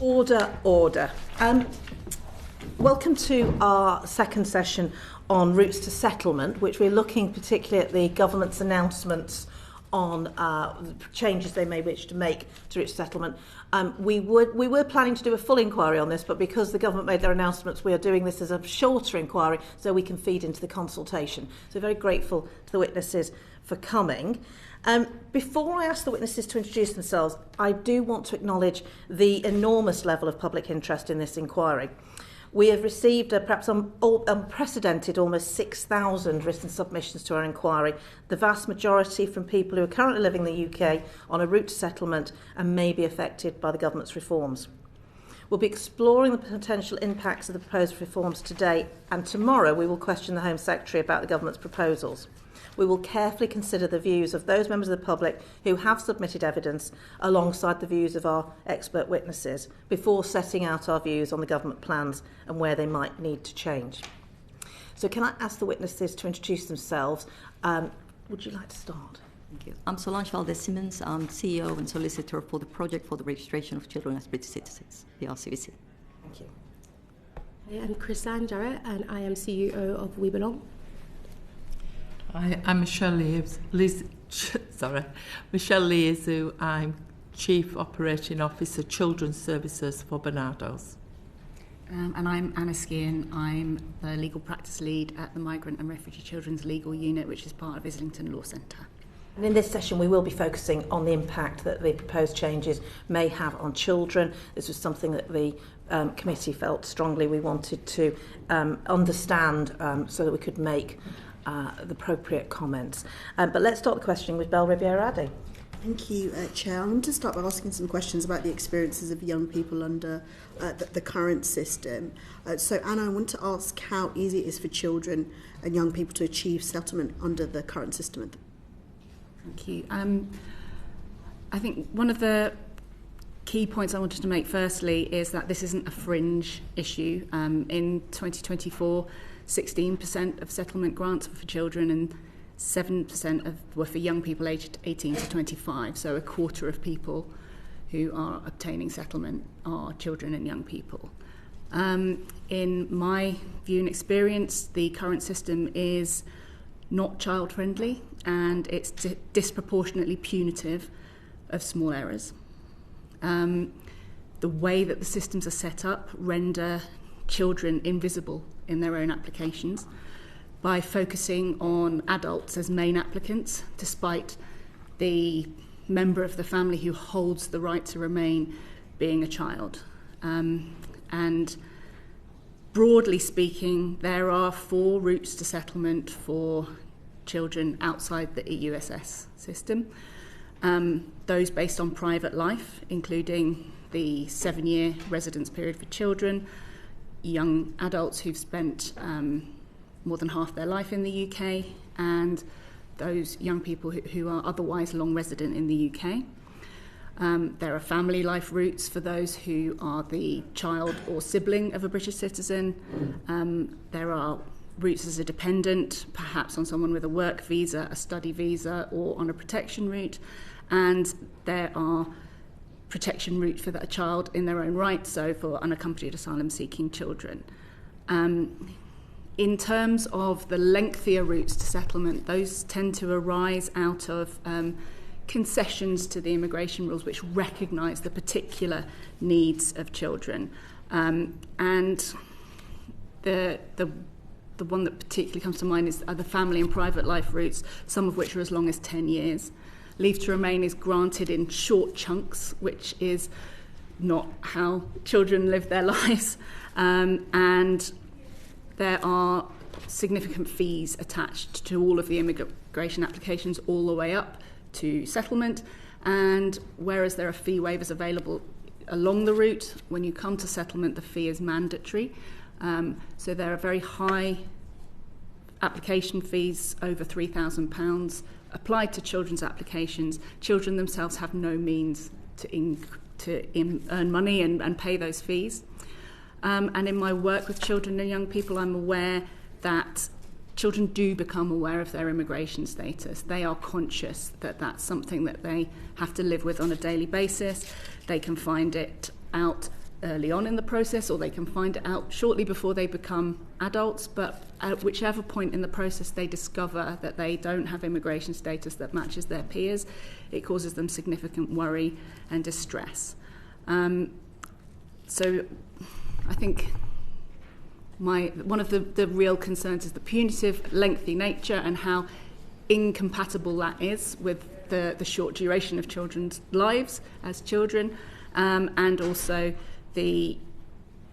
Order, order. Welcome to our second session on routes to settlement, which we're looking particularly at the government's announcements on the changes they may wish to make to routes to settlement. We were planning to do a full inquiry on this, but because the government made their announcements, we are doing this as a shorter inquiry so we can feed into the consultation. So very grateful to the witnesses for coming. Before I ask the witnesses to introduce themselves, I do want to acknowledge the enormous level of public interest in this inquiry. We have received perhaps unprecedented almost 6,000 written submissions to our inquiry, the vast majority from people who are currently living in the UK on a route to settlement and may be affected by the government's reforms. We'll be exploring the potential impacts of the proposed reforms today, and tomorrow we will question the Home Secretary about the government's proposals. We will carefully consider the views of those members of the public who have submitted evidence alongside the views of our expert witnesses before setting out our views on the government plans and where they might need to change. So can I ask the witnesses to introduce themselves? Would you like to start? Thank you. I'm Solange Valdez-Symonds. I'm CEO and solicitor for the Project for the Registration of Children as British Citizens, the RCVC. Thank you. I am Chrisann, Jarrett, and I am CEO of We Belong. I'm Michelle Lee-Izu. I'm Chief Operating Officer Children's Services for Barnardo's. And I'm Anna Skehan. I'm the Legal Practice Lead at the Migrant and Refugee Children's Legal Unit, which is part of Islington Law Centre. And in this session, we will be focusing on the impact that the proposed changes may have on children. This was something that the committee felt strongly we wanted to understand so that we could make the appropriate comments. But let's start the questioning with Belle Riviere-Addy. Thank you, Chair. I want to start by asking some questions about the experiences of young people under the current system. So, Anna, I want to ask how easy it is for children and young people to achieve settlement under the current system. Thank you. I think one of the key points I wanted to make firstly is that this isn't a fringe issue. In 2024, 16% of settlement grants were for children and 7% were for young people aged 18 to 25. So a quarter of people who are obtaining settlement are children and young people. In my view and experience, the current system is not child-friendly and it's disproportionately punitive of small errors. The way that the systems are set up render children invisible in their own applications by focusing on adults as main applicants, despite the member of the family who holds the right to remain being a child. And broadly speaking, there are 4 routes to settlement for children outside the EUSS system. Those based on private life, including the 7-year residence period for children, young adults who've spent more than half their life in the UK, and those young people who are otherwise long resident in the UK. There are family life routes for those who are the child or sibling of a British citizen. There are routes as a dependent, perhaps on someone with a work visa, a study visa, or on a protection route. And there are protection route for a child in their own right, so for unaccompanied asylum-seeking children. In terms of the lengthier routes to settlement, those tend to arise out of concessions to the immigration rules which recognise the particular needs of children. And the one that particularly comes to mind are the family and private life routes, some of which are as long as 10 years. Leave to remain is granted in short chunks, which is not how children live their lives. And there are significant fees attached to all of the immigration applications all the way up to settlement. And whereas there are fee waivers available along the route, when you come to settlement, the fee is mandatory. So there are very high application fees, over £3,000, applied to children's applications. Children themselves have no means to earn money and pay those fees. And in my work with children and young people, I'm aware that children do become aware of their immigration status. They are conscious that that's something that they have to live with on a daily basis. They can find it out early on in the process, or they can find it out shortly before they become adults, but at whichever point in the process they discover that they don't have immigration status that matches their peers, it causes them significant worry and distress. So I think one of the real concerns is the punitive, lengthy nature and how incompatible that is with the short duration of children's lives as children, and also the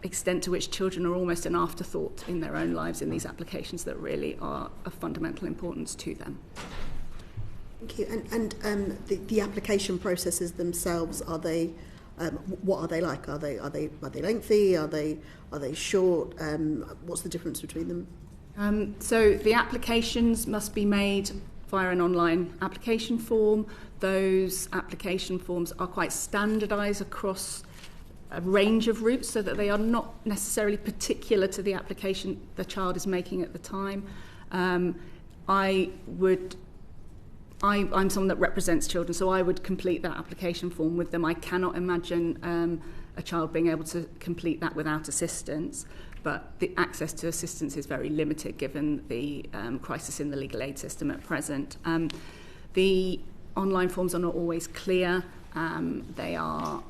extent to which children are almost an afterthought in their own lives in these applications that really are of fundamental importance to them. Thank you. And the application processes themselves, are they? What are they like? Are they lengthy? Are they short? What's the difference between them? So the applications must be made via an online application form. Those application forms are quite standardised across a range of routes so that they are not necessarily particular to the application the child is making at the time. I'm someone that represents children, so I would complete that application form with them. I cannot imagine a child being able to complete that without assistance, but the access to assistance is very limited given the crisis in the legal aid system at present. The online forms are not always clear. They are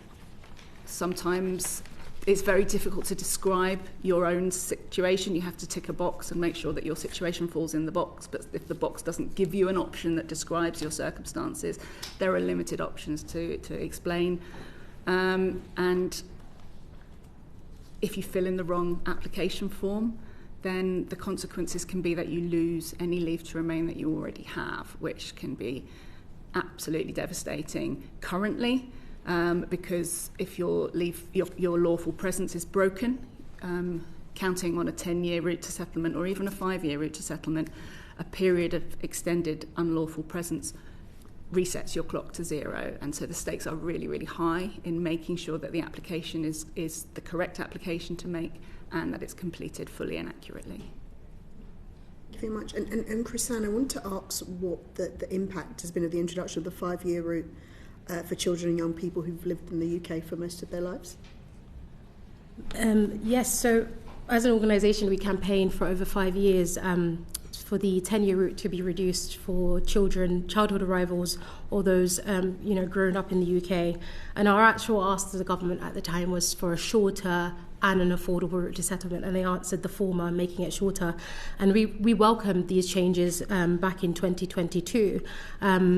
sometimes, it's very difficult to describe your own situation. You have to tick a box and make sure that your situation falls in the box, but if the box doesn't give you an option that describes your circumstances, there are limited options to explain. And if you fill in the wrong application form, then the consequences can be that you lose any leave to remain that you already have, which can be absolutely devastating currently. Because if your lawful presence is broken, counting on a 10-year route to settlement or even a 5-year route to settlement, a period of extended unlawful presence resets your clock to zero. And so the stakes are really, really high in making sure that the application is the correct application to make and that it's completed fully and accurately. Thank you very much. And Chrisann, I want to ask what the impact has been of the introduction of the 5-year route for children and young people who've lived in the UK for most of their lives? Yes, so as an organisation we campaigned for over 5 years for the 10-year route to be reduced for childhood arrivals or those grown up in the UK. And our actual ask to the government at the time was for a shorter and an affordable route to settlement, and they answered the former, making it shorter. And we welcomed these changes back in 2022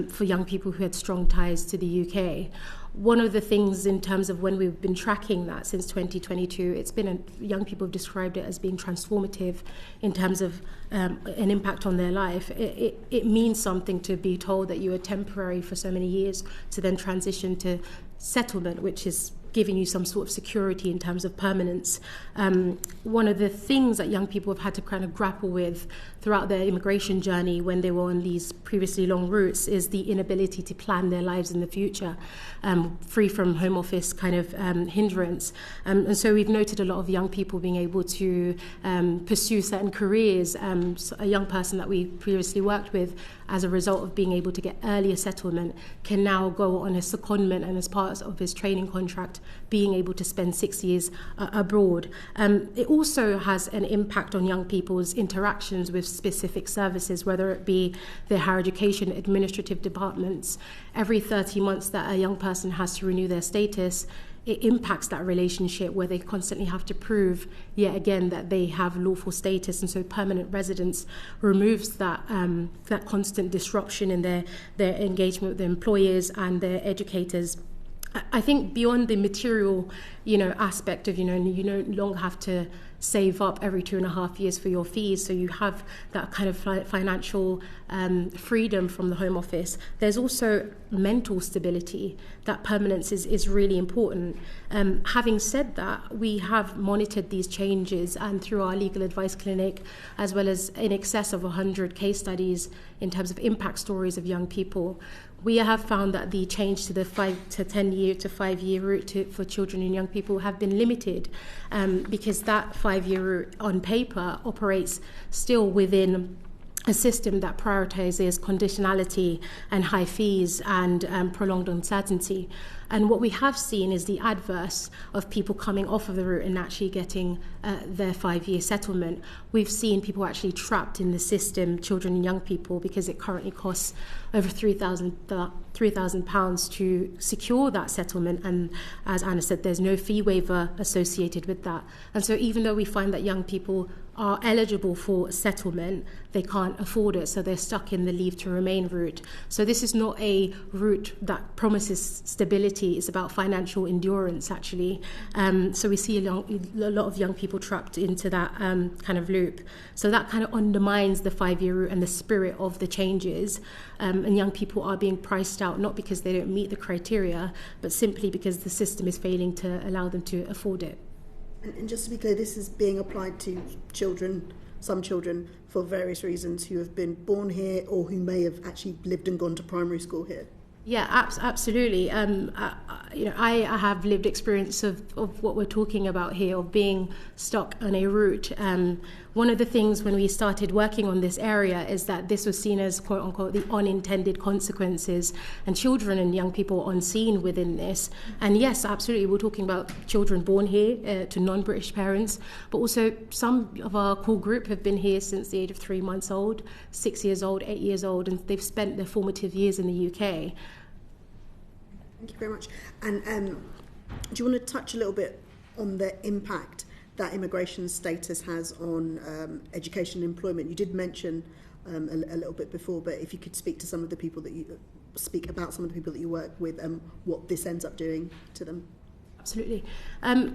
for young people who had strong ties to the UK. One of the things in terms of when we've been tracking that since 2022, it's been young people have described it as being transformative in terms of an impact on their life. It means something to be told that you are temporary for so many years to then transition to settlement, which is giving you some sort of security in terms of permanence. One of the things that young people have had to kind of grapple with throughout their immigration journey when they were on these previously long routes is the inability to plan their lives in the future, free from Home Office kind of hindrance. And so we've noted a lot of young people being able to pursue certain careers. A young person that we previously worked with, as a result of being able to get earlier settlement, can now go on a secondment and as part of his training contract being able to spend 6 years abroad. It also has an impact on young people's interactions with specific services, whether it be their higher education administrative departments. Every 30 months that a young person has to renew their status, it impacts that relationship where they constantly have to prove yet again that they have lawful status, and so permanent residence removes that constant disruption in their engagement with their employers and their educators. I think beyond the material, aspect of, you no longer have to save up every 2.5 years for your fees, so you have that kind of financial freedom from the Home Office. There's also mental stability. That permanence is really important. Having said that, we have monitored these changes, and through our legal advice clinic, as well as in excess of 100 case studies in terms of impact stories of young people, we have found that the change to the 5 to 10 year to 5 year route for children and young people have been limited, because that 5 year route on paper operates still within a system that prioritizes conditionality and high fees and prolonged uncertainty. And what we have seen is the adverse of people coming off of the route and actually getting their 5-year settlement. We've seen people actually trapped in the system, children and young people, because it currently costs over £3,000 to secure that settlement. And as Anna said, there's no fee waiver associated with that. And so even though we find that young people are eligible for settlement, they can't afford it, so they're stuck in the leave to remain route. So this is not a route that promises stability, it's about financial endurance actually. So we see a lot of young people trapped into that kind of loop. So that kind of undermines the 5-year route and the spirit of the changes. And young people are being priced out, not because they don't meet the criteria, but simply because the system is failing to allow them to afford it. And just to be clear, this is being applied to children, some children, for various reasons, who have been born here or who may have actually lived and gone to primary school here. Yeah, absolutely. I have lived experience of what we're talking about here, of being stuck on a route. One of the things when we started working on this area is that this was seen as, quote unquote, the unintended consequences, and children and young people unseen within this. And yes, absolutely, we're talking about children born here to non-British parents, but also some of our core group have been here since the age of 3 months old, 6 years old, 8 years old, and they've spent their formative years in the UK. Thank you very much. And do you want to touch a little bit on the impact that immigration status has on education and employment? You did mention a little bit before, but if you could speak to some of the people that you work with and what this ends up doing to them. Absolutely.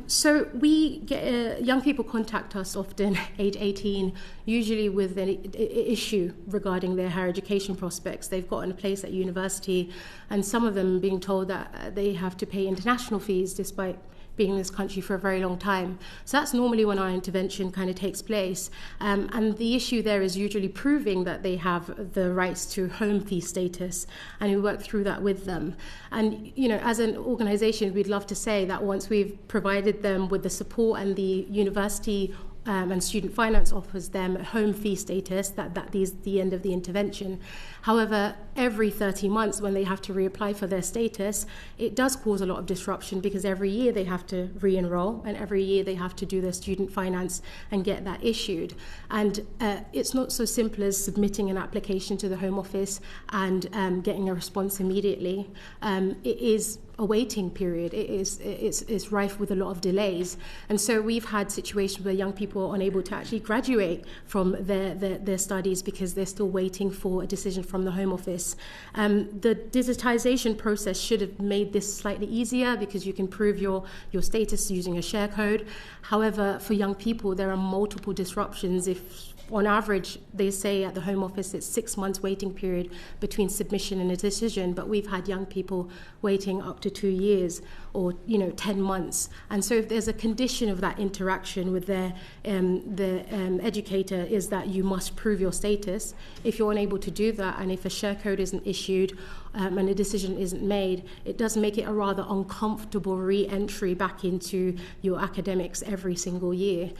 So we get young people contact us often, age 18, usually with an issue regarding their higher education prospects. They've gotten a place at university, and some of them being told that they have to pay international fees despite being in this country for a very long time. So that's normally when our intervention kind of takes place. And the issue there is usually proving that they have the rights to home fee status, and we work through that with them. And, you know, as an organisation, we'd love to say that once we've provided them with the support and the university and student finance offers them home fee status, that is the end of the intervention. However, every 30 months when they have to reapply for their status, it does cause a lot of disruption, because every year they have to re-enroll, and every year they have to do their student finance and get that issued. And it's not so simple as submitting an application to the Home Office and getting a response immediately. It is a waiting period. It's rife with a lot of delays. And so we've had situations where young people are unable to actually graduate from their studies because they're still waiting for a decision from the Home Office. The digitisation process should have made this slightly easier, because you can prove your status using a share code. However, for young people, there are multiple disruptions. If on average, they say at the Home Office it's 6 months waiting period between submission and a decision, but we've had young people waiting up to 2 years or 10 months. And so if there's a condition of that interaction with the educator is that you must prove your status. If you're unable to do that, and if a share code isn't issued and a decision isn't made, it does make it a rather uncomfortable re-entry back into your academics every single year.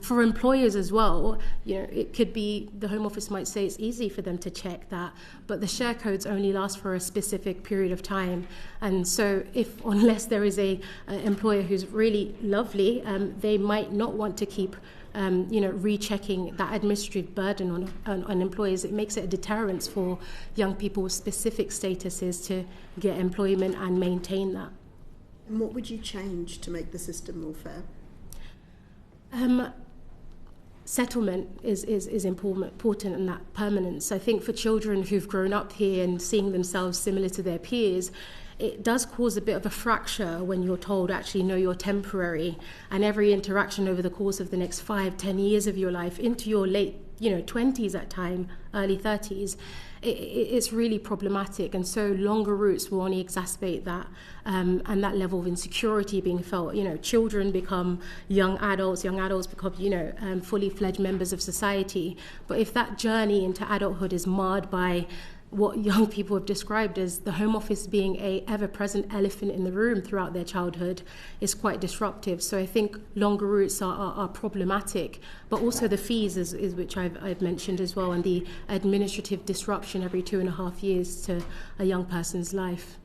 For employers as well, it could be the Home Office might say it's easy for them to check that, but the share codes only last for a specific period of time. And so unless there is a employer who's really lovely, they might not want to keep rechecking that administrative burden on employers. It makes it a deterrence for young people with specific statuses to get employment and maintain that. And what would you change to make the system more fair? Settlement is important, and that permanence. I think for children who've grown up here and seeing themselves similar to their peers, it does cause a bit of a fracture when you're told, actually, no, you're temporary. And every interaction over the course of the next 5-10 years of your life, into your late 20s at time, early 30s, it's really problematic. And so longer routes will only exacerbate that, and that level of insecurity being felt. Children become young adults become, fully fledged members of society. But if that journey into adulthood is marred by what young people have described as the Home Office being a ever-present elephant in the room throughout their childhood, is quite disruptive. So I think longer routes are problematic, but also the fees, is which I've mentioned as well, and the administrative disruption every 2.5 years to a young person's life.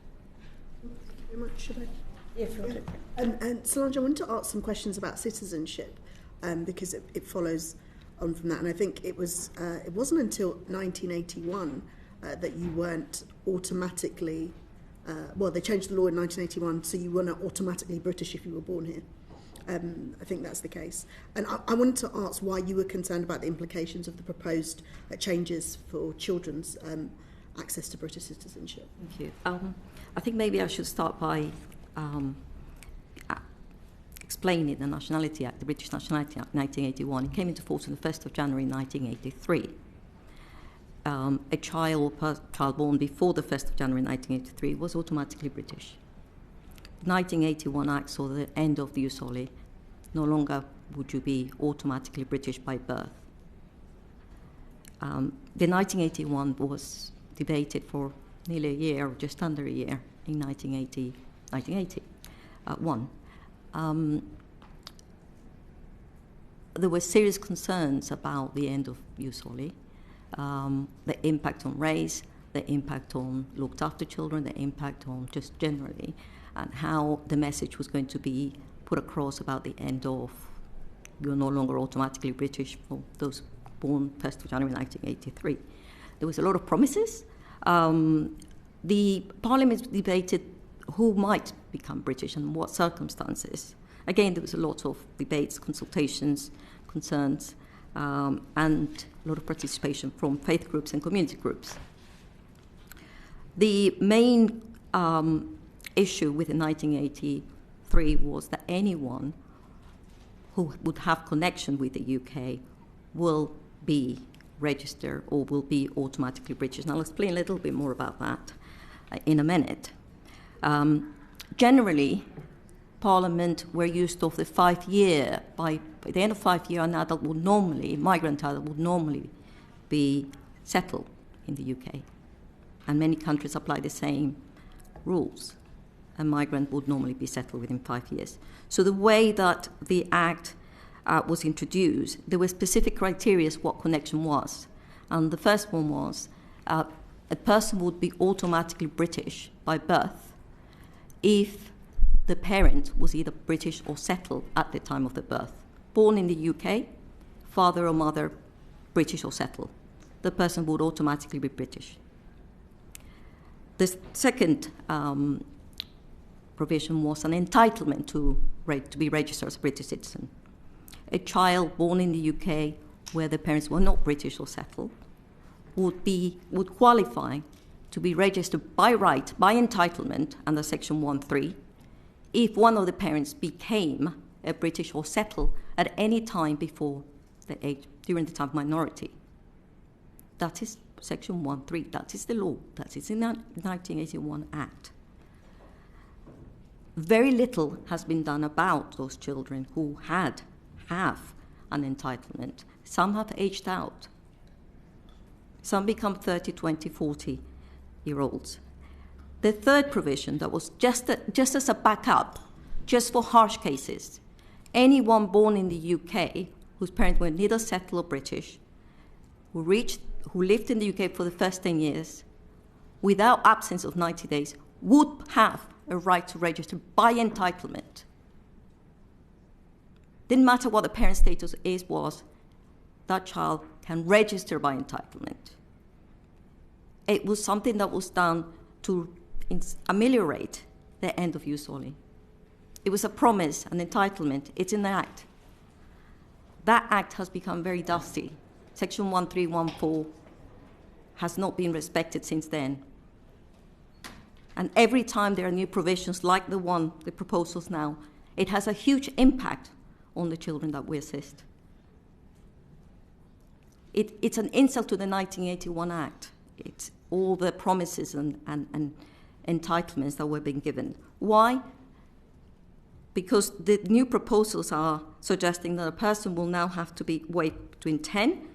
Very much, should I? Yes, yeah. And Solange, I wanted to ask some questions about citizenship, because it follows on from that. And I think it wasn't until 1981 that you weren't automatically, they changed the law in 1981, so you were not automatically British if you were born here. I think that's the case. And I wanted to ask why you were concerned about the implications of the proposed changes for children's access to British citizenship. Thank you. I think maybe I should start by explaining the Nationality Act, the British Nationality Act 1981. It came into force on the 1st of January 1983. A child born before the 1st of January 1983 was automatically British. The 1981 Act saw the end of the jus soli. No longer would you be automatically British by birth. The 1981 was debated for nearly a year, or just under a year, in 1981. There were serious concerns about the end of jus soli, the impact on race, the impact on looked after children, the impact on just generally, and how the message was going to be put across about the end of you're no longer automatically British for those born 1st of January 1983. There was a lot of promises. The Parliament debated who might become British and what circumstances. Again, there was a lot of debates, consultations, concerns, and a lot of participation from faith groups and community groups. The main issue with the 1983 was that anyone who would have connection with the UK will be registered or will be automatically British. And I'll explain a little bit more about that in a minute. Generally, Parliament were used of the 5 year. By the end of 5 years, an adult would normally, migrant adult would normally be settled in the UK. And many countries apply the same rules. A migrant would normally be settled within 5 years. So the way that the Act was introduced, there were specific criteria what connection was. And the first one was a person would be automatically British by birth if the parent was either British or settled at the time of the birth. Born in the UK, father or mother British or settled. The person would automatically be British. The second provision was an entitlement to be registered as a British citizen. A child born in the UK where the parents were not British or settled would qualify to be registered by right, by entitlement under Section 1.3, if one of the parents became a British or settled at any time before the age, during the time of minority. That is Section 1.3. That is the law. That is in the 1981 Act. Very little has been done about those children who have an entitlement. Some have aged out. Some become 30, 20, 40-year-olds. The third provision that was just as a backup, just for harsh cases, anyone born in the UK whose parents were neither settled or British, who lived in the UK for the first 10 years, without absence of 90 days, would have a right to register by entitlement. Didn't matter what the parent status was, that child can register by entitlement. It was something that was done to ameliorate the end of jus soli. It was a promise, an entitlement. It's in the Act. That Act has become very dusty. Section 1314 has not been respected since then. And every time there are new provisions like the proposals now, it has a huge impact on the children that we assist. It's an insult to the 1981 Act. It's all the promises and entitlements that were being given. Why? Because the new proposals are suggesting that a person will now have to wait between 10,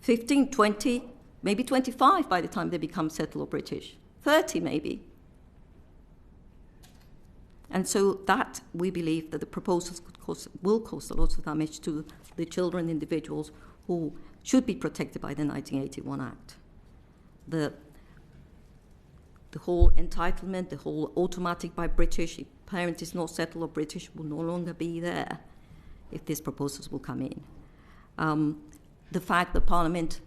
15, 20, maybe 25 by the time they become settled or British, 30 maybe. And so that, we believe that the proposals will cause a lot of damage to the children, individuals who should be protected by the 1981 Act. the whole entitlement, the whole automatic by British, if parent is not settled or British, will no longer be there if these proposals will come in. The fact that Parliament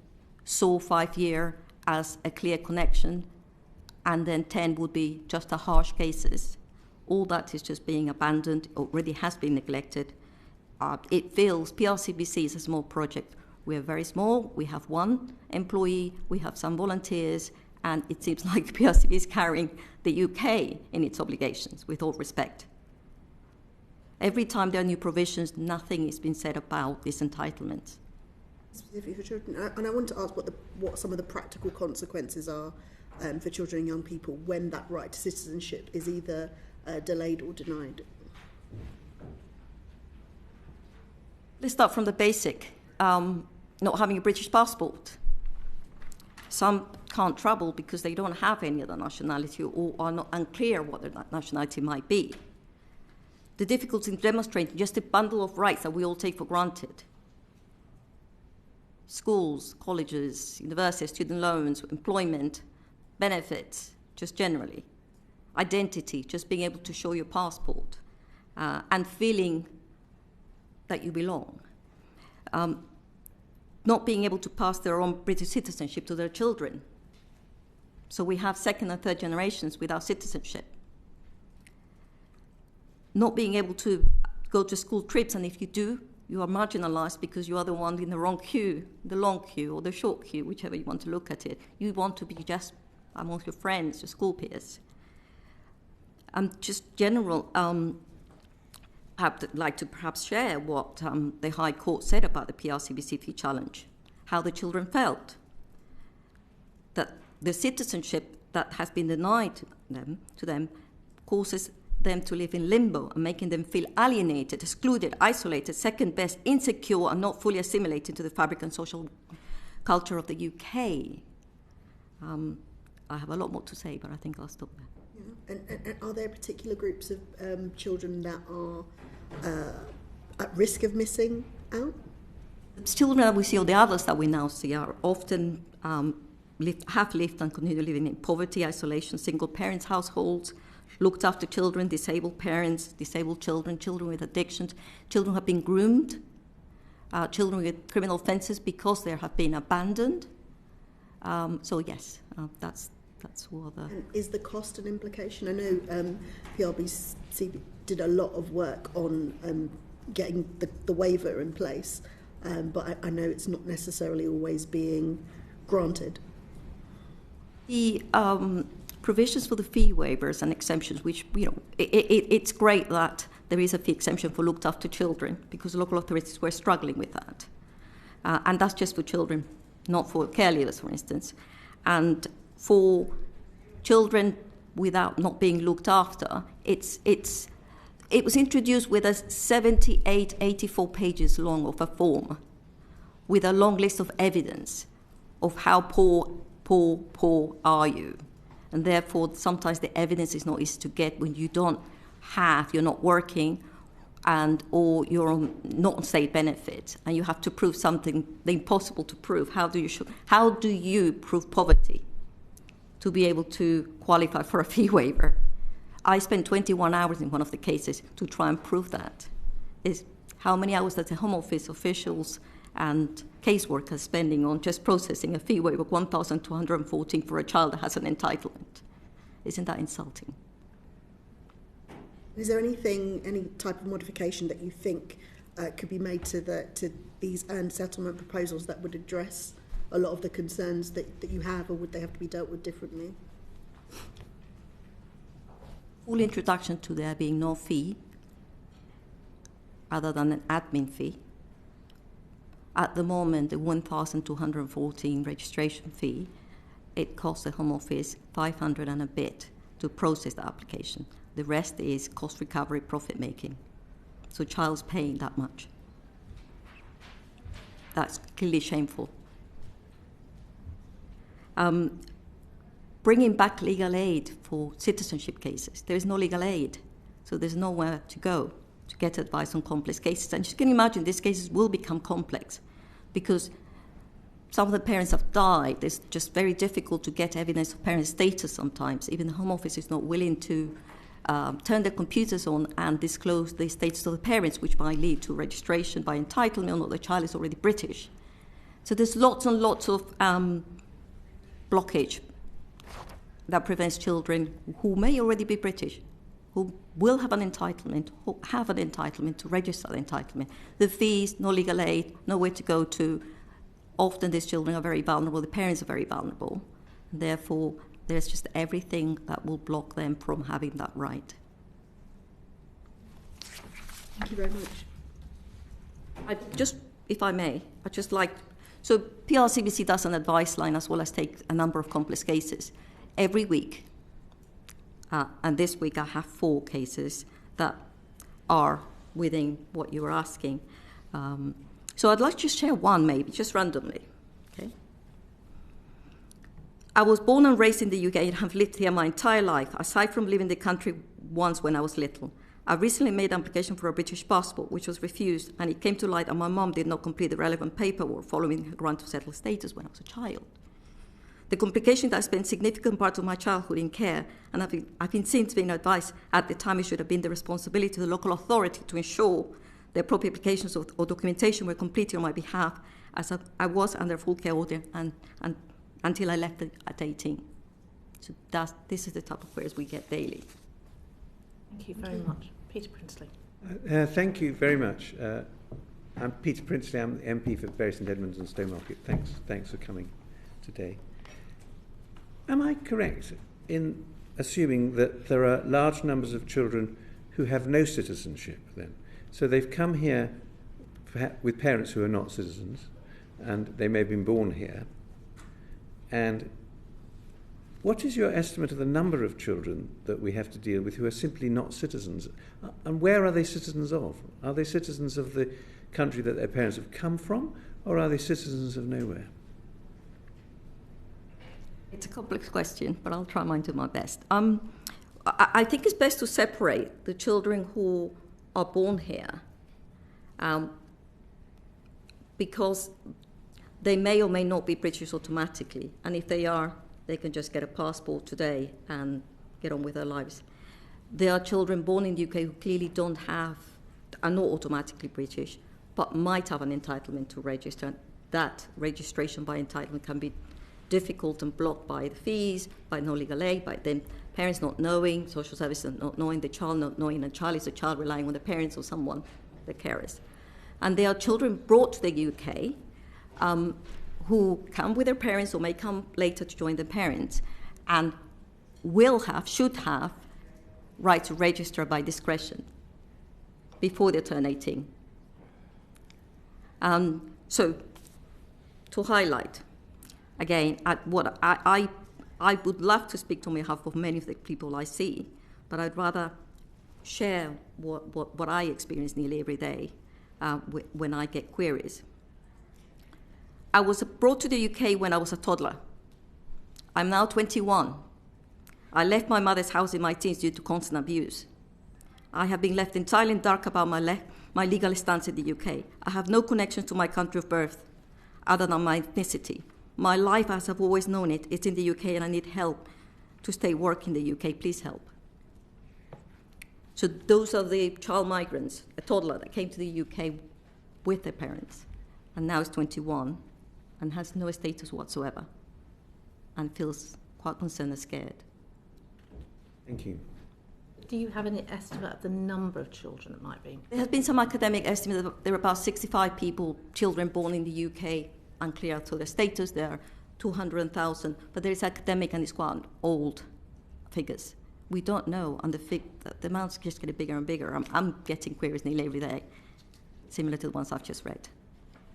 saw 5 years as a clear connection and then 10 would be just a harsh cases, all that is just being abandoned, already has been neglected. It feels PRCBC is a small project. We are very small, we have one employee, we have some volunteers, and it seems like PRCB is carrying the UK in its obligations, with all respect. Every time there are new provisions, nothing has been said about this entitlement. Specifically for children, and I want to ask what some of the practical consequences are for children and young people when that right to citizenship is either delayed or denied. Let's start from the basic. Not having a British passport. Some can't travel because they don't have any other nationality or are not unclear what their nationality might be. The difficulty in demonstrating just a bundle of rights that we all take for granted. Schools, colleges, universities, student loans, employment, benefits, just generally. Identity, just being able to show your passport, and feeling that you belong. Not being able to pass their own British citizenship to their children. So we have second and third generations without citizenship. Not being able to go to school trips, and if you do, you are marginalized because you are the one in the wrong queue, the long queue or the short queue, whichever you want to look at it. You want to be just amongst your friends, your school peers. Just general, I'd like to perhaps share what the High Court said about the PRCBC fee challenge, how the children felt, that the citizenship that has been denied to them causes them to live in limbo and making them feel alienated, excluded, isolated, second best, insecure, and not fully assimilated to the fabric and social culture of the UK. I have a lot more to say, but I think I'll stop there. Yeah. And are there particular groups of children that are at risk of missing out? Children that we see, or the others that we now see, are often have lived and continue living in poverty, isolation, single parents' households, looked after children, disabled parents, disabled children, children with addictions, children who have been groomed, children with criminal offences because they have been abandoned. So yes, that's what the... And is the cost an implication? I know PRBC did a lot of work on getting the waiver in place, but I know it's not necessarily always being granted. The provisions for the fee waivers and exemptions, which, it's great that there is a fee exemption for looked after children because local authorities were struggling with that. And that's just for children, not for care leavers, for instance. And for children without not being looked after, it was introduced with a 84 pages long of a form with a long list of evidence of how poor are you. And therefore, sometimes the evidence is not easy to get when you're not working, or you're on not on state benefit, and you have to prove something impossible to prove. How do you prove poverty to be able to qualify for a fee waiver? I spent 21 hours in one of the cases to try and prove that. Is how many hours that the Home Office officials and caseworkers spending on just processing a fee waiver of 1,214 for a child that has an entitlement. Isn't that insulting? Is there any type of modification that you think could be made to these earned settlement proposals that would address a lot of the concerns that you have, or would they have to be dealt with differently? Full introduction to there being no fee other than an admin fee. At the moment, the 1,214 registration fee, it costs the Home Office 500 and a bit to process the application. The rest is cost recovery, profit making. So child's paying that much. That's clearly shameful. Bringing back legal aid for citizenship cases. There is no legal aid, so there's nowhere to go to get advice on complex cases. And you can imagine these cases will become complex because some of the parents have died. It's just very difficult to get evidence of parent status sometimes. Even the Home Office is not willing to turn their computers on and disclose the status of the parents, which might lead to registration by entitlement or the child is already British. So there's lots and lots of blockage that prevents children who may already be British, who will have an entitlement, to register the entitlement. The fees, no legal aid, nowhere to go to. Often these children are very vulnerable, the parents are very vulnerable. Therefore, there's just everything that will block them from having that right. Thank you very much. If I may, I'd just like, so PRCBC does an advice line as well as take a number of complex cases. Every week, and this week I have 4 cases that are within what you were asking. So I'd like to share one maybe, just randomly. Okay. I was born and raised in the UK and have lived here my entire life, aside from leaving the country once when I was little. I recently made an application for a British passport, which was refused, and it came to light that my mum did not complete the relevant paperwork following her grant of settled status when I was a child. The complication that I spent significant part of my childhood in care, and I've been since been advised at the time it should have been the responsibility of the local authority to ensure the appropriate applications or documentation were completed on my behalf, as I was under full care order and until I left at 18. So this is the type of queries we get daily. Thank you very much. Peter Prinsley. Thank you very much. I'm Peter Prinsley. I'm the MP for Bury St Edmunds and Stowmarket. Thanks for coming today. Am I correct in assuming that there are large numbers of children who have no citizenship then? So they've come here with parents who are not citizens, and they may have been born here. And what is your estimate of the number of children that we have to deal with who are simply not citizens? And where are they citizens of? Are they citizens of the country that their parents have come from, or are they citizens of nowhere? It's a complex question, but I'll try mine to my best. I think it's best to separate the children who are born here because they may or may not be British automatically, and if they are, they can just get a passport today and get on with their lives. There are children born in the UK who clearly are not automatically British, but might have an entitlement to register. That registration by entitlement can be difficult and blocked by the fees, by no legal aid, by them parents not knowing, social services not knowing, the child not knowing, and child is a child relying on the parents or someone, the carers. And there are children brought to the UK who come with their parents or may come later to join their parents and should have right to register by discretion before they turn 18. So to highlight, again, I would love to speak on behalf of many of the people I see, but I'd rather share what I experience nearly every day when I get queries. I was brought to the UK when I was a toddler. I'm now 21. I left my mother's house in my teens due to constant abuse. I have been left entirely in the dark about my legal stance in the UK. I have no connection to my country of birth other than my ethnicity. My life, as I've always known it, is in the UK, and I need help to stay working in the UK. Please help. So those are the child migrants, a toddler that came to the UK with their parents, and now is 21 and has no status whatsoever and feels quite concerned and scared. Thank you. Do you have any estimate of the number of children it might be? There has been some academic estimate that there are about 65 children born in the UK, unclear to their status. There are 200,000, but there is academic and it's quite old figures. We don't know, and the amounts just getting bigger and bigger. I'm getting queries nearly every day, similar to the ones I've just read.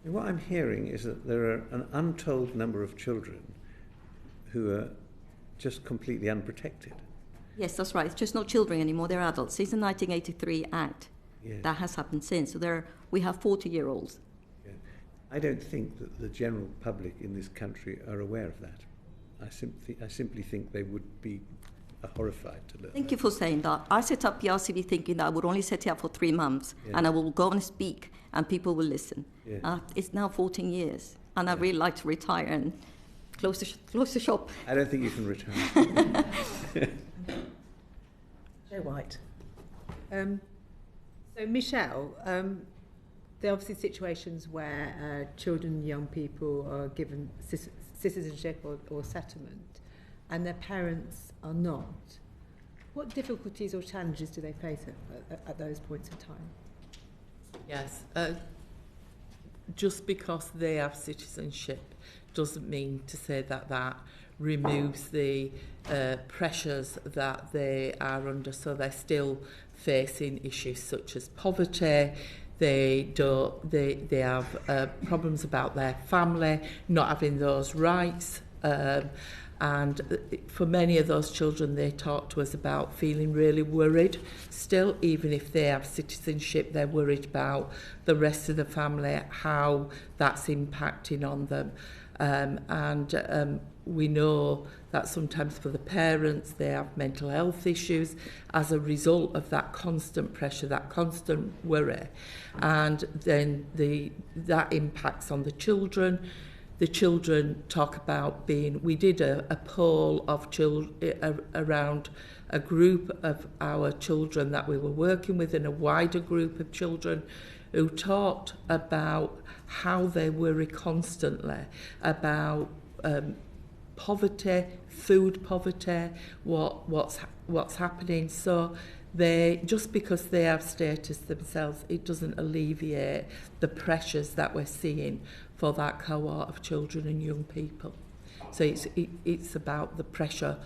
And what I'm hearing is that there are an untold number of children who are just completely unprotected. Yes, that's right. It's just not children anymore, they're adults. Since the 1983 Act, Yeah. that has happened since. So we have 40-year-olds. Yeah. I don't think that the general public in this country are aware of that. I simply think they would be horrified to learn. Thank you for saying that. I set up PRCB thinking that I would only set it up for 3 months, Yeah. and I will go and speak, and people will listen. Yeah. It's now 14 years. and I really like to retire and close the shop. I don't think you can retire. Joe White. So Michelle, there are obviously situations where children and young people are given citizenship or settlement, and their parents are not. What difficulties or challenges do they face at those points in time? Yes, just because they have citizenship doesn't mean to say that removes the pressures that they are under. So they're still facing issues such as poverty. They have problems about their family not having those rights. And for many of those children, they talk to us about feeling really worried still, even if they have citizenship, they're worried about the rest of the family, how that's impacting on them. And we know that sometimes for the parents, they have mental health issues as a result of that constant pressure, that constant worry. And then that impacts on the children. The children talk about we did a poll of children around a group of our children that we were working with and a wider group of children who talked about how they worry constantly about poverty, food poverty, what's happening. So just because they have status themselves, it doesn't alleviate the pressures that we're seeing for that cohort of children and young people. So it's about the pressure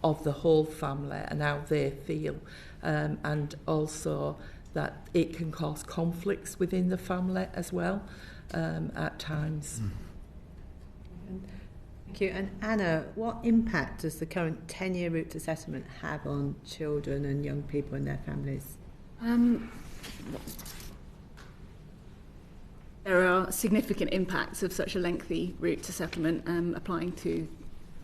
of the whole family and how they feel, and also that it can cause conflicts within the family as well at times. Thank you. And Anna, what impact does the current 10-year route to settlement have on children and young people and their families? There are significant impacts of such a lengthy route to settlement applying to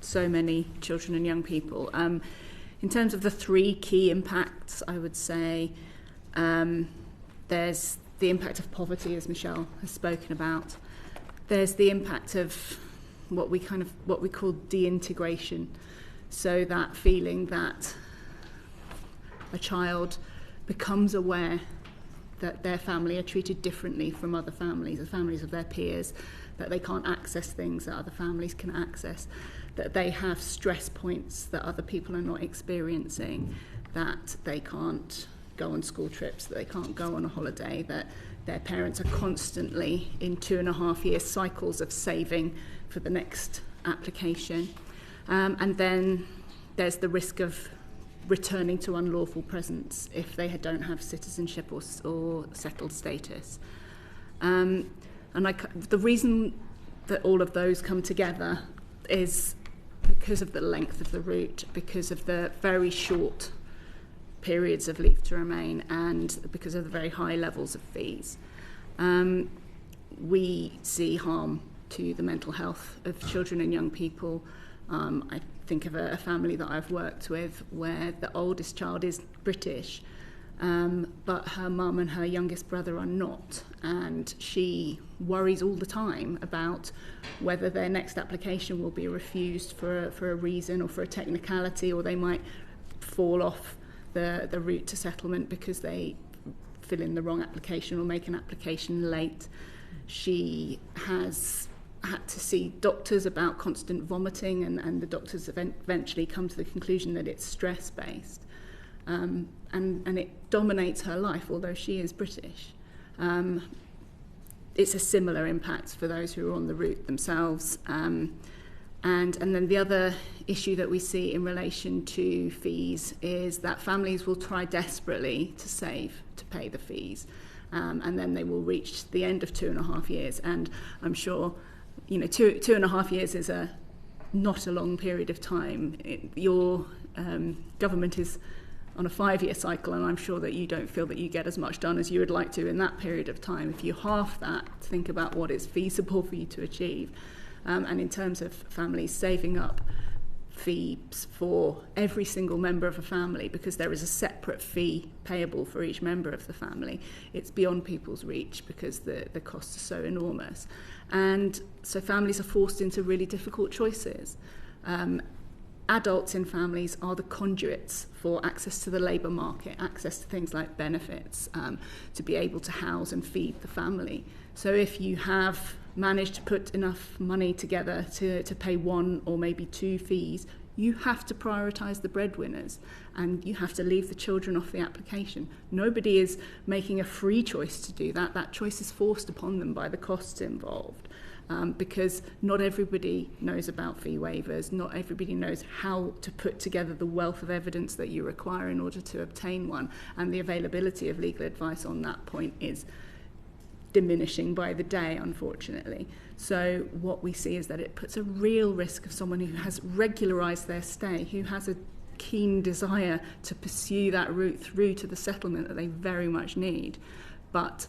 so many children and young people. In terms of the three key impacts, I would say there's the impact of poverty, as Michelle has spoken about. There's the impact of what we call deintegration. So that feeling that a child becomes aware that their family are treated differently from other families, the families of their peers, that they can't access things that other families can access, that they have stress points that other people are not experiencing, that they can't go on school trips, that they can't go on a holiday, that their parents are constantly in 2.5-year cycles of saving for the next application. And then there's the risk of returning to unlawful presence if they don't have citizenship or settled status. The reason that all of those come together is because of the length of the route, because of the very short periods of leave to remain, and because of the very high levels of fees. We see harm to the mental health of children and young people. I think of a family that I've worked with where the oldest child is British, but her mum and her youngest brother are not, and she worries all the time about whether their next application will be refused for a reason or for a technicality, or they might fall off the route to settlement because they fill in the wrong application or make an application late. She has had to see doctors about constant vomiting, and the doctors eventually come to the conclusion that it's stress-based. And it dominates her life, although she is British. It's a similar impact for those who are on the route themselves. And then the other issue that we see in relation to fees is that families will try desperately to save to pay the fees. And then they will reach the end of 2.5 years. And I'm sure, 2.5 years is not a long period of time. Your government is on a 5-year cycle, and I'm sure that you don't feel that you get as much done as you would like to in that period of time. If you half that, think about what is feasible for you to achieve. And in terms of families saving up fees for every single member of a family, because there is a separate fee payable for each member of the family. It's beyond people's reach because the costs are so enormous. And so families are forced into really difficult choices. Adults in families are the conduits for access to the labour market, access to things like benefits, to be able to house and feed the family. So if you have managed to put enough money together to pay one or maybe two fees, you have to prioritise the breadwinners and you have to leave the children off the application. Nobody is making a free choice to do that. That choice is forced upon them by the costs involved. Because not everybody knows about fee waivers, not everybody knows how to put together the wealth of evidence that you require in order to obtain one, and the availability of legal advice on that point is diminishing by the day, unfortunately. So what we see is that it puts a real risk of someone who has regularised their stay, who has a keen desire to pursue that route through to the settlement that they very much need, but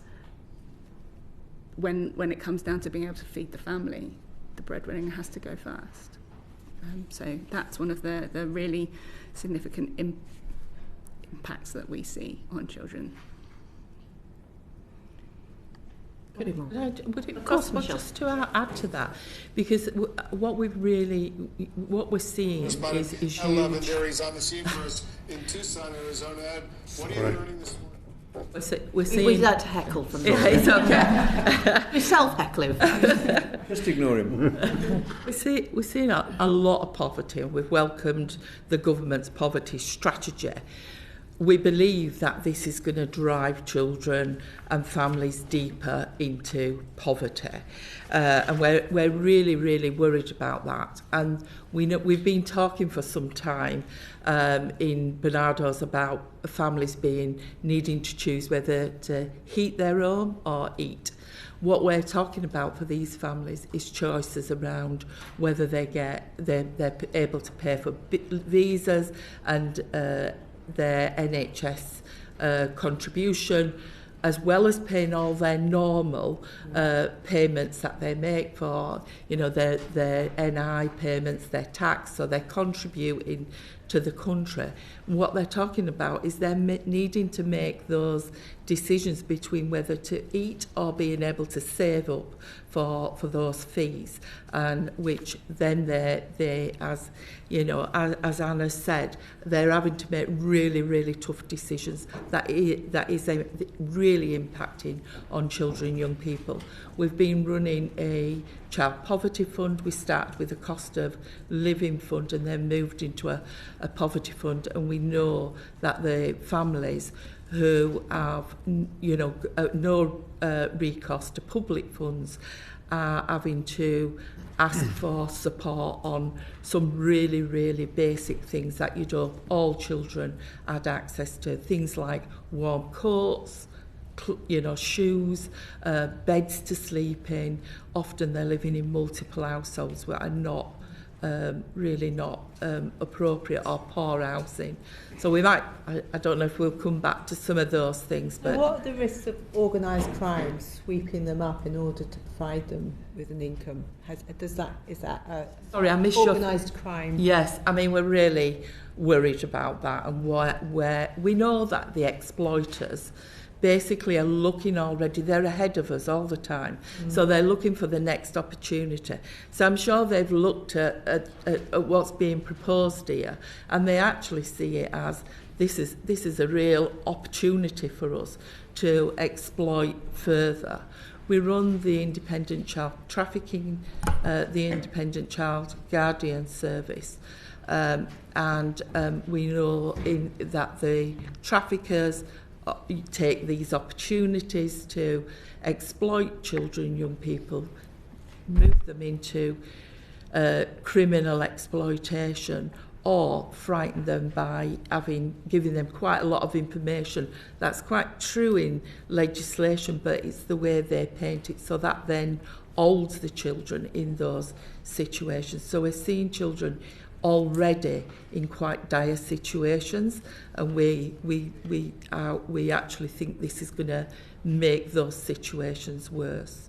when it comes down to being able to feed the family, the breadwinning has to go first. So that's one of the really significant impacts that we see on children. Would it possible just to add to that? Because what we're seeing is huge. Lavendary's on the scene for us in Tucson, Arizona. Ed, what are you learning this morning? We're seeing... We'd like to heckle from there. Yeah, it's okay. We're self-heckling. Just ignore him. We're seeing a lot of poverty, and we've welcomed the government's poverty strategy. We believe that this is going to drive children and families deeper into poverty. And we're really, really worried about that. And we've been talking for some time in Barnardo's about families needing to choose whether to heat their home or eat. What we're talking about for these families is choices around whether they're able to pay for visas and their NHS contribution, as well as paying all their normal payments that they make for, their NI payments, their tax, so they're contributing to the country. And what they're talking about is they're needing to make those decisions between whether to eat or being able to save up for those fees, and which then they as Anna said, they're having to make really, really tough decisions that is really impacting on children and young people. We've been running a child poverty fund. We started with a cost of living fund and then moved into a poverty fund, and we know that the families who have no recourse to public funds are having to ask for support on some really, really basic things that all children had access to. Things like warm coats, shoes, beds to sleep in. Often they're living in multiple households that are not really not appropriate, or poor housing. So we might, I don't know if we'll come back to some of those things. But what are the risks of organised crime sweeping them up in order to provide them with an income? Sorry, I missed organised crime? Yes, I mean, we're really worried about that, and where we know that the exploiters basically are looking already, they're ahead of us all the time. So they're looking for the next opportunity. So I'm sure they've looked at what's being proposed here, and they actually see it as this is a real opportunity for us to exploit further. We run the Independent Child Trafficking, the Independent Child Guardian Service, and we know that the traffickers take these opportunities to exploit children and young people, move them into criminal exploitation, or frighten them by giving them quite a lot of information. That's quite true in legislation, but it's the way they paint it, so that then holds the children in those situations. So we're seeing children already in quite dire situations, and we actually think this is going to make those situations worse.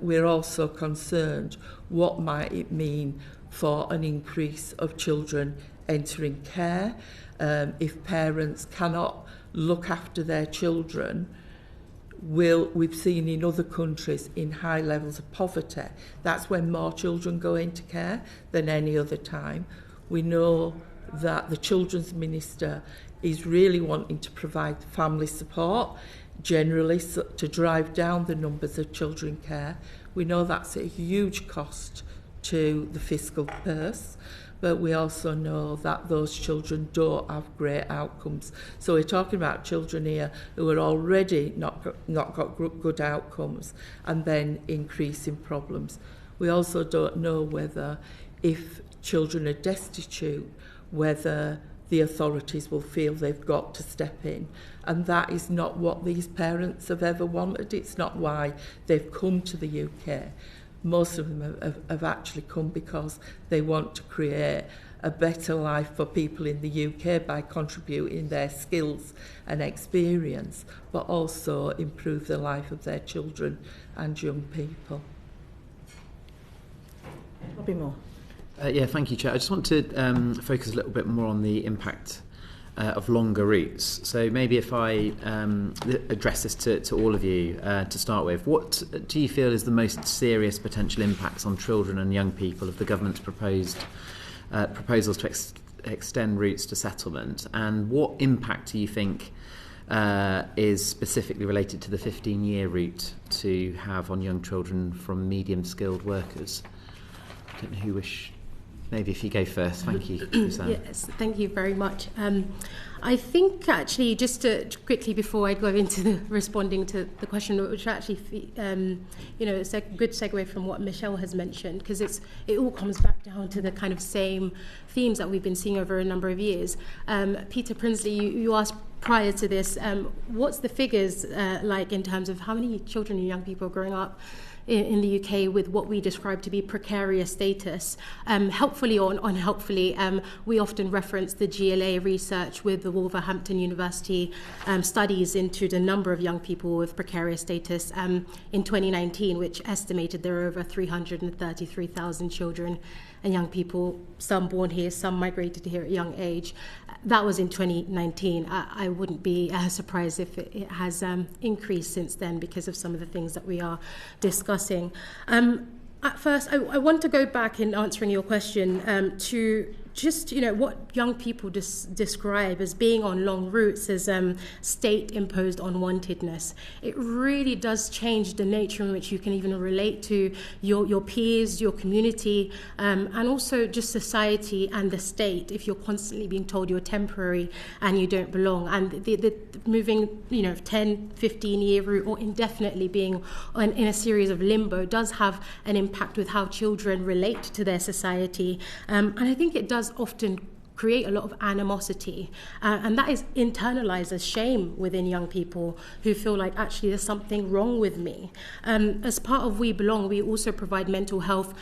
We're also concerned what might it mean for an increase of children entering care. If parents cannot look after their children, we've seen in other countries in high levels of poverty, that's when more children go into care than any other time. We know that the Children's Minister is really wanting to provide family support generally to drive down the numbers of children in care. We know that's a huge cost to the fiscal purse, but we also know that those children don't have great outcomes. So we're talking about children here who are already not got good outcomes and then increasing problems. We also don't know whether, if children are destitute, whether the authorities will feel they've got to step in. And that is not what these parents have ever wanted. It's not why they've come to the UK. Most of them have actually come because they want to create a better life for people in the UK by contributing their skills and experience, but also improve the life of their children and young people. Robbie Moore. Yeah, thank you, Chair. I just want to focus a little bit more on the impact of longer routes. So maybe if I address this to all of you to start with, what do you feel is the most serious potential impacts on children and young people of the government's proposals to extend routes to settlement, and what impact do you think is specifically related to the 15-year route to have on young children from medium-skilled workers? I don't know who wish. Maybe if you go first. Thank you, Chrisann. Yes, thank you very much. I think actually, just to quickly before I go into responding to the question, which actually, it's a good segue from what Michelle has mentioned, because it all comes back down to the kind of same themes that we've been seeing over a number of years. Peter Prinsley, you asked prior to this, what's the figures like in terms of how many children and young people are growing up in the UK with what we describe to be precarious status. Helpfully or unhelpfully, we often reference the GLA research with the Wolverhampton University studies into the number of young people with precarious status in 2019, which estimated there are over 333,000 children and young people, some born here, some migrated here at a young age. That was in 2019. I wouldn't be surprised if it has increased since then because of some of the things that we are discussing. At first, I want to go back in answering your question to just, what young people describe as being on long routes as state-imposed unwantedness. It really does change the nature in which you can even relate to your peers, your community, and also just society and the state if you're constantly being told you're temporary and you don't belong. And the moving, 10, 15-year route or indefinitely being in a series of limbo does have an impact with how children relate to their society. And I think it does often create a lot of animosity, and that is internalized as shame within young people who feel like actually there's something wrong with me. As part of We Belong, we also provide mental health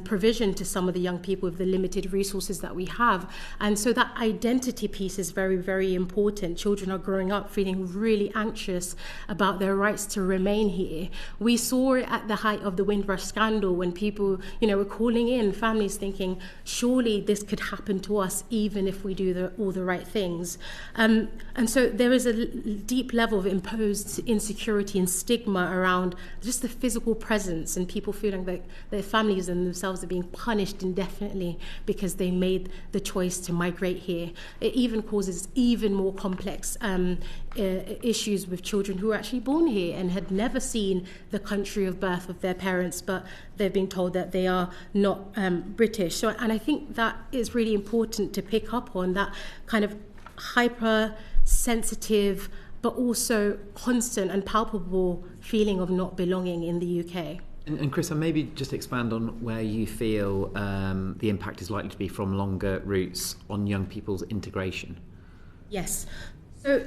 provision to some of the young people with the limited resources that we have, and so that identity piece is very, very important. Children are growing up feeling really anxious about their rights to remain here. We saw it at the height of the Windrush scandal when people were calling in, families thinking surely this could happen to us even if we do all the right things. And so there is a deep level of imposed insecurity and stigma around just the physical presence and people feeling that their families and themselves are being punished indefinitely because they made the choice to migrate here. It even causes even more complex issues with children who are actually born here and had never seen the country of birth of their parents, but they're being told that they are not British. So, and I think that is really important to pick up on, that kind of hyper-sensitive but also constant and palpable feeling of not belonging in the UK. And Chris, maybe just expand on where you feel the impact is likely to be from longer routes on young people's integration. Yes. So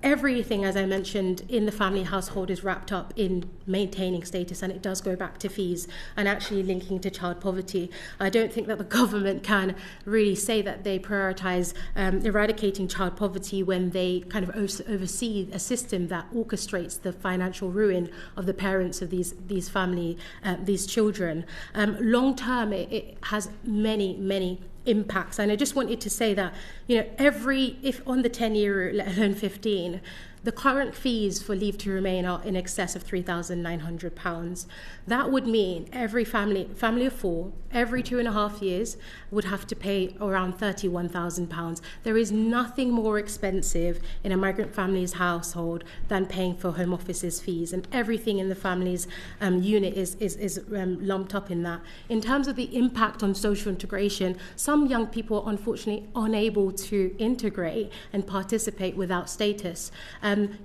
everything, as I mentioned, in the family household is wrapped up in maintaining status, and it does go back to fees and actually linking to child poverty. I don't think that the government can really say that they prioritise eradicating child poverty when they kind of oversee a system that orchestrates the financial ruin of the parents of these children. Long term, it has many impacts. And I just wanted to say that, if on the 10-year route, let alone 15, the current fees for leave to remain are in excess of £3,900. That would mean every family of four, every 2.5 years would have to pay around £31,000. There is nothing more expensive in a migrant family's household than paying for Home Office's fees, and everything in the family's unit is lumped up in that. In terms of the impact on social integration, some young people are unfortunately unable to integrate and participate without status.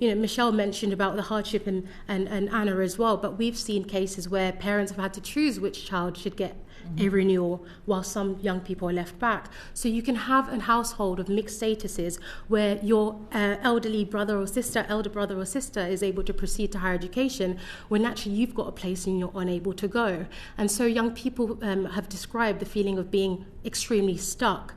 Michelle mentioned about the hardship and Anna as well, but we've seen cases where parents have had to choose which child should get a renewal, while some young people are left back. So you can have a household of mixed statuses where your elder brother or sister is able to proceed to higher education, when actually you've got a place and you're unable to go. And so young people have described the feeling of being extremely stuck.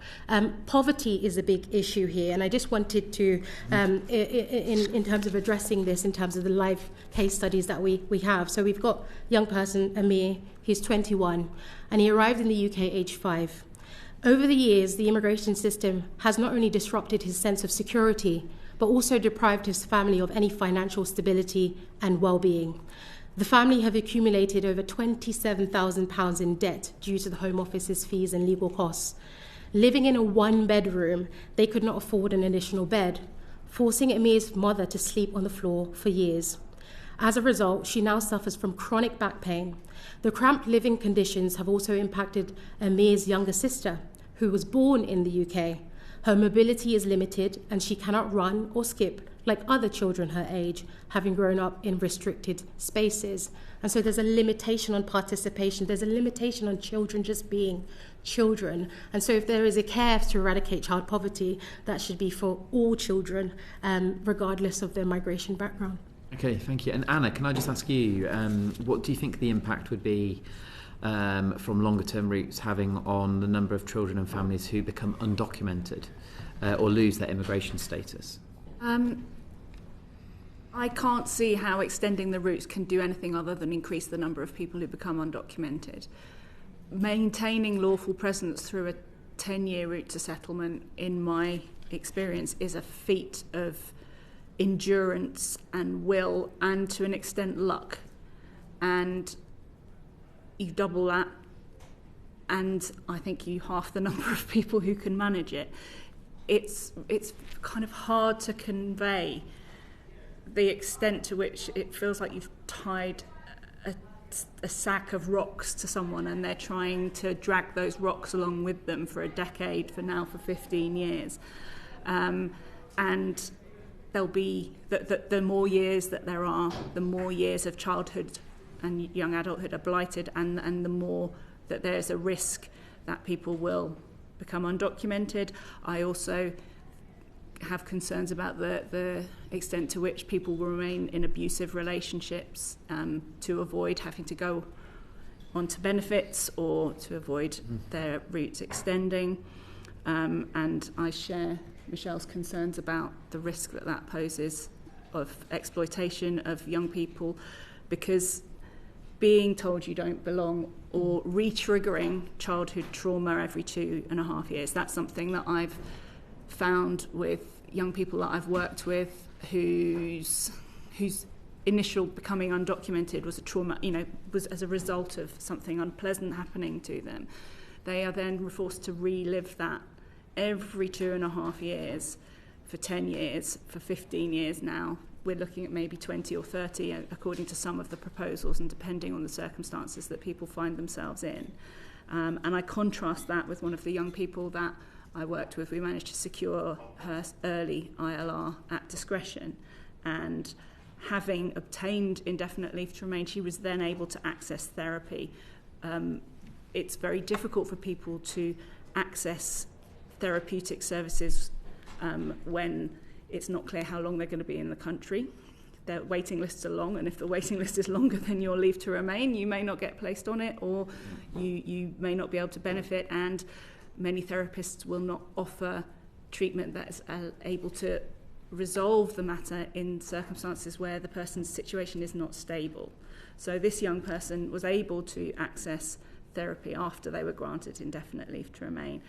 Poverty is a big issue here, and I just wanted to, in terms of addressing this, in terms of the live case studies that we have. So we've got young person, Amir, he's 21, and he arrived in the UK aged 5. Over the years, the immigration system has not only disrupted his sense of security, but also deprived his family of any financial stability and well-being. The family have accumulated over £27,000 in debt due to the Home Office's fees and legal costs. Living in a one-bedroom, they could not afford an additional bed, forcing Amir's mother to sleep on the floor for years. As a result, she now suffers from chronic back pain. The cramped living conditions have also impacted Amir's younger sister, who was born in the UK. Her mobility is limited, and she cannot run or skip like other children her age, having grown up in restricted spaces. And so there's a limitation on participation. There's a limitation on children just being children. And so if there is a care to eradicate child poverty, that should be for all children, regardless of their migration background. Okay, thank you. And Anna, can I just ask you, what do you think the impact would be from longer-term routes having on the number of children and families who become undocumented or lose their immigration status? I can't see how extending the routes can do anything other than increase the number of people who become undocumented. Maintaining lawful presence through a 10-year route to settlement, in my experience, is a feat of endurance and will, and to an extent luck. And you double that, and I think you half the number of people who can manage it. It's kind of hard to convey the extent to which it feels like you've tied a sack of rocks to someone, and they're trying to drag those rocks along with them for a decade, for 15 years. And there'll be, the more years that there are, the more years of childhood and young adulthood are blighted, and the more that there's a risk that people will become undocumented. I also have concerns about the extent to which people will remain in abusive relationships to avoid having to go onto benefits or to avoid their routes extending. And I share Michelle's concerns about the risk that poses of exploitation of young people, because being told you don't belong or re-triggering childhood trauma every 2.5 years, that's something that I've found with young people that I've worked with whose initial becoming undocumented was a trauma, was as a result of something unpleasant happening to them. They are then forced to relive that every 2.5 years for 10 years, for 15 years now. We're looking at maybe 20 or 30 according to some of the proposals, and depending on the circumstances that people find themselves in. And I contrast that with one of the young people that I worked with. We managed to secure her early ILR at discretion, and having obtained indefinite leave to remain, she was then able to access therapy. It's very difficult for people to access therapeutic services when It's not clear how long they're going to be in the country. Their waiting lists are long, and if the waiting list is longer than your leave to remain, you may not get placed on it, or you may not be able to benefit, and many therapists will not offer treatment that is able to resolve the matter in circumstances where the person's situation is not stable. So this young person was able to access therapy after they were granted indefinite leave to remain.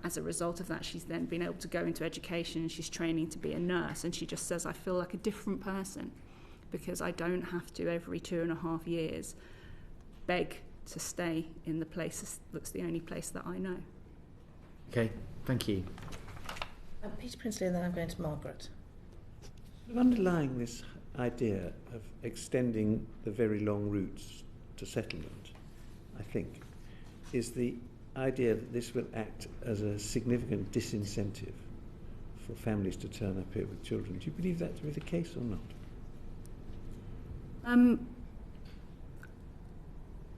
As a result of that, she's then been able to go into education. She's training to be a nurse, and she just says, I feel like a different person because I don't have to, every 2.5 years, beg to stay in the place that's the only place that I know. Okay, thank you. Peter Princely, and then I'm going to Margaret. Underlying this idea of extending the very long routes to settlement, I think, is the idea that this will act as a significant disincentive for families to turn up here with children. Do you believe that to be the case or not?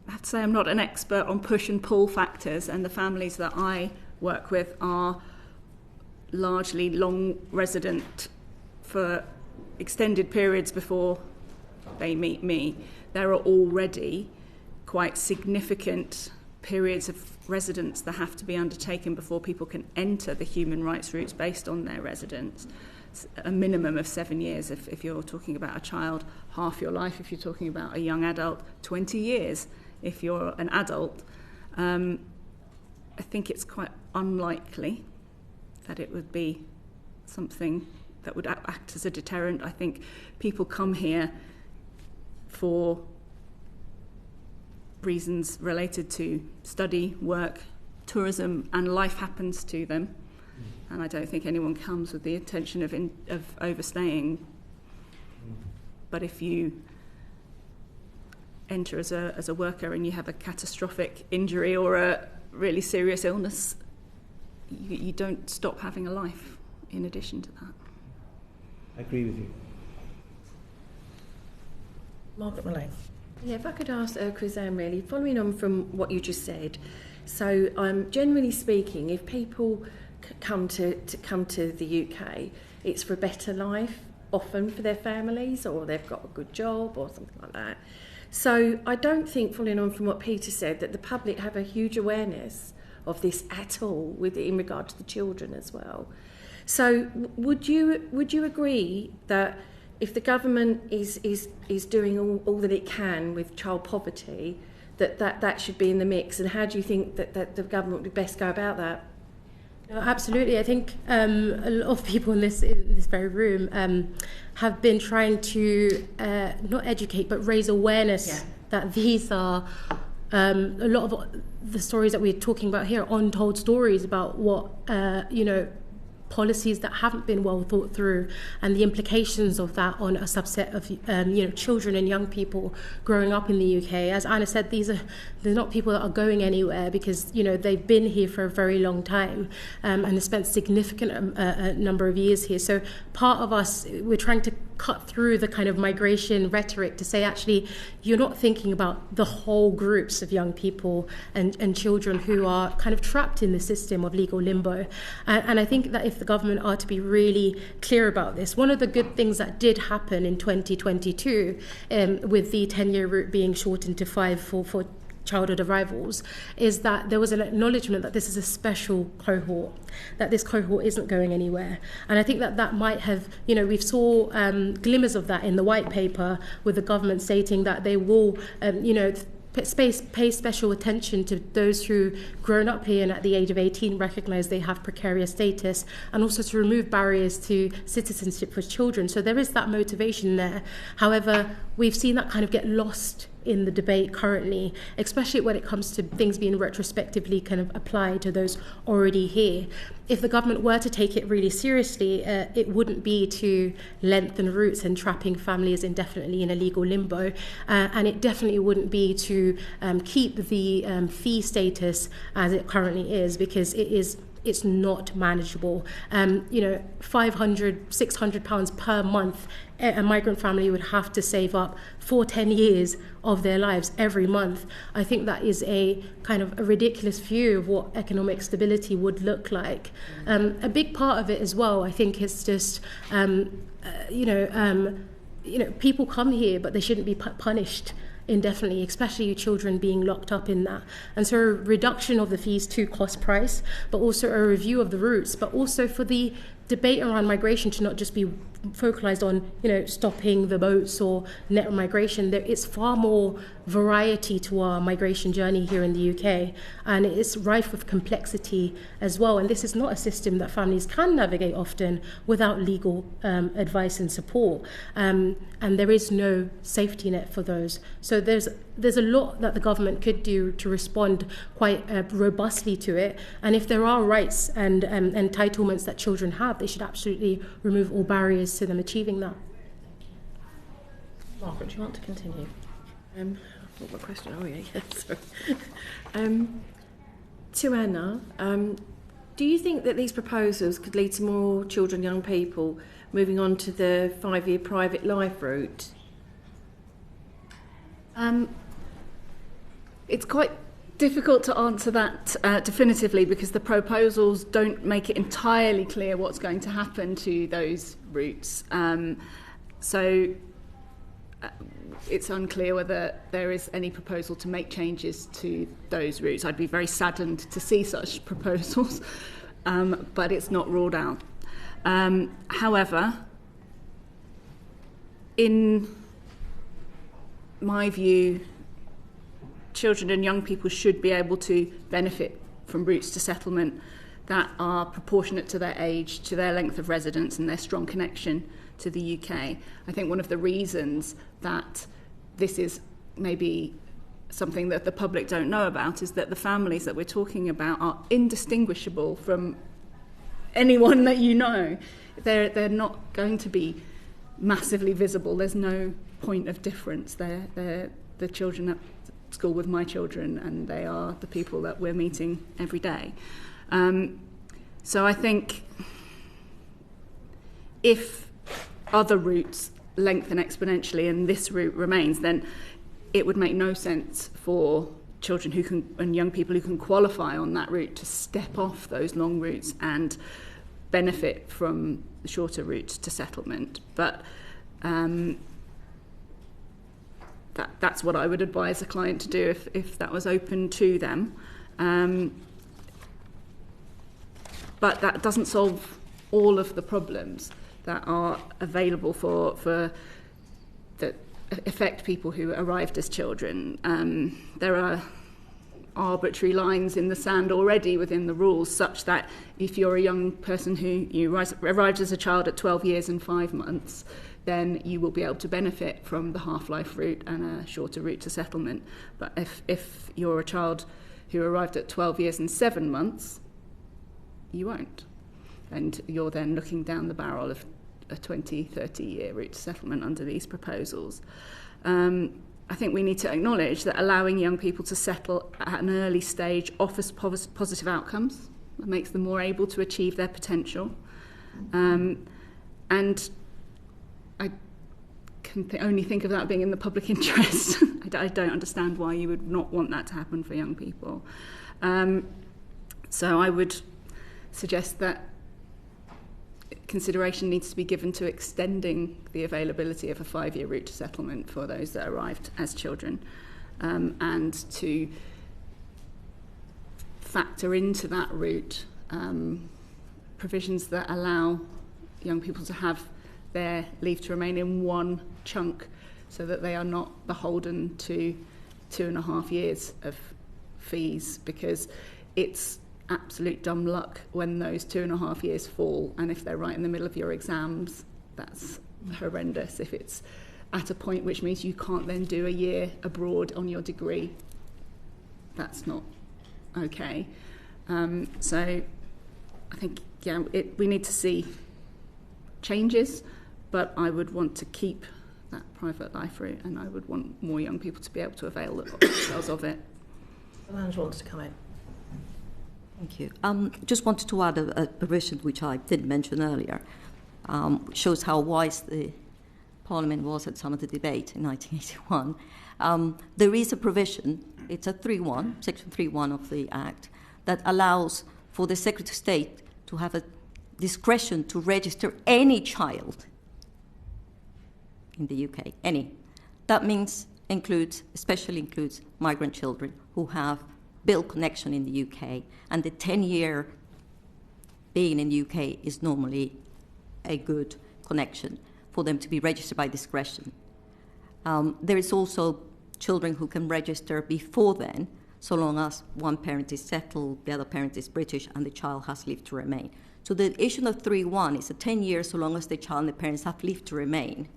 I have to say I'm not an expert on push and pull factors, and the families that I work with are largely long resident for extended periods before they meet me. There are already quite significant periods of residence that have to be undertaken before people can enter the human rights routes based on their residence. It's a minimum of 7 years if you're talking about a child, half your life if you're talking about a young adult, 20 years if you're an adult. I think it's quite unlikely that it would be something that would act as a deterrent. I think people come here for reasons related to study, work, tourism, and life happens to them. And I don't think anyone comes with the intention of overstaying. But if you enter as a worker and you have a catastrophic injury or a really serious illness, you don't stop having a life in addition to that. I agree with you. Margaret Mullane. Yeah, if I could ask Chrisann, really, following on from what you just said. So, generally speaking, if people come to the UK, it's for a better life, often for their families, or they've got a good job, or something like that. So, I don't think, following on from what Peter said, that the public have a huge awareness of this at all, in regard to the children as well. So, would you agree that if the government is doing all that it can with child poverty, that should be in the mix? And how do you think that the government would best go about that? No, absolutely. I think a lot of people in this very room have been trying to not educate but raise awareness that these are a lot of the stories that we're talking about here are untold stories about what policies that haven't been well thought through, and the implications of that on a subset of children and young people growing up in the UK. As Anna said, they're not people that are going anywhere because they've been here for a very long time and have spent significant number of years here. So part of us, we're trying to cut through the kind of migration rhetoric to say, actually, you're not thinking about the whole groups of young people and children who are kind of trapped in the system of legal limbo. And I think that if the government are to be really clear about this, one of the good things that did happen in 2022 with the 10-year route being shortened to 5 for childhood arrivals is that there was an acknowledgement that this is a special cohort, that this cohort isn't going anywhere. And I think that might have, we saw glimmers of that in the white paper with the government stating that they will, pay special attention to those who grown up here and at the age of 18 recognise they have precarious status, and also to remove barriers to citizenship for children. So there is that motivation there. However, we've seen that kind of get lost in the debate currently, especially when it comes to things being retrospectively kind of applied to those already here. If the government were to take it really seriously, it wouldn't be to lengthen routes and trapping families indefinitely in a legal limbo, and it definitely wouldn't be to keep the fee status as it currently is, because it is it's not manageable. You know, £500, £600 per month, a migrant family would have to save up for 10 years of their lives every month. I think that is a kind of a ridiculous view of what economic stability would look like. A big part of it as well, I think, is just, people come here, but they shouldn't be punished indefinitely, especially children being locked up in that. And so a reduction of the fees to cost price, but also a review of the routes, but also for the debate around migration to not just be focalized on, stopping the boats or net migration. There is far more variety to our migration journey here in the UK, and it is rife with complexity as well. And this is not a system that families can navigate often without legal advice and support. And there is no safety net for those. So there's a lot that the government could do to respond quite robustly to it. And if there are rights and entitlements that children have, they should absolutely remove all barriers to them achieving that. Margaret, do you want to continue? What question? Oh, yeah, sorry. To Anna, do you think that these proposals could lead to more children, young people, moving on to the 5-year private life route? It's quite difficult to answer that definitively, because the proposals don't make it entirely clear what's going to happen to those routes. So it's unclear whether there is any proposal to make changes to those routes. I'd be very saddened to see such proposals, but it's not ruled out. However, in my view, children and young people should be able to benefit from routes to settlement that are proportionate to their age, to their length of residence and their strong connection to the UK. I think one of the reasons that this is maybe something that the public don't know about is that the families that we're talking about are indistinguishable from anyone that you know. They're not going to be massively visible. There's no point of difference. They're the children at school with my children, and they are the people that we're meeting every day. So I think if other routes lengthen exponentially and this route remains, then it would make no sense for children and young people who can qualify on that route to step off those long routes and benefit from the shorter route to settlement. But that's what I would advise a client to do if that was open to them. But that doesn't solve all of the problems that are available for that affect people who arrived as children. There are arbitrary lines in the sand already within the rules, such that if you're a young person who arrived as a child at 12 years and 5 months, then you will be able to benefit from the half-life route and a shorter route to settlement. But if you're a child who arrived at 12 years and 7 months, you won't. And you're then looking down the barrel of a 20, 30-year route to settlement under these proposals. I think we need to acknowledge that allowing young people to settle at an early stage offers positive outcomes. It makes them more able to achieve their potential. And I can only think of that being in the public interest. I don't understand why you would not want that to happen for young people. So I would suggest that consideration needs to be given to extending the availability of a 5-year route to settlement for those that arrived as children, and to factor into that route provisions that allow young people to have their leave to remain in one chunk, so that they are not beholden to 2.5 years of fees, because it's absolute dumb luck when those 2.5 years fall, and if they're right in the middle of your exams, that's horrendous. If it's at a point which means you can't then do a year abroad on your degree, that's not okay. So I think, we need to see changes, but I would want to keep that private life route, and I would want more young people to be able to avail themselves of it. Solange wants to come in. Thank you. Just wanted to add a provision which I didn't mention earlier, which shows how wise the Parliament was at some of the debate in 1981. There is a provision, it's a 3.1, Section 3.1 of the Act, that allows for the Secretary of State to have a discretion to register any child in the UK, any. That means especially includes migrant children who have built connection in the UK, and the 10-year being in the UK is normally a good connection for them to be registered by discretion. There is also children who can register before then, so long as one parent is settled, the other parent is British, and the child has leave to remain. So the issue of 3.1 is a 10 years, so long as the child and the parents have leave to remain,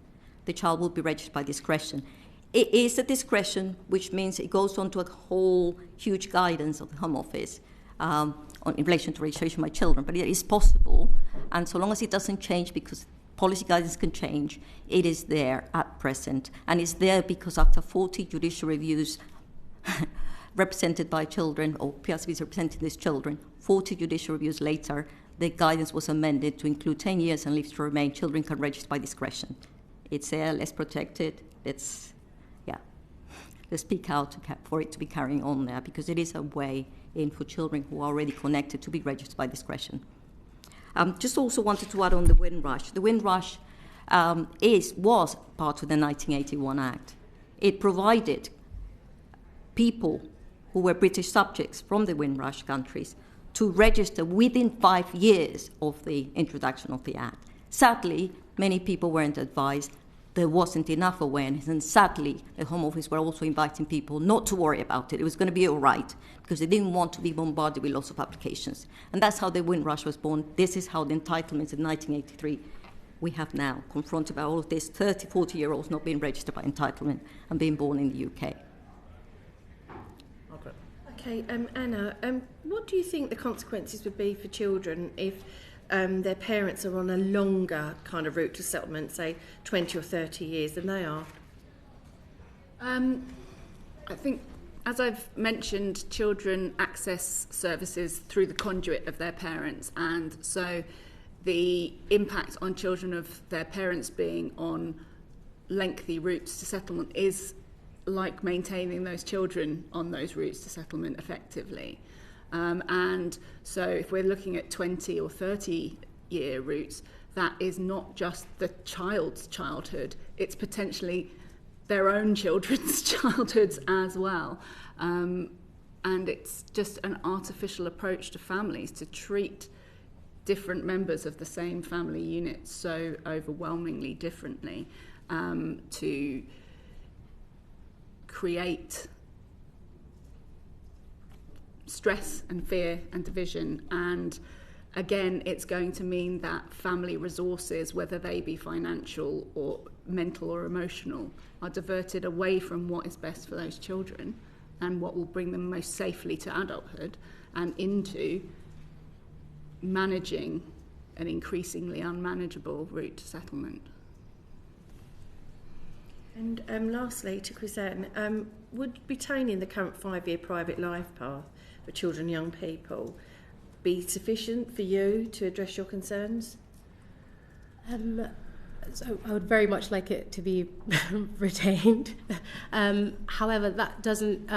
the child will be registered by discretion. It is a discretion, which means it goes on to a whole huge guidance of the Home Office in relation to registration by children, but it is possible, and so long as it doesn't change, because policy guidance can change, it is there at present, and it's there because after 40 judicial reviews represented by children, or PRCBs representing these children, 40 judicial reviews later, the guidance was amended to include 10 years and leave to remain. Children can register by discretion. It's there, less protected, let's speak out for it to be carrying on there, because it is a way in for children who are already connected to be registered by discretion. Just also wanted to add on the Windrush. The Windrush was part of the 1981 Act. It provided people who were British subjects from the Windrush countries to register within 5 years of the introduction of the Act. Sadly, many people weren't advised. There wasn't enough awareness, and sadly, the Home Office were also inviting people not to worry about it. It was going to be all right, because they didn't want to be bombarded with lots of applications. And that's how the Windrush was born. This is how the entitlements in 1983 we have now, confronted by all of this 30, 40-year-olds not being registered by entitlement and being born in the UK. Okay, Anna, what do you think the consequences would be for children if their parents are on a longer kind of route to settlement, say 20 or 30 years than they are? I think, as I've mentioned, children access services through the conduit of their parents, and so the impact on children of their parents being on lengthy routes to settlement is like maintaining those children on those routes to settlement effectively. And so if we're looking at 20 or 30-year routes, that is not just the child's childhood, it's potentially their own children's childhoods as well. And it's just an artificial approach to families to treat different members of the same family unit so overwhelmingly differently, to create stress and fear and division. And again, it's going to mean that family resources, whether they be financial or mental or emotional, are diverted away from what is best for those children and what will bring them most safely to adulthood, and into managing an increasingly unmanageable route to settlement. And lastly, to Chrisann, would retaining the current 5-year private life path for children and young people be sufficient for you to address your concerns? So I would very much like it to be retained. However, that doesn't,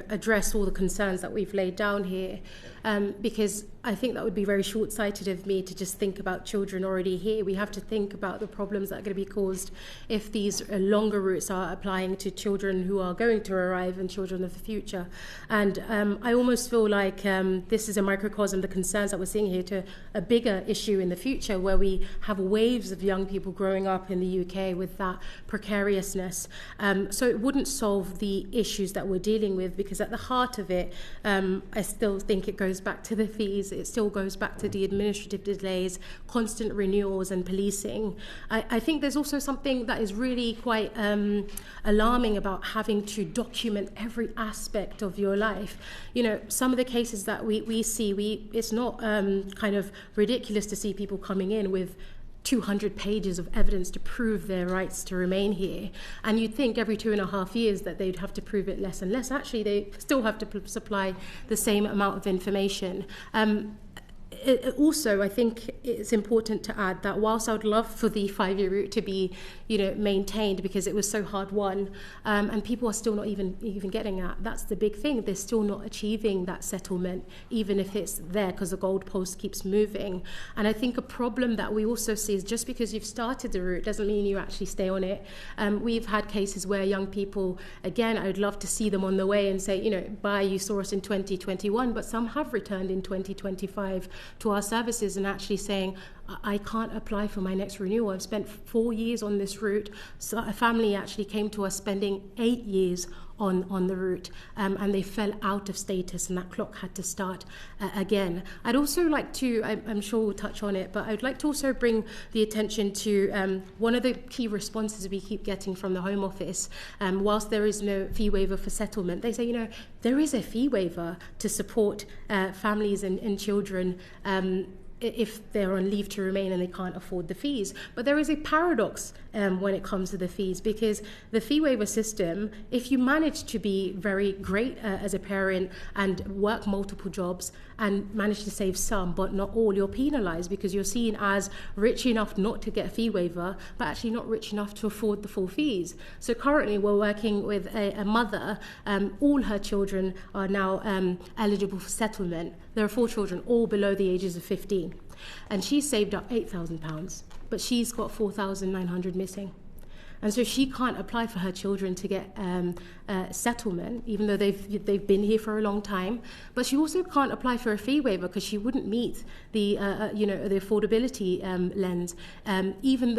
address all the concerns that we've laid down here, because I think that would be very short-sighted of me to just think about children already here. We have to think about the problems that are going to be caused if these longer routes are applying to children who are going to arrive and children of the future. And I almost feel like this is a microcosm, the concerns that we're seeing here, to a bigger issue in the future, where we have waves of young people growing up in the UK with that precariousness. So it wouldn't solve the issues that we're dealing with, because at the heart of it, I still think it goes back to the fees. It still goes back to the administrative delays, constant renewals and policing. I think there's also something that is really quite alarming about having to document every aspect of your life. You know, some of the cases that we see, it's not kind of ridiculous to see people coming in with 200 pages of evidence to prove their rights to remain here. And you'd think every 2.5 years that they'd have to prove it less and less. Actually, they still have to supply the same amount of information. Also, I think it's important to add that whilst I would love for the 5-year route to be, maintained because it was so hard won, and people are still not even getting that. That's the big thing. They're still not achieving that settlement, even if it's there, because the goalpost keeps moving. And I think a problem that we also see is just because you've started the route doesn't mean you actually stay on it. We've had cases where young people, again, I would love to see them on the way and say, bye, you saw us in 2021, but some have returned in 2025 to our services and actually saying, I can't apply for my next renewal. I've spent 4 years on this route. So a family actually came to us spending 8 years on the route, and they fell out of status, and that clock had to start again. I'd also like to, I'm sure we'll touch on it, but I'd like to also bring the attention to one of the key responses we keep getting from the Home Office. Whilst there is no fee waiver for settlement, they say, there is a fee waiver to support families and children if they're on leave to remain and they can't afford the fees. But there is a paradox when it comes to the fees, because the fee waiver system, if you manage to be very great as a parent and work multiple jobs and manage to save some but not all, you're penalised because you're seen as rich enough not to get a fee waiver but actually not rich enough to afford the full fees. So currently we're working with a mother, all her children are now eligible for settlement. There are 4 children, all below the ages of 15. And she saved up £8,000, but she's got 4,900 missing. And so she can't apply for her children to get settlement, even though they've been here for a long time. But she also can't apply for a fee waiver because she wouldn't meet the the affordability lens, even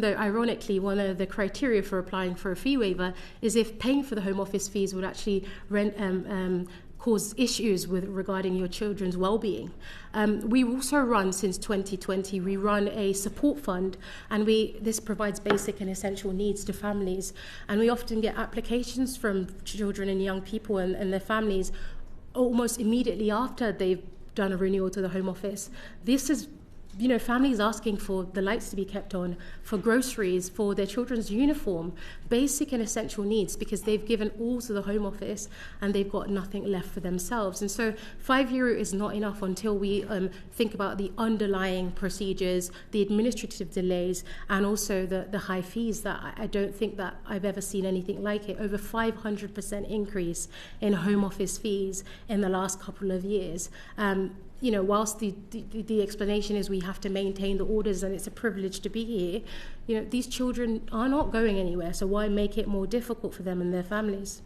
though ironically one of the criteria for applying for a fee waiver is if paying for the Home Office fees would actually cause issues regarding your children's well-being. We also run, since 2020, we run a support fund, and this provides basic and essential needs to families. And we often get applications from children and young people and their families almost immediately after they've done a renewal to the Home Office. This is families asking for the lights to be kept on, for groceries, for their children's uniform, basic and essential needs, because they've given all to the Home Office and they've got nothing left for themselves. And so 5-year route is not enough until we think about the underlying procedures, the administrative delays, and also the high fees that I don't think that I've ever seen anything like it. Over 500% increase in Home Office fees in the last couple of years. Whilst the explanation is we have to maintain the orders and it's a privilege to be here, these children are not going anywhere, so why make it more difficult for them and their families?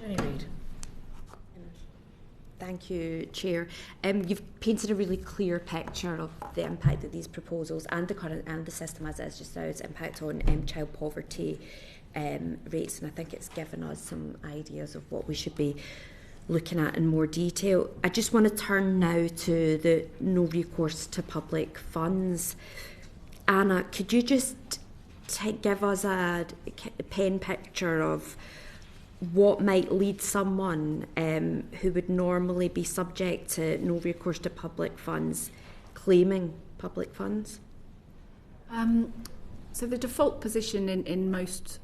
Jenny Reid. Thank you, Chair. You've painted a really clear picture of the impact that these proposals and the current and the system as it is just now, its impact on child poverty rates, and I think it's given us some ideas of what we should be looking at in more detail. I just want to turn now to the no recourse to public funds. Anna, could you just give us a pen picture of what might lead someone who would normally be subject to no recourse to public funds claiming public funds? So the default position in most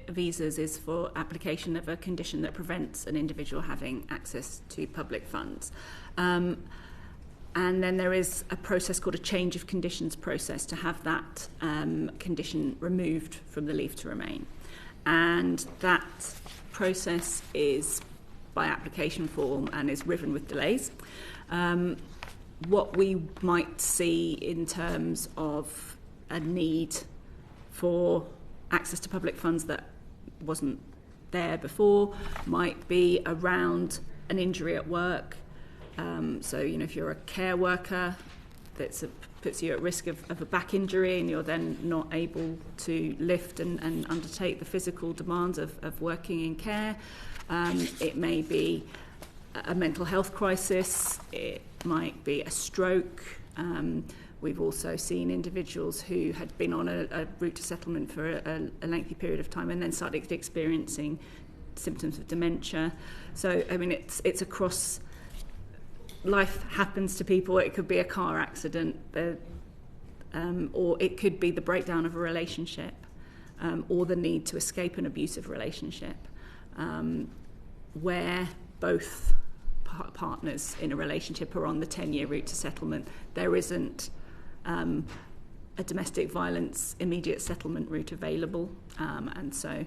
visas is for application of a condition that prevents an individual having access to public funds. And then there is a process called a change of conditions process to have that condition removed from the leave to remain. And that process is by application form and is riven with delays. What we might see in terms of a need for access to public funds that wasn't there before might be around an injury at work. So, if you're a care worker, that puts you at risk of a back injury and you're then not able to lift and undertake the physical demands of working in care. It may be a mental health crisis. It might be a stroke. We've also seen individuals who had been on a route to settlement for a lengthy period of time and then started experiencing symptoms of dementia. So, it's across life happens to people. It could be a car accident, or it could be the breakdown of a relationship, or the need to escape an abusive relationship, where both partners in a relationship are on the 10-year route to settlement. There isn't a domestic violence immediate settlement route available, and so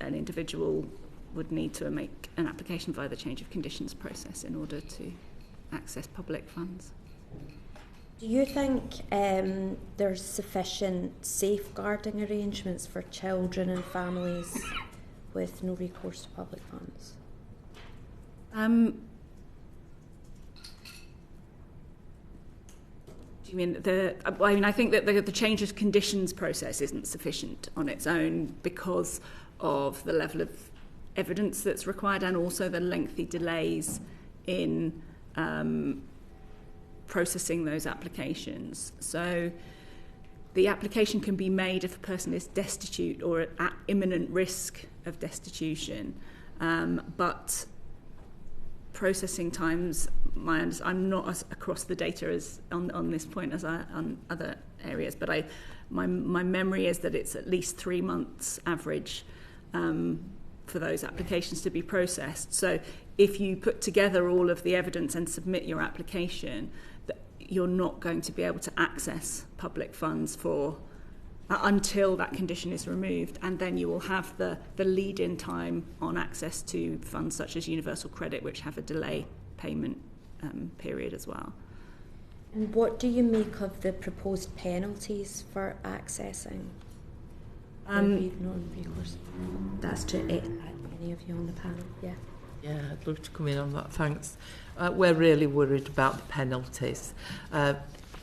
an individual would need to make an application via the change of conditions process in order to access public funds. Do you think there's sufficient safeguarding arrangements for children and families with no recourse to public funds? Do you mean I think that the change of conditions process isn't sufficient on its own because of the level of evidence that's required and also the lengthy delays in processing those applications. So the application can be made if a person is destitute or at imminent risk of destitution, but processing times, I'm not as across the data as on this point as on other areas, but my memory is that it's at least 3 months average for those applications to be processed. So if you put together all of the evidence and submit your application, you're not going to be able to access public funds for until that condition is removed, and then you will have the lead-in time on access to funds such as universal credit, which have a delay payment period as well. And what do you make of the proposed penalties for accessing non-recourse? That's to any of you on the panel. Yeah, I'd love to come in on that, thanks. We're really worried about the penalties.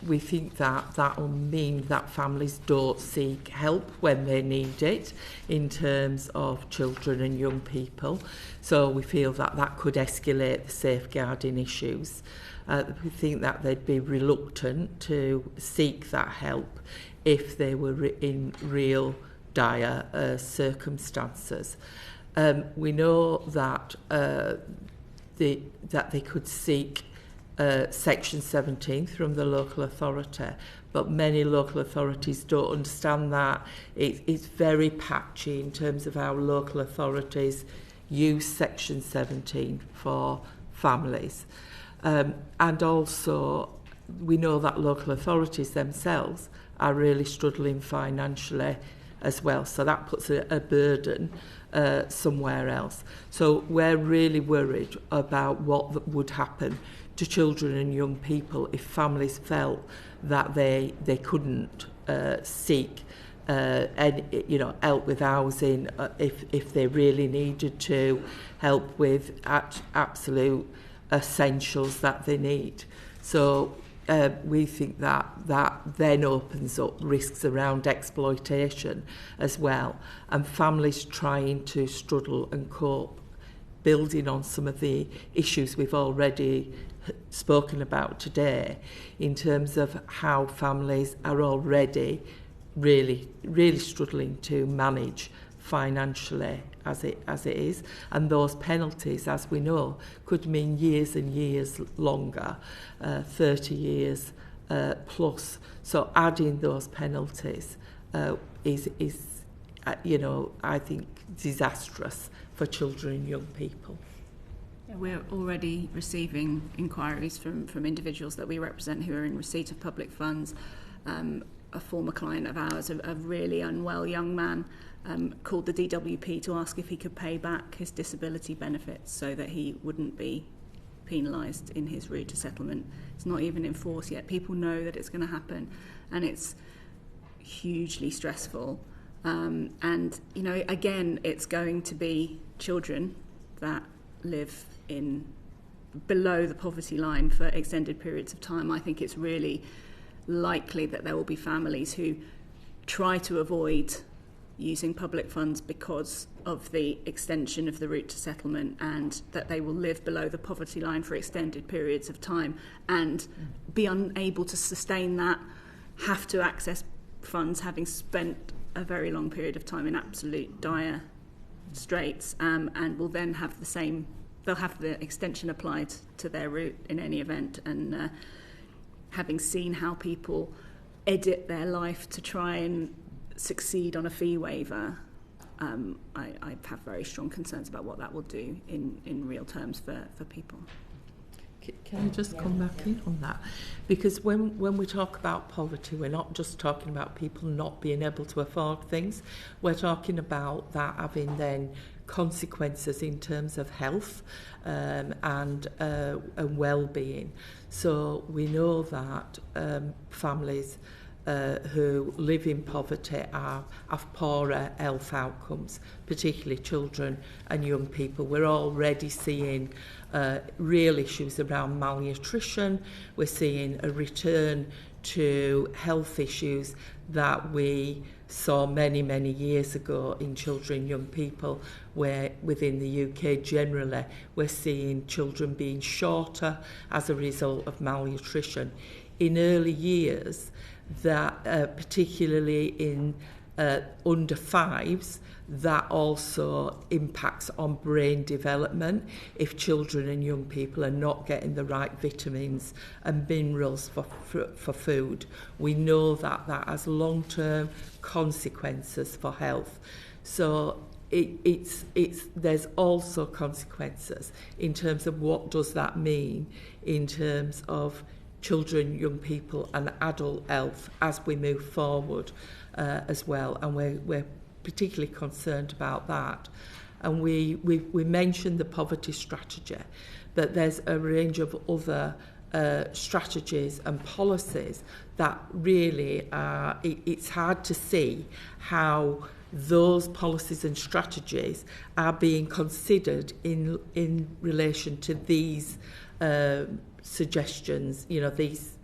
We think that will mean that families don't seek help when they need it in terms of children and young people. So we feel that could escalate the safeguarding issues. We think that they'd be reluctant to seek that help if they were in real dire circumstances. We know that they could seek Section 17 from the local authority, but many local authorities don't understand that. It's very patchy in terms of how local authorities use Section 17 for families. And also, we know that local authorities themselves are really struggling financially as well, so that puts a burden somewhere else. So we're really worried about what would happen to children and young people if families felt that they couldn't seek help with housing, if they really needed to, help with absolute essentials that they need. So we think that then opens up risks around exploitation as well, and families trying to struggle and cope, building on some of the issues we've already spoken about today in terms of how families are already really struggling to manage financially as it is, and those penalties, as we know, could mean years and years longer, 30 years plus. So adding those penalties is I think disastrous for children and young people. We're already receiving inquiries from individuals that we represent who are in receipt of public funds. A former client of ours, a really unwell young man, called the DWP to ask if he could pay back his disability benefits so that he wouldn't be penalised in his route to settlement. It's not even in force yet. People know that it's going to happen, and it's hugely stressful. And, again, it's going to be children that live below the poverty line for extended periods of time. I think it's really likely that there will be families who try to avoid using public funds because of the extension of the route to settlement, and that they will live below the poverty line for extended periods of time and be unable to sustain that, have to access funds having spent a very long period of time in absolute dire straits, and will then have the same they'll have the extension applied to their route in any event, and having seen how people edit their life to try and succeed on a fee waiver, I have very strong concerns about what that will do in real terms for people. Can I just come back in on that? Because when we talk about poverty, we're not just talking about people not being able to afford things. We're talking about that having then consequences in terms of health and well-being. So we know that families who live in poverty have poorer health outcomes, particularly children and young people. We're already seeing real issues around malnutrition. We're seeing a return to health issues that we saw many, many years ago in children and young people, where within the UK generally we're seeing children being shorter as a result of malnutrition. In early years, that particularly in under fives, that also impacts on brain development if children and young people are not getting the right vitamins and minerals for food. We know that that has long-term consequences for health. So there's also consequences in terms of what does that mean in terms of children, young people and adult health as we move forward as well, and we're particularly concerned about that. And we mentioned the poverty strategy, but there's a range of other strategies and policies that really are, it's hard to see how those policies and strategies are being considered in relation to these suggestions, these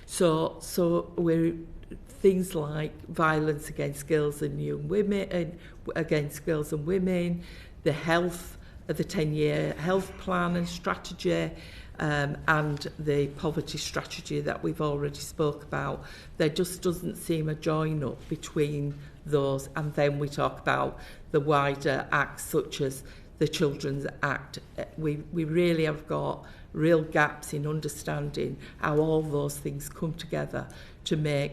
so we're things like violence against girls and young women, against girls and women, the health of the 10-year health plan and strategy, and the poverty strategy that we've already spoke about. There just doesn't seem a join up between those, and then we talk about the wider acts such as the Children's Act. We really have got real gaps in understanding how all those things come together to make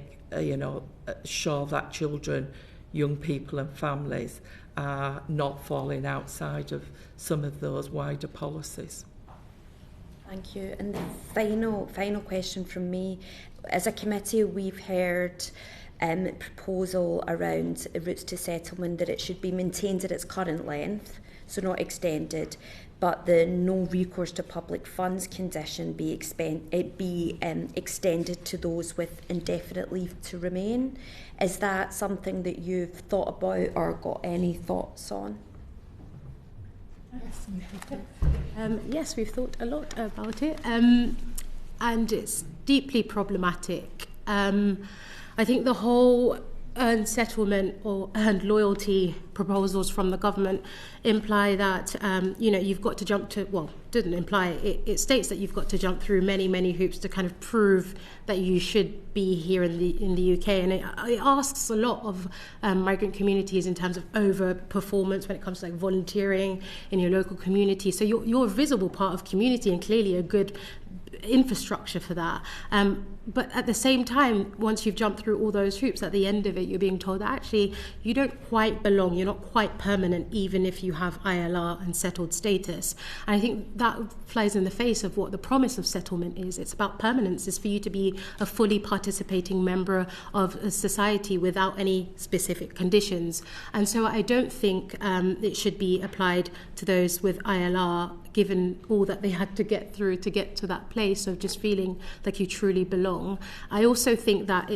sure that children, young people and families are not falling outside of some of those wider policies. Thank you. And the final question from me. As a committee, we've heard proposal around routes to settlement that it should be maintained at its current length, so not extended, but the no recourse to public funds condition be extended to those with indefinite leave to remain. Is that something that you've thought about or got any thoughts on? Yes, we've thought a lot about it, and it's deeply problematic. I think the whole earned settlement or earned loyalty proposals from the government imply that you've got to jump to, well, didn't imply it states that you've got to jump through many hoops to kind of prove that you should be here in the UK, and it asks a lot of migrant communities in terms of over performance when it comes to like volunteering in your local community. So you're a visible part of community and clearly a good infrastructure for that, but at the same time, once you've jumped through all those hoops, at the end of it you're being told that actually you don't quite belong, you're not quite permanent even if you have ILR and settled status. And I think that flies in the face of what the promise of settlement is. It's about permanence. It's for you to be a fully participating member of a society without any specific conditions. And so I don't think it should be applied to those with ILR, given all that they had to get through to get to that place of just feeling like you truly belong. I also think that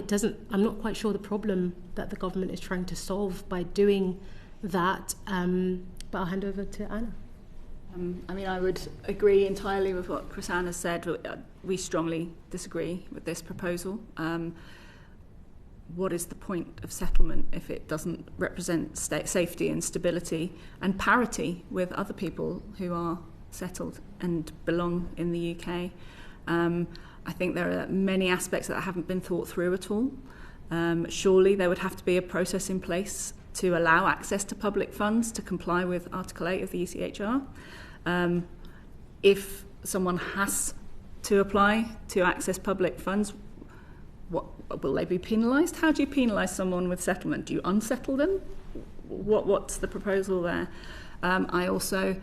I'm not quite sure the problem that the government is trying to solve by doing that, but I'll hand over to Anna. I would agree entirely with what Chrisann has said. We strongly disagree with this proposal. What is the point of settlement if it doesn't represent safety and stability and parity with other people who are settled and belong in the UK? I think there are many aspects that haven't been thought through at all. Surely there would have to be a process in place to allow access to public funds to comply with Article 8 of the ECHR. If someone has to apply to access public funds, what will they be penalised? How do you penalise someone with settlement? Do you unsettle them? What's the proposal there? I also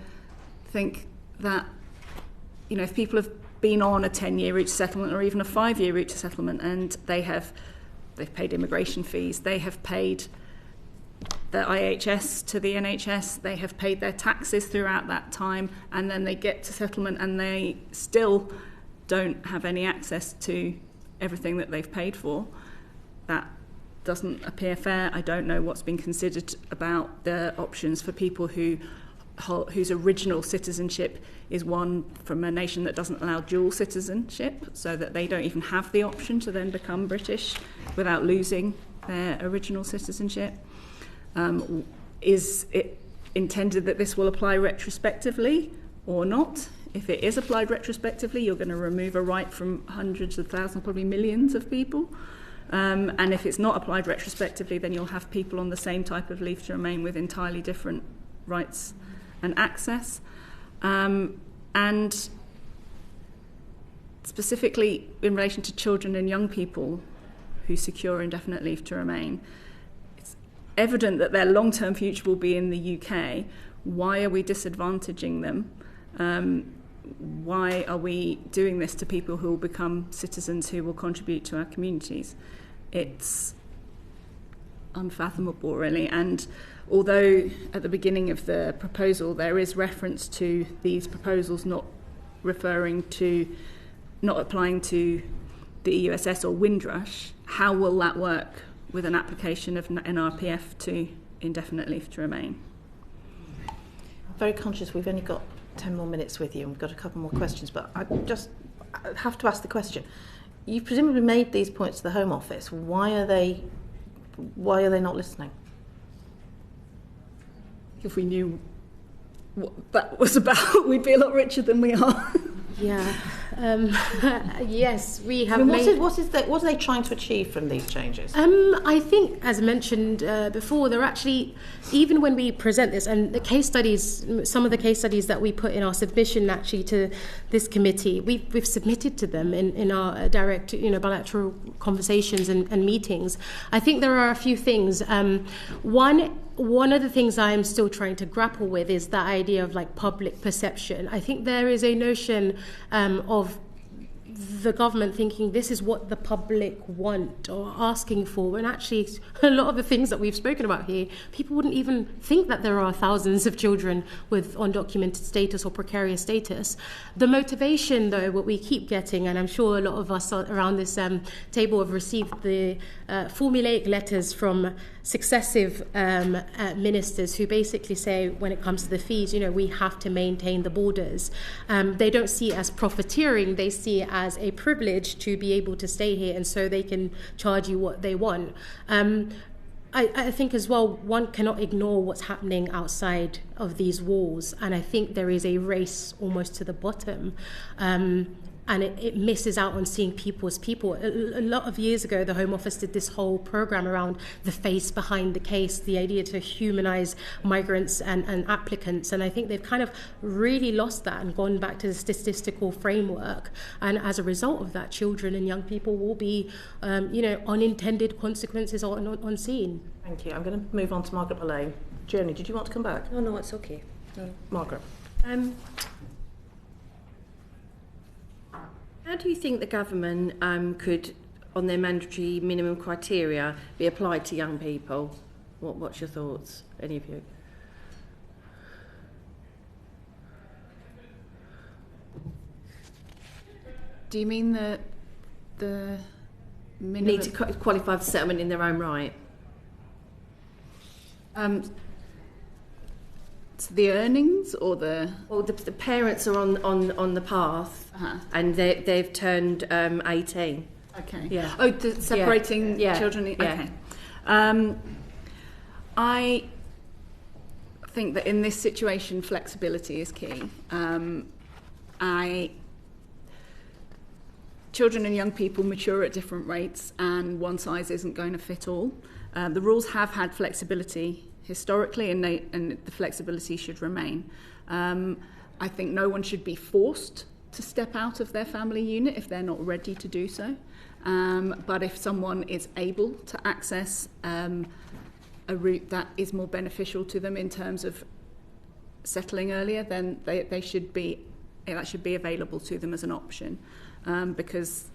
think that, you know, if people have been on a 10-year route to settlement or even a 5-year route to settlement, and they've paid immigration fees, they have paid their IHS to the NHS, they have paid their taxes throughout that time, and then they get to settlement and they still don't have any access to everything that they've paid for. That doesn't appear fair. I don't know what's been considered about the options for people whose original citizenship is one from a nation that doesn't allow dual citizenship, so that they don't even have the option to then become British without losing their original citizenship. Is it intended that this will apply retrospectively or not? If it is applied retrospectively, you're going to remove a right from hundreds of thousands, probably millions of people. And if it's not applied retrospectively, then you'll have people on the same type of leave to remain with entirely different rights and access. And specifically in relation to children and young people who secure indefinite leave to remain, it's evident that their long-term future will be in the UK. Why are we disadvantaging them? Why are we doing this to people who will become citizens who will contribute to our communities? It's unfathomable, really. And although at the beginning of the proposal there is reference to these proposals not applying to the EUSS or Windrush, how will that work with an application of an RPF to indefinite leave to remain? I'm very conscious we've only got 10 more minutes with you, and we've got a couple more questions, but I have to ask the question. You've presumably made these points to the Home Office. Why are they not listening? If we knew what that was about, we'd be a lot richer than we are. Yeah. Yes, we have. I mean, what are they trying to achieve from these changes? I think, as mentioned before, they're actually, even when we present this, and the case studies, some of the case studies that we put in our submission actually to this committee, we've submitted to them in our direct, bilateral conversations and meetings. I think there are a few things. One of the things I am still trying to grapple with is that idea of like public perception. I think there is a notion of the government thinking this is what the public want or asking for, when actually a lot of the things that we've spoken about here, people wouldn't even think that there are thousands of children with undocumented status or precarious status. The motivation, though, what we keep getting, and I'm sure a lot of us around this table have received the formulaic letters from successive ministers who basically say, when it comes to the fees, we have to maintain the borders. They don't see it as profiteering, they see it as a privilege to be able to stay here, and so they can charge you what they want. I think as well, one cannot ignore what's happening outside of these walls, and I think there is a race almost to the bottom. And it misses out on seeing people as people. A lot of years ago, the Home Office did this whole program around the face behind the case, the idea to humanise migrants and applicants. And I think they've kind of really lost that and gone back to the statistical framework. And as a result of that, children and young people will be, unintended consequences are unseen. Thank you. I'm going to move on to Margaret Malone. Journey, did you want to come back? No, it's okay. No. Margaret. How do you think the government could, on their mandatory minimum criteria, be applied to young people? What's your thoughts, any of you? Do you mean the minimum? Need to qualify for settlement in their own right? The earnings or the... Well, the parents are on the path, and they've turned 18. Okay. Yeah. Oh, separating children. Yeah. Okay. I think that in this situation, flexibility is key. Children and young people mature at different rates, and one size isn't going to fit all. The rules have had flexibility historically, and the flexibility should remain. I think no one should be forced to step out of their family unit if they're not ready to do so. But if someone is able to access a route that is more beneficial to them in terms of settling earlier, then that should be available to them as an option, because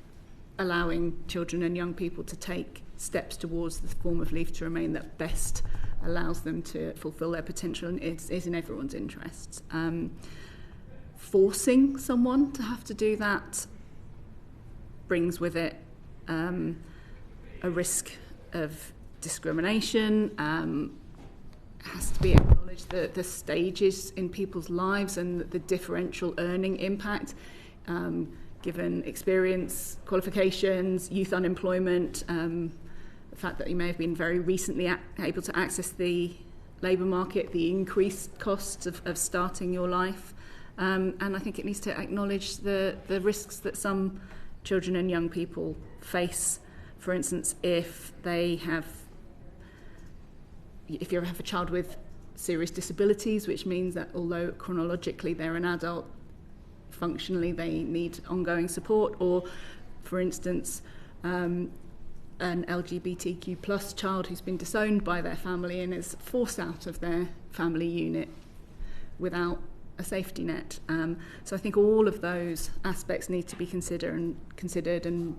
allowing children and young people to take steps towards the form of leave to remain that best allows them to fulfil their potential is in everyone's interests. Forcing someone to have to do that brings with it a risk of discrimination. Has to be acknowledged the stages in people's lives and the differential earning impact, given experience, qualifications, youth unemployment, the fact that you may have been very recently able to access the labour market, the increased costs of starting your life. And I think it needs to acknowledge the risks that some children and young people face. For instance, if you have a child with serious disabilities, which means that although chronologically they're an adult, functionally they need ongoing support, or, for instance, an LGBTQ plus child who's been disowned by their family and is forced out of their family unit without a safety net. So I think all of those aspects need to be considered, and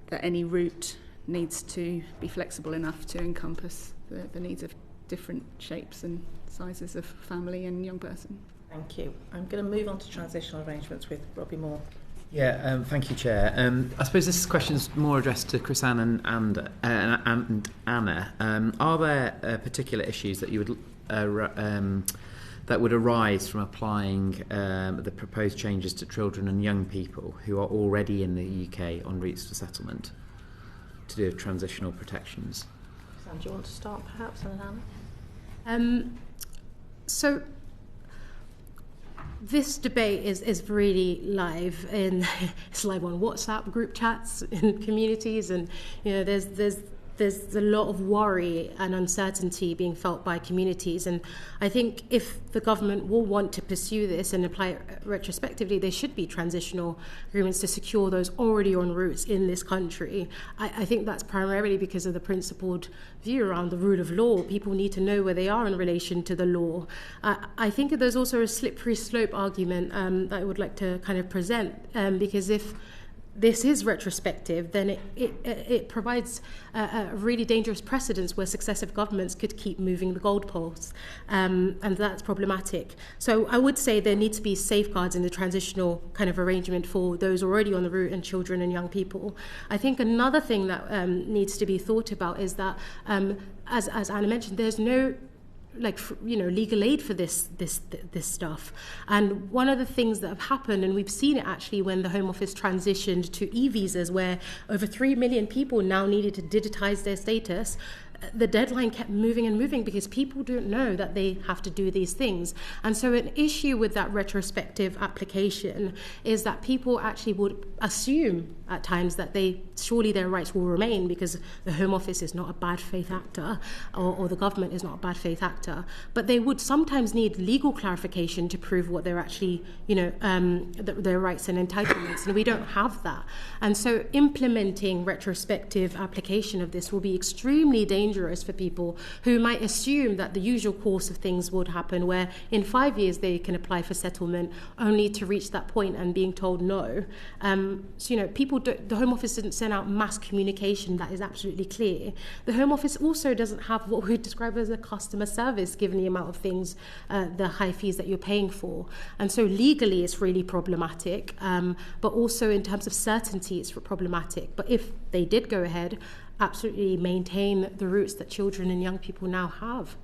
that any route needs to be flexible enough to encompass the needs of different shapes and sizes of family and young person. Thank you. I'm going to move on to transitional arrangements with Robbie Moore. Yeah, thank you, Chair. I suppose this question is more addressed to Chrisann and Anna. Are there particular issues that you would that would arise from applying the proposed changes to children and young people who are already in the UK on routes to settlement to do with transitional protections? Chrisann, do you want to start perhaps, and then Anna? So this debate is really live, and it's live on WhatsApp group chats in communities, and there's a lot of worry and uncertainty being felt by communities. And I think if the government will want to pursue this and apply it retrospectively, there should be transitional agreements to secure those already on routes in this country. I think that's primarily because of the principled view around the rule of law. People need to know where they are in relation to the law. I think there's also a slippery slope argument that I would like to kind of present, because if this is retrospective, then it provides a really dangerous precedence where successive governments could keep moving the goalposts, and that's problematic. So I would say there need to be safeguards in the transitional kind of arrangement for those already on the route and children and young people. I think another thing that needs to be thought about is that, as Anna mentioned, there's no legal aid for this stuff. And one of the things that have happened, and we've seen it actually when the Home Office transitioned to e-visas, where over 3 million people now needed to digitise their status, the deadline kept moving and moving because people don't know that they have to do these things. And so an issue with that retrospective application is that people actually would assume at times that surely their rights will remain because the Home Office is not a bad faith actor, or the government is not a bad faith actor. But they would sometimes need legal clarification to prove what they're actually, their rights and entitlements, and we don't have that. And so implementing retrospective application of this will be extremely dangerous for people who might assume that the usual course of things would happen, where in 5 years they can apply for settlement, only to reach that point and being told no. The Home Office didn't send out mass communication that is absolutely clear. The Home Office also doesn't have what we would describe as a customer service, given the amount of things, the high fees that you're paying for. And so legally it's really problematic, but also in terms of certainty it's problematic. But if they did go ahead, absolutely maintain the routes that children and young people now have.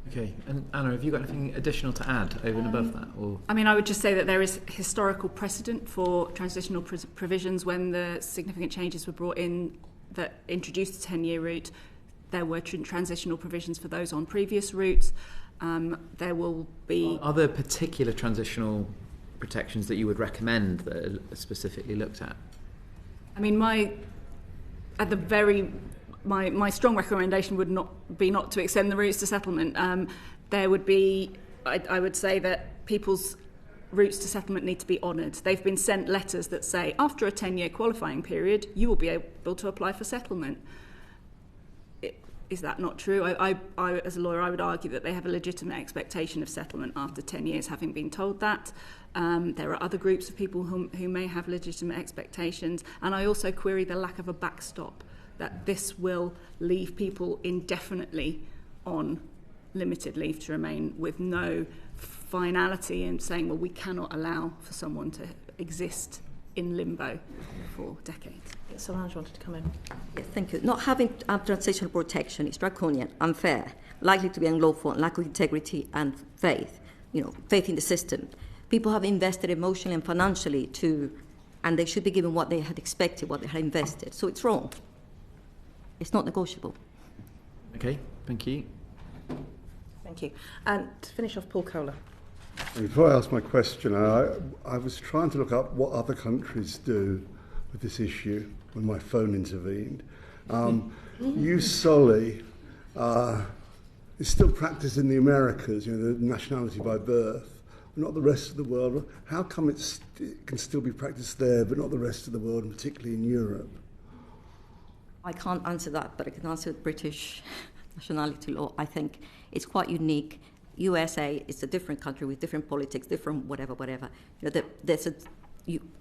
Okay, and Anna, have you got anything additional to add over and above that? Or? I mean, I would just say that there is historical precedent for transitional provisions. When the significant changes were brought in that introduced a 10-year route, there were transitional provisions for those on previous routes. There will be... Are there particular transitional protections that you would recommend that are specifically looked at? I mean, my strong recommendation would not to extend the routes to settlement. There would be I would say that people's routes to settlement need to be honoured. They've been sent letters that say, after a 10-year qualifying period, you will be able to apply for settlement. Is that not true? I, as a lawyer, I would argue that they have a legitimate expectation of settlement after 10 years, having been told that. There are other groups of people who may have legitimate expectations, and I also query the lack of a backstop, that this will leave people indefinitely on limited leave to remain with no finality in saying, well, we cannot allow for someone to exist in limbo for decades. Solange wanted to come in. Yes, thank you. Not having transitional protection is draconian, unfair, likely to be unlawful, lack of integrity and faith, faith in the system. People have invested emotionally and financially and they should be given what they had expected, what they had invested. So it's wrong. It's not negotiable. Okay, thank you. Thank you. And to finish off, Paul Kohler. Before I ask my question, I was trying to look up what other countries do with this issue when my phone intervened. Use soli is still practiced in the Americas, the nationality by birth, but not the rest of the world. How come it can still be practiced there, but not the rest of the world, and particularly in Europe? I can't answer that, but I can answer British nationality law. I think it's quite unique. USA is a different country with different politics, different whatever.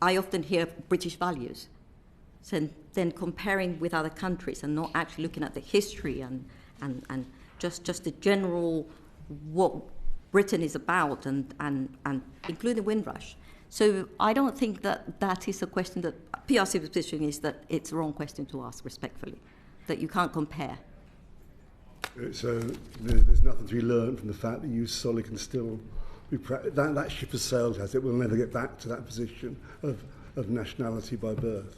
I often hear British values. So then comparing with other countries and not actually looking at the history and just the general what Britain is about and including Windrush. So I don't think that is a question that PRC's position is that it's the wrong question to ask respectfully, that you can't compare. So there's nothing to be learned from the fact that use soli can still be that ship has sailed, has it? We'll never get back to that position of nationality by birth.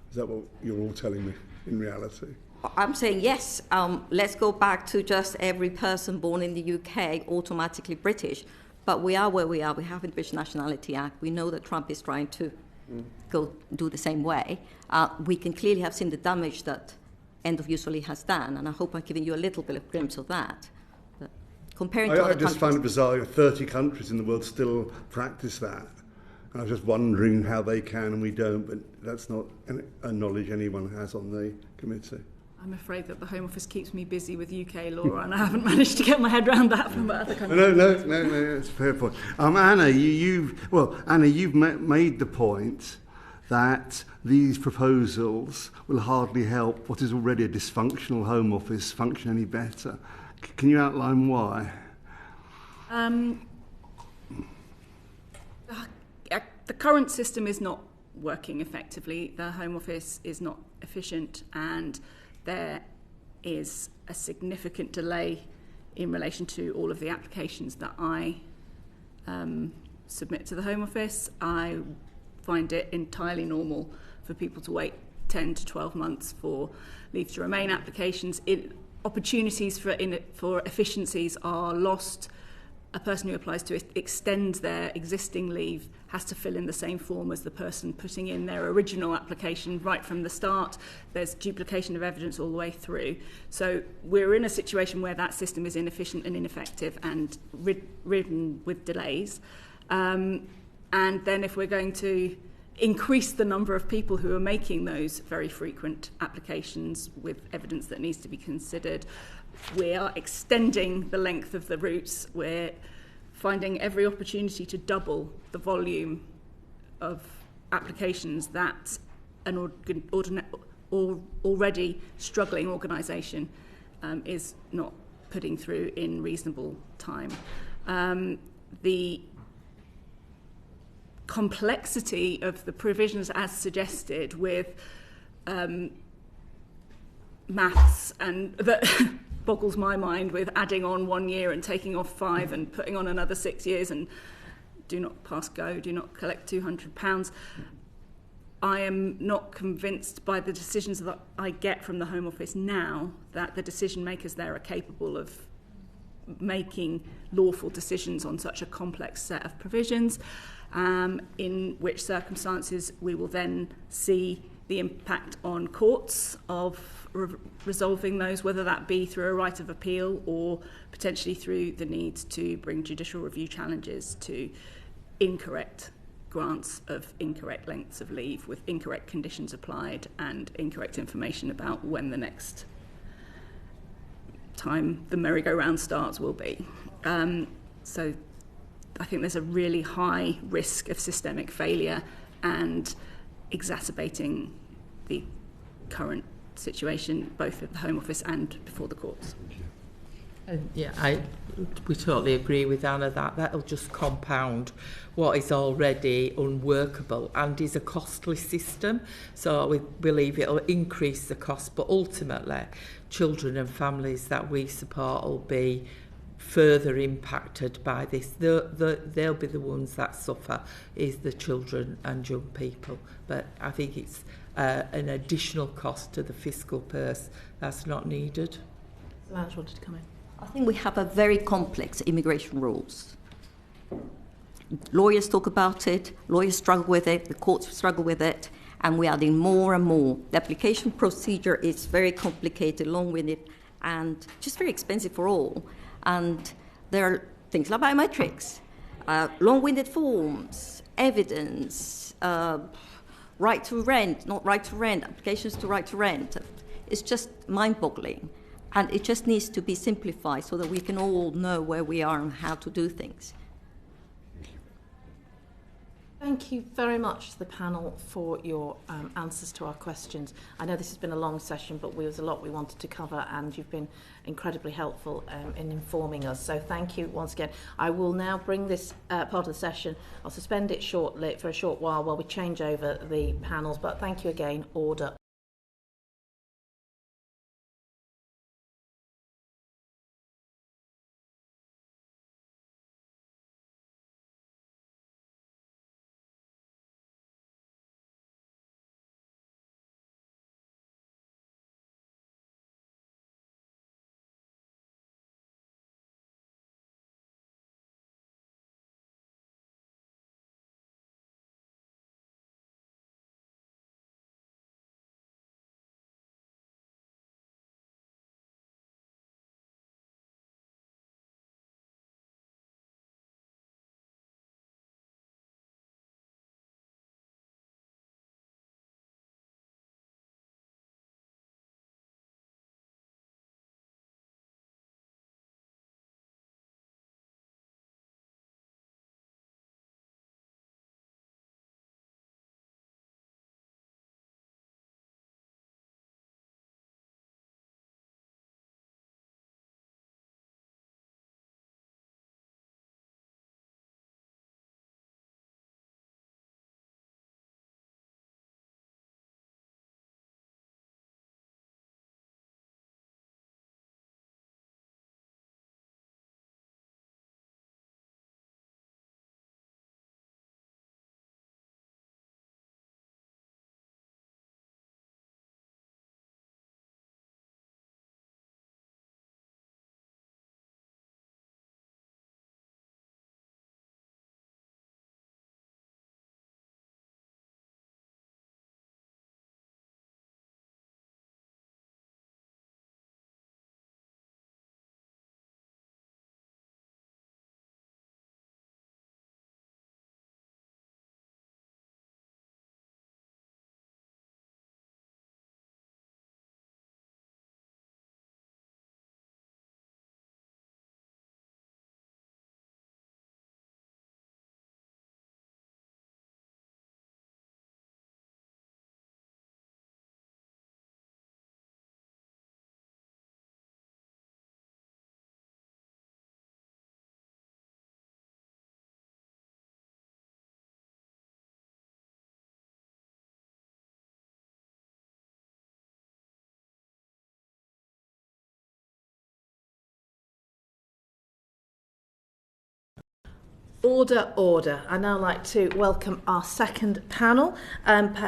Is that what you're all telling me in reality? I'm saying yes. Let's go back to just every person born in the UK automatically British. But we are where we are. We have a British Nationality Act. We know that Trump is trying to go do the same way. We can clearly have seen the damage that end of use soli has done, and I hope I've given you a little bit of glimpse of that. But comparing to other countries, I just find it bizarre. 30 countries in the world still practice that. And I was just wondering how they can and we don't, but that's not a knowledge anyone has on the committee. I'm afraid that the Home Office keeps me busy with UK law, and I haven't managed to get my head around that from other countries. No, it's a fair point. Anna, you've made the point that these proposals will hardly help what is already a dysfunctional Home Office function any better. Can you outline why? The current system is not working effectively. The Home Office is not efficient, and there is a significant delay in relation to all of the applications that I submit to the Home Office. I find it entirely normal for people to wait 10 to 12 months for leave to remain applications. Opportunities for efficiencies are lost. A person who applies to extend their existing leave has to fill in the same form as the person putting in their original application right from the start. There's duplication of evidence all the way through. So we're in a situation where that system is inefficient and ineffective and ridden with delays. And then if we're going to increase the number of people who are making those very frequent applications with evidence that needs to be considered, we are extending the length of the routes. We're finding every opportunity to double the volume of applications that an already struggling organisation is not putting through in reasonable time. The complexity of the provisions as suggested with maths and that boggles my mind, with adding on 1 year and taking off 5 and putting on another 6 years and do not pass go, do not collect £200. I am not convinced by the decisions that I get from the Home Office now that the decision makers there are capable of making lawful decisions on such a complex set of provisions, in which circumstances we will then see the impact on courts of resolving those, whether that be through a right of appeal or potentially through the need to bring judicial review challenges to incorrect grants of incorrect lengths of leave with incorrect conditions applied and incorrect information about when the next time the merry-go-round starts will be. So I think there's a really high risk of systemic failure and exacerbating the current situation both at the Home Office and before the courts. We totally agree with Anna that that'll just compound what is already unworkable and is a costly system. So we believe it'll increase the cost, but ultimately children and families that we support will be further impacted by this. They'll be the ones that suffer, is the children and young people. But I think it's an additional cost to the fiscal purse that's not needed. Solange wanted to come in. I think we have a very complex immigration rules. Lawyers talk about it, lawyers struggle with it, the courts struggle with it, and we're adding more and more. The application procedure is very complicated, long-winded, and just very expensive for all. And there are things like biometrics, long-winded forms, evidence, right to rent, not right to rent, applications to right to rent. It's just mind-boggling. And it just needs to be simplified so that we can all know where we are and how to do things. Thank you very much to the panel for your answers to our questions. I know this has been a long session, but there was a lot we wanted to cover, and you've been incredibly helpful in informing us. So thank you once again. I will now bring this part of the session. I'll suspend it shortly for a short while we change over the panels, but thank you again. Order. Order, order. I'd now like to welcome our second panel.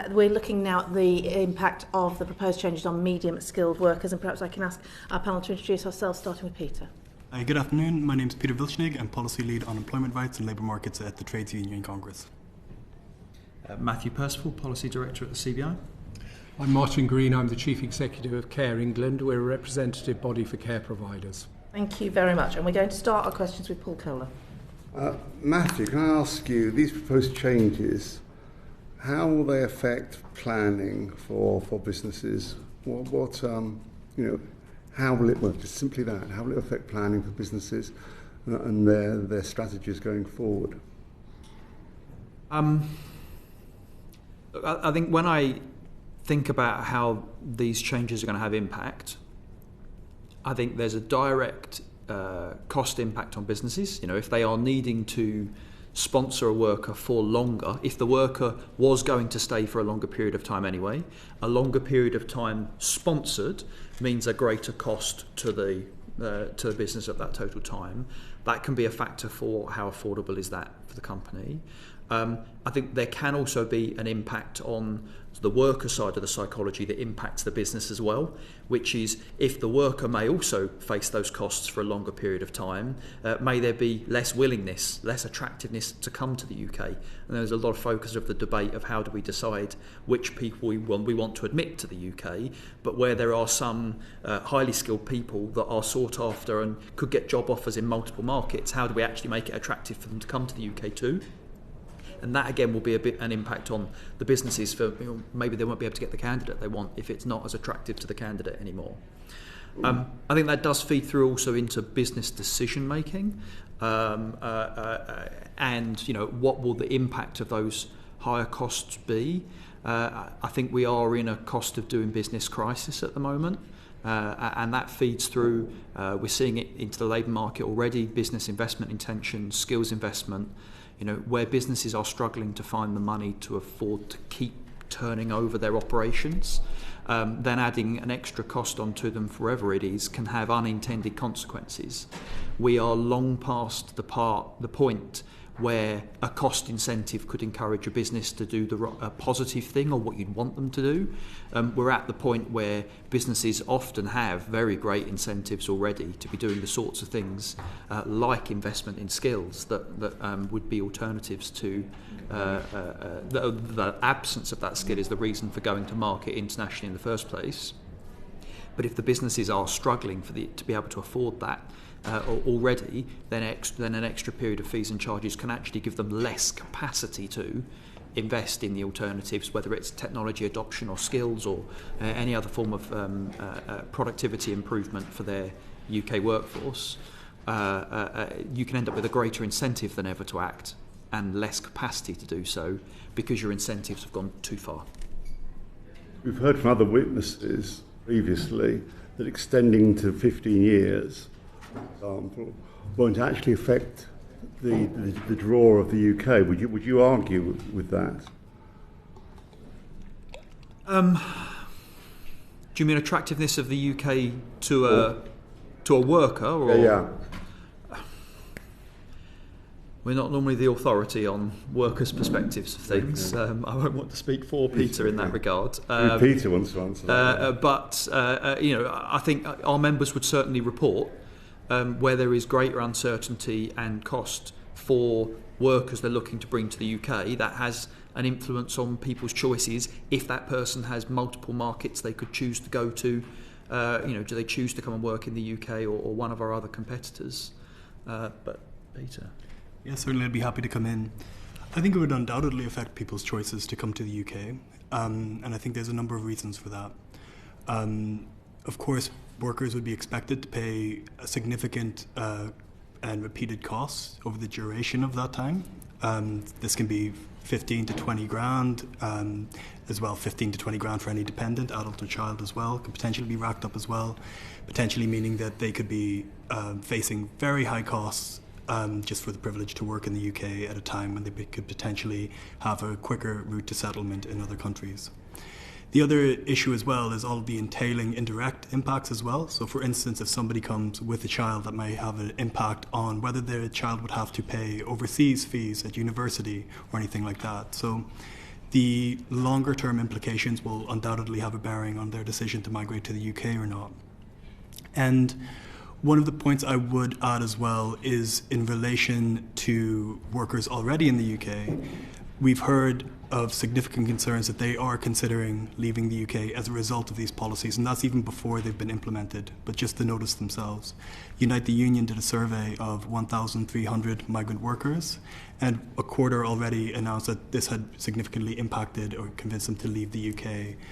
We're looking now at the impact of the proposed changes on medium-skilled workers, and perhaps I can ask our panel to introduce ourselves, starting with Peter. Good afternoon. My name is Peter Wieltschnig. I'm Policy Lead on Employment Rights and Labour Markets at the Trades Union Congress. Matthew Percival, Policy Director at the CBI. I'm Martin Green. I'm the Chief Executive of Care England. We're a representative body for care providers. Thank you very much. And we're going to start our questions with Paul Kohler. Matthew, can I ask you, these proposed changes, how will they affect planning for businesses? How will it work? Just simply that. How will it affect planning for businesses and their strategies going forward? I think when I think about how these changes are going to have impact, I think there's a direct cost impact on businesses. If they are needing to sponsor a worker for longer, if the worker was going to stay for a longer period of time anyway, a longer period of time sponsored means a greater cost to the business at that total time. That can be a factor for how affordable is that for the company. I think there can also be an impact on the worker side of the psychology that impacts the business as well, which is if the worker may also face those costs for a longer period of time, may there be less willingness, less attractiveness to come to the UK. And there's a lot of focus of the debate of how do we decide which people we want to admit to the UK, but where there are some highly skilled people that are sought after and could get job offers in multiple markets, how do we actually make it attractive for them to come to the UK too? And that again will be an impact on the businesses for maybe they won't be able to get the candidate they want if it's not as attractive to the candidate anymore. I think that does feed through also into business decision making, and what will the impact of those higher costs be? I think we are in a cost of doing business crisis at the moment. And that feeds through, we're seeing it into the labour market already, business investment intention, skills investment, where businesses are struggling to find the money to afford to keep turning over their operations, then adding an extra cost onto them forever it is can have unintended consequences. We are long past the point where a cost incentive could encourage a business to do a positive thing or what you'd want them to do. We're at the point where businesses often have very great incentives already to be doing the sorts of things like investment in skills that would be alternatives to the absence of that skill is the reason for going to market internationally in the first place. But if the businesses are struggling to be able to afford that already, then an extra period of fees and charges can actually give them less capacity to invest in the alternatives, whether it's technology adoption or skills or any other form of productivity improvement for their UK workforce. You can end up with a greater incentive than ever to act and less capacity to do so because your incentives have gone too far. We've heard from other witnesses previously that extending to 15 years, for example, won't actually affect the draw of the UK. Would you argue with that? Do you mean attractiveness of the UK to a worker? Or? Yeah. We're not normally the authority on workers' perspectives of things. I won't want to speak for Peter in that regard. Peter wants to answer that. But I think our members would certainly report where there is greater uncertainty and cost for workers they're looking to bring to the UK. That has an influence on people's choices. If that person has multiple markets they could choose to go to, do they choose to come and work in the UK or one of our other competitors? But Peter. Yeah, certainly I'd be happy to come in. I think it would undoubtedly affect people's choices to come to the UK, and I think there's a number of reasons for that. Of course, workers would be expected to pay a significant and repeated costs over the duration of that time. This can be 15 to 20 grand, as well 15 to 20 grand for any dependent, adult or child as well, could potentially be racked up as well, potentially meaning that they could be facing very high costs just for the privilege to work in the UK at a time when they could potentially have a quicker route to settlement in other countries. The other issue as well is all of the entailing indirect impacts as well. So for instance, if somebody comes with a child, that may have an impact on whether their child would have to pay overseas fees at university or anything like that. So the longer term implications will undoubtedly have a bearing on their decision to migrate to the UK or not. And one of the points I would add as well is in relation to workers already in the UK. we've heard of significant concerns that they are considering leaving the UK as a result of these policies, and that's even before they've been implemented, but just the notice themselves. Unite the Union did a survey of 1,300 migrant workers, and a quarter already announced that this had significantly impacted or convinced them to leave the UK.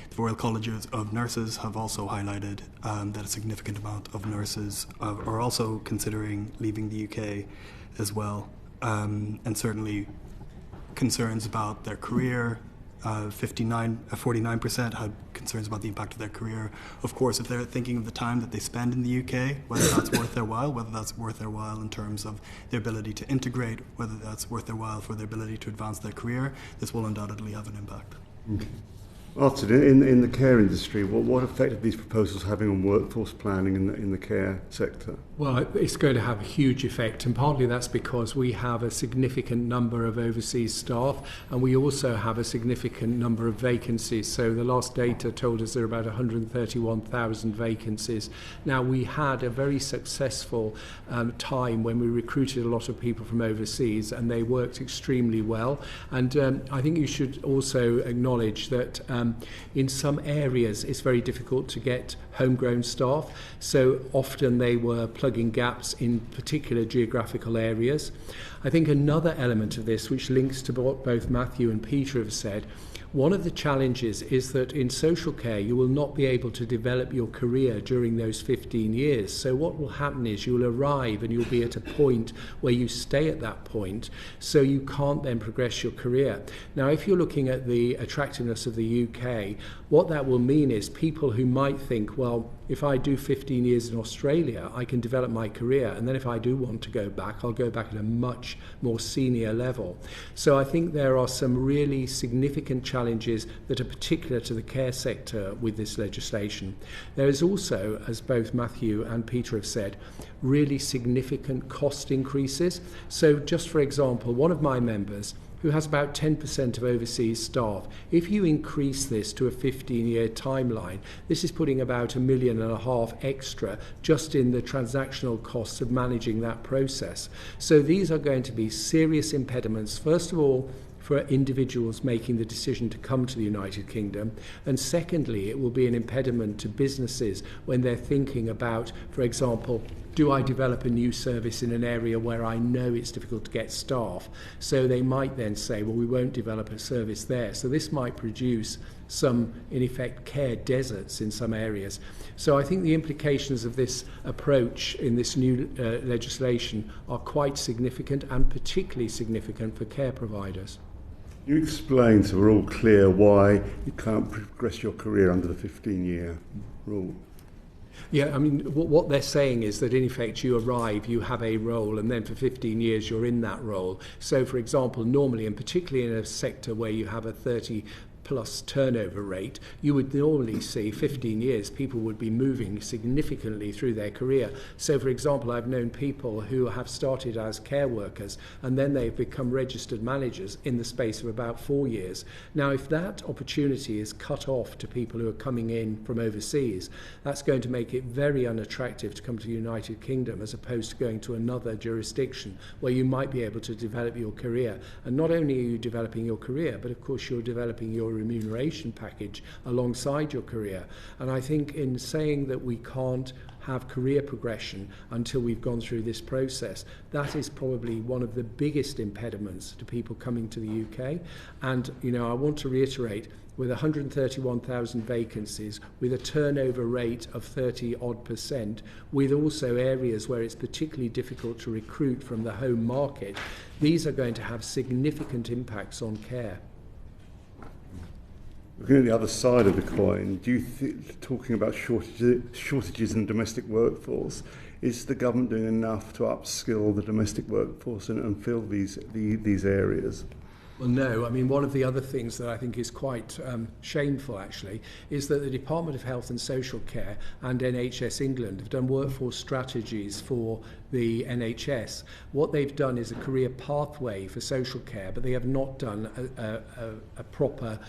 The Royal Colleges of Nurses have also highlighted that a significant amount of nurses are also considering leaving the UK as well, and certainly concerns about their career. 49% had concerns about the impact of their career. Of course, if they're thinking of the time that they spend in the UK, whether that's worth their while, whether that's worth their while in terms of their ability to integrate, whether that's worth their while for their ability to advance their career, this will undoubtedly have an impact. Okay. Martin, in the care industry, what effect are these proposals having on workforce planning in the care sector? Well, it's going to have a huge effect, and partly that's because we have a significant number of overseas staff, and we also have a significant number of vacancies. So the last data told us there are about 131,000 vacancies. Now, we had a very successful time when we recruited a lot of people from overseas, and they worked extremely well. And I think you should also acknowledge that in some areas it's very difficult to get homegrown staff, so often they were plugging gaps in particular geographical areas. I think another element of this, which links to what both Matthew and Peter have said, one of the challenges is that in social care you will not be able to develop your career during those 15 years. So what will happen is you'll arrive and you'll be at a point where you stay at that point, so you can't then progress your career. Now, if you're looking at the attractiveness of the UK, what that will mean is people who might think, well, if I do 15 years in Australia, I can develop my career, and then if I do want to go back, I'll go back at a much more senior level. So I think there are some really significant challenges that are particular to the care sector with this legislation. There is also, as both Matthew and Peter have said, really significant cost increases. So just for example, one of my members who has about 10% of overseas staff, if you increase this to a 15-year timeline, this is putting about $1.5 million extra just in the transactional costs of managing that process. So these are going to be serious impediments, first of all, for individuals making the decision to come to the United Kingdom, and secondly, it will be an impediment to businesses when they're thinking about, for example, do I develop a new service in an area where I know it's difficult to get staff? So they might then say, well, we won't develop a service there. So this might produce some, in effect, care deserts in some areas. So I think the implications of this approach in this new legislation are quite significant, and particularly significant for care providers. You explain, so we're all clear, why you can't progress your career under the 15-year rule. Yeah, I mean, what they're saying is that in effect you arrive, you have a role, and then for 15 years you're in that role. So, for example, normally, and particularly in a sector where you have a 30+ turnover rate, you would normally see 15 years people would be moving significantly through their career. So, for example, I've known people who have started as care workers and then they've become registered managers in the space of about 4 years. Now, if that opportunity is cut off to people who are coming in from overseas, that's going to make it very unattractive to come to the United Kingdom as opposed to going to another jurisdiction where you might be able to develop your career. And not only are you developing your career, but of course you're developing your remuneration package alongside your career. And I think in saying that we can't have career progression until we've gone through this process, that is probably one of the biggest impediments to people coming to the UK. And, you know, I want to reiterate, with 131,000 vacancies, with a turnover rate of 30-odd%, with also areas where it's particularly difficult to recruit from the home market, these are going to have significant impacts on care. Looking at the other side of the coin, do you talking about shortages in the domestic workforce, is the government doing enough to upskill the domestic workforce and fill these areas? Well, no. I mean, one of the other things that I think is quite shameful, actually, is that the Department of Health and Social Care and NHS England have done workforce strategies for the NHS. What they've done is a career pathway for social care, but they have not done a proper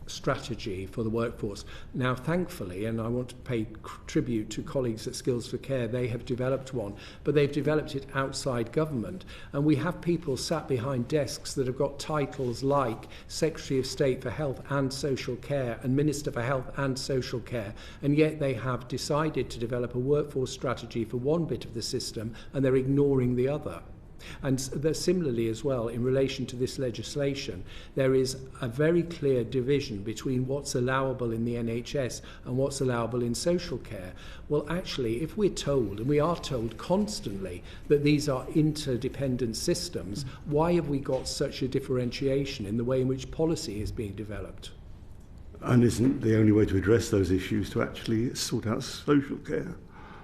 strategy for the workforce. Now, thankfully, and I want to pay tribute to colleagues at Skills for Care, they have developed one, but they've developed it outside government. And we have people sat behind desks that have got titles like Secretary of State for Health and Social Care and Minister for Health and Social Care, and yet they have decided to develop a workforce strategy for one bit of the system and they're ignoring the other. And similarly as well, in relation to this legislation, there is a very clear division between what's allowable in the NHS and what's allowable in social care. Well, actually, if we're told, and we are told constantly, that these are interdependent systems, why have we got such a differentiation in the way in which policy is being developed? And isn't the only way to address those issues to actually sort out social care?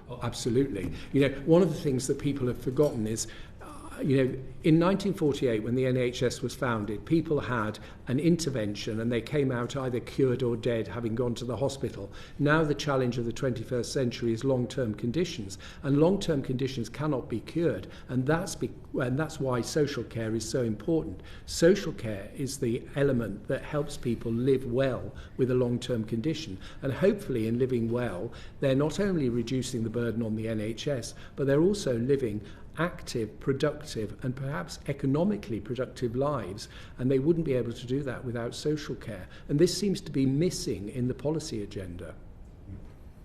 Oh, absolutely. You know, one of the things that people have forgotten is, in 1948, when the NHS was founded, people had an intervention and they came out either cured or dead, having gone to the hospital. Now the challenge of the 21st century is long-term conditions, and long-term conditions cannot be cured, and that's why social care is so important. Social care is the element that helps people live well with a long-term condition, and hopefully in living well, they're not only reducing the burden on the NHS, but they're also living active, productive and perhaps economically productive lives, and they wouldn't be able to do that without social care. And this seems to be missing in the policy agenda.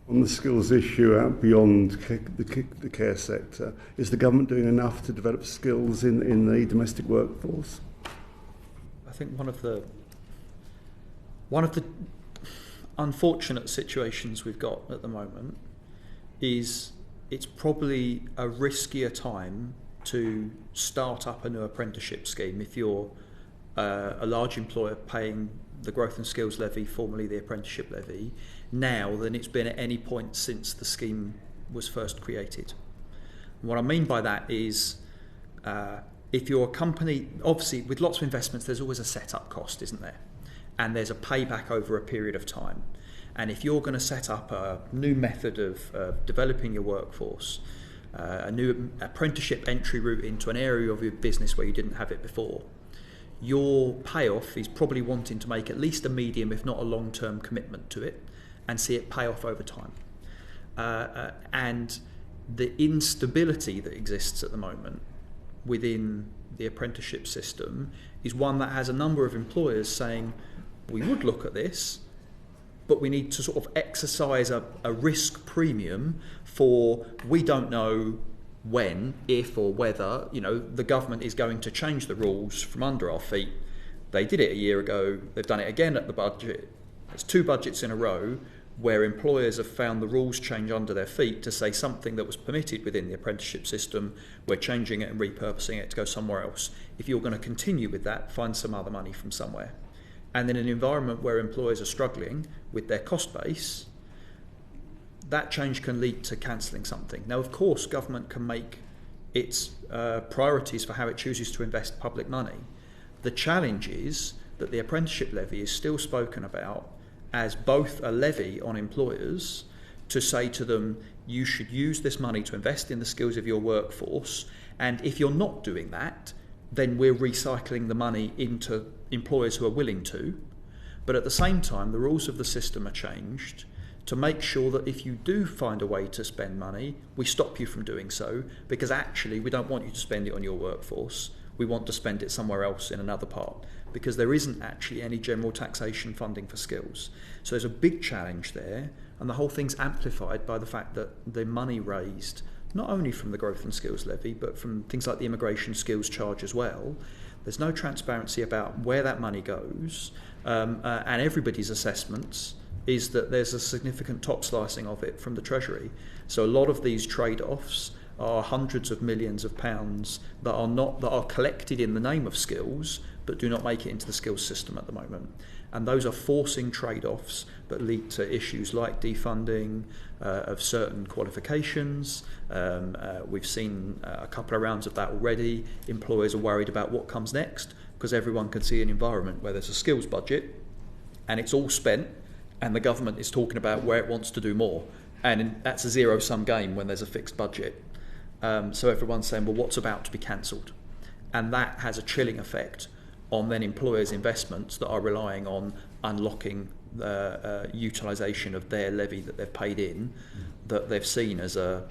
On the skills issue out beyond the care sector, is the government doing enough to develop skills in the domestic workforce? I think one of the unfortunate situations we've got at the moment is it's probably a riskier time to start up a new apprenticeship scheme if you're a large employer paying the Growth and Skills Levy, formerly the Apprenticeship Levy, now than it's been at any point since the scheme was first created. And what I mean by that is if you're a company, obviously with lots of investments there's always a setup cost, isn't there? And there's a payback over a period of time. And if you're going to set up a new method of developing your workforce, a new apprenticeship entry route into an area of your business where you didn't have it before, your payoff is probably wanting to make at least a medium, if not a long-term commitment to it, and see it pay off over time. And the instability that exists at the moment within the apprenticeship system is one that has a number of employers saying, we would look at this, but we need to sort of exercise a risk premium for we don't know when, if or whether, the government is going to change the rules from under our feet. They did it a year ago, they've done it again at the budget. It's 2 budgets in a row where employers have found the rules change under their feet to say something that was permitted within the apprenticeship system, we're changing it and repurposing it to go somewhere else. If you're going to continue with that, find some other money from somewhere. And in an environment where employers are struggling with their cost base, that change can lead to cancelling something. Now, of course, government can make its priorities for how it chooses to invest public money. The challenge is that the apprenticeship levy is still spoken about as both a levy on employers to say to them, you should use this money to invest in the skills of your workforce, and if you're not doing that, then we're recycling the money into employers who are willing to. But at the same time, the rules of the system are changed to make sure that if you do find a way to spend money, we stop you from doing so, because actually we don't want you to spend it on your workforce. We want to spend it somewhere else in another part, because there isn't actually any general taxation funding for skills. So there's a big challenge there, and the whole thing's amplified by the fact that the money raised, not only from the Growth and Skills Levy, but from things like the Immigration Skills Charge as well, there's no transparency about where that money goes, and everybody's assessments is that there's a significant top slicing of it from the Treasury. So a lot of these trade-offs are hundreds of millions of pounds that are collected in the name of skills but do not make it into the skills system at the moment. And those are forcing trade-offs that lead to issues like defunding of certain qualifications. We've seen a couple of rounds of that already. Employers are worried about what comes next, because everyone can see an environment where there's a skills budget and it's all spent, and the government is talking about where it wants to do more. And that's a zero-sum game when there's a fixed budget. So everyone's saying, well, what's about to be cancelled? And that has a chilling effect on then employers' investments that are relying on unlocking the utilisation of their levy that they've paid in, that they've seen as a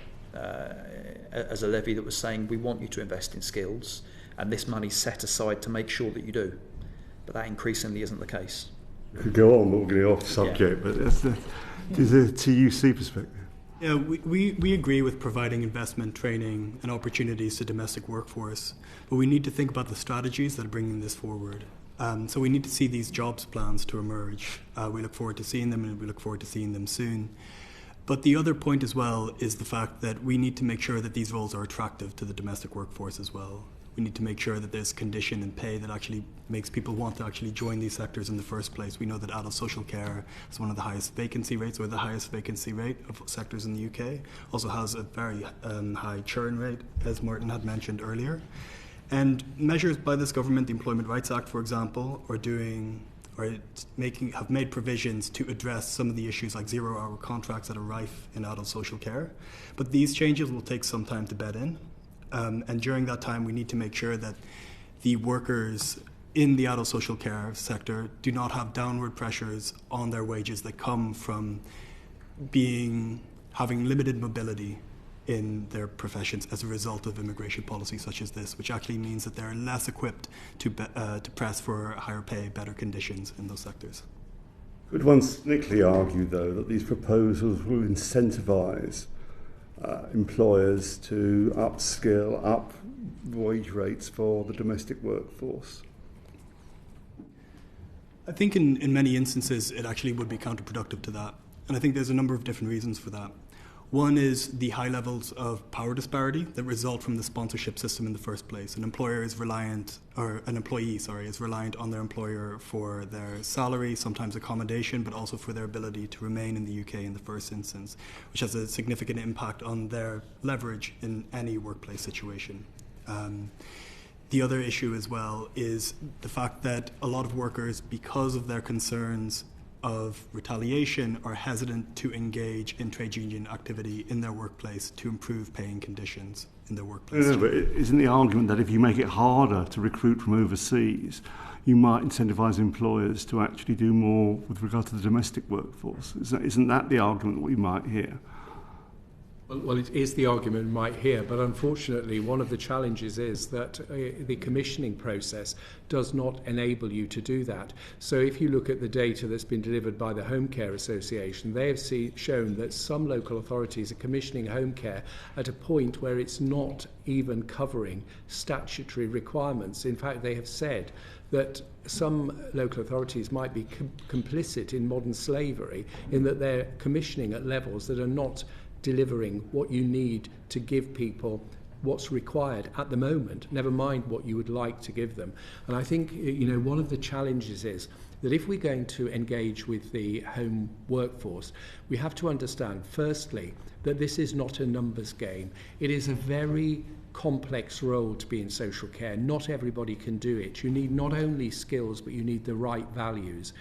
levy that was saying we want you to invest in skills, and this money's set aside to make sure that you do. But that increasingly isn't the case. We could go on, but we're getting off subject. But that's the TUC perspective. Yeah, we agree with providing investment, training and opportunities to domestic workforce, but we need to think about the strategies that are bringing this forward. So we need to see these jobs plans to emerge. We look forward to seeing them, and we look forward to seeing them soon. But the other point as well is the fact that we need to make sure that these roles are attractive to the domestic workforce as well. We need to make sure that there's condition and pay that actually makes people want to actually join these sectors in the first place. We know that adult social care is one of the highest vacancy rates, or the highest vacancy rate of sectors in the UK. Also has a very high churn rate, as Martin had mentioned earlier. And measures by this government, the Employment Rights Act, for example, have made provisions to address some of the issues like zero-hour contracts that are rife in adult social care. But these changes will take some time to bed in. And during that time, we need to make sure that the workers in the adult social care sector do not have downward pressures on their wages that come from having limited mobility in their professions as a result of immigration policy such as this, which actually means that they're less equipped to press for higher pay, better conditions in those sectors. Could one cynically argue, though, that these proposals will incentivise employers to upskill, up wage rates for the domestic workforce? I think in many instances it actually would be counterproductive to that. And I think there's a number of different reasons for that. One is the high levels of power disparity that result from the sponsorship system in the first place. An employee is reliant on their employer for their salary, sometimes accommodation, but also for their ability to remain in the UK in the first instance, which has a significant impact on their leverage in any workplace situation. The other issue as well is the fact that a lot of workers, because of their concerns of retaliation, are hesitant to engage in trade union activity in their workplace to improve paying conditions in their workplace. No, but isn't the argument that if you make it harder to recruit from overseas, you might incentivise employers to actually do more with regard to the domestic workforce? Isn't that the argument we might hear? Well, it is the argument we might hear, but unfortunately one of the challenges is that the commissioning process does not enable you to do that. So if you look at the data that's been delivered by the Home Care Association, they have shown that some local authorities are commissioning home care at a point where it's not even covering statutory requirements. In fact, they have said that some local authorities might be complicit in modern slavery in that they're commissioning at levels that are not delivering what you need to give people what's required at the moment, never mind what you would like to give them. And I think, one of the challenges is that if we're going to engage with the home workforce, we have to understand, firstly, that this is not a numbers game. It is a very complex role to be in social care. Not everybody can do it. You need not only skills, but you need the right values.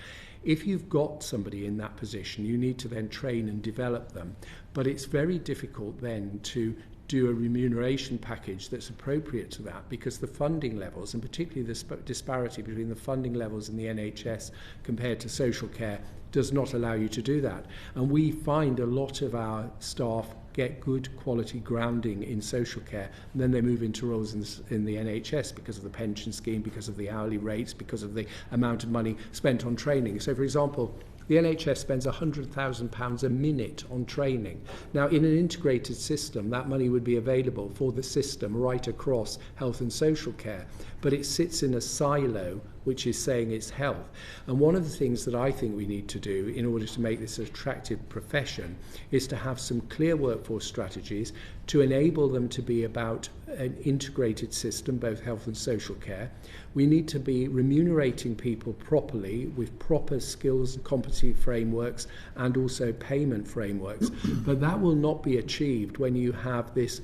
If you've got somebody in that position, you need to then train and develop them. But it's very difficult then to do a remuneration package that's appropriate to that, because the funding levels, and particularly the disparity between the funding levels in the NHS compared to social care, does not allow you to do that. And we find a lot of our staff get good quality grounding in social care, and then they move into roles in the NHS because of the pension scheme, because of the hourly rates, because of the amount of money spent on training. So, for example, the NHS spends £100,000 a minute on training. Now, in an integrated system, that money would be available for the system right across health and social care, but it sits in a silo which is saying it's health. And one of the things that I think we need to do in order to make this an attractive profession is to have some clear workforce strategies to enable them to be about an integrated system, both health and social care. We need to be remunerating people properly with proper skills and competency frameworks and also payment frameworks. But that will not be achieved when you have this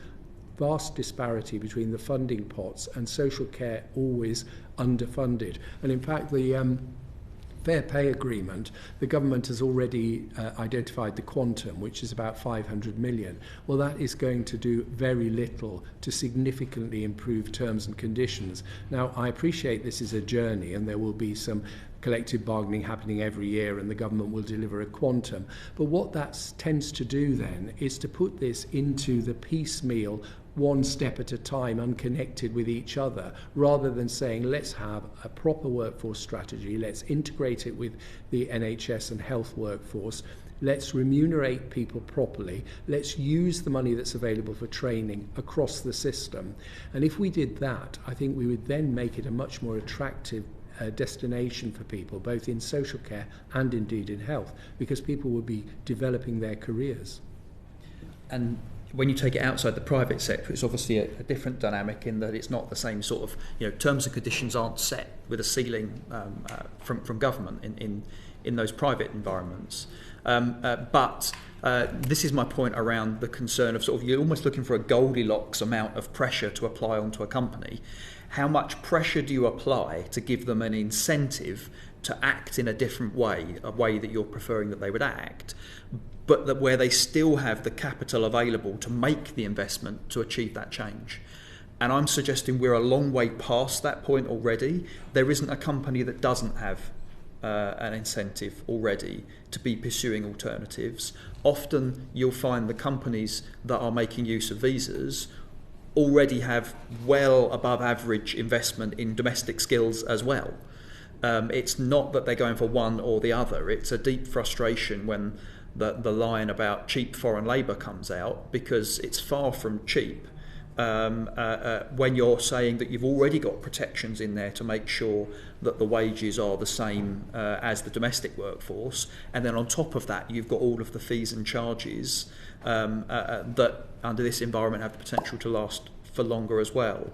vast disparity between the funding pots and social care always underfunded. And in fact, the Fair Pay Agreement, the government has already identified the quantum, which is about 500 million. Well, that is going to do very little to significantly improve terms and conditions. Now, I appreciate this is a journey and there will be some collective bargaining happening every year and the government will deliver a quantum. But what that tends to do then is to put this into the piecemeal, one step at a time, unconnected with each other, rather than saying let's have a proper workforce strategy, let's integrate it with the NHS and health workforce, let's remunerate people properly, let's use the money that's available for training across the system. And if we did that, I think we would then make it a much more attractive destination for people, both in social care and indeed in health, because people would be developing their careers. And when you take it outside the private sector, it's obviously a different dynamic in that it's not the same sort of, terms and conditions aren't set with a ceiling from government in those private environments. But this is my point around the concern of sort of you're almost looking for a Goldilocks amount of pressure to apply onto a company. How much pressure do you apply to give them an incentive to act in a different way, a way that you're preferring that they would act, but that where they still have the capital available to make the investment to achieve that change? And I'm suggesting we're a long way past that point already. There isn't a company that doesn't have an incentive already to be pursuing alternatives. Often you'll find the companies that are making use of visas already have well above average investment in domestic skills as well. It's not that they're going for one or the other. It's a deep frustration when the line about cheap foreign labour comes out, because it's far from cheap when you're saying that you've already got protections in there to make sure that the wages are the same as the domestic workforce, and then on top of that you've got all of the fees and charges that under this environment have the potential to last for longer as well.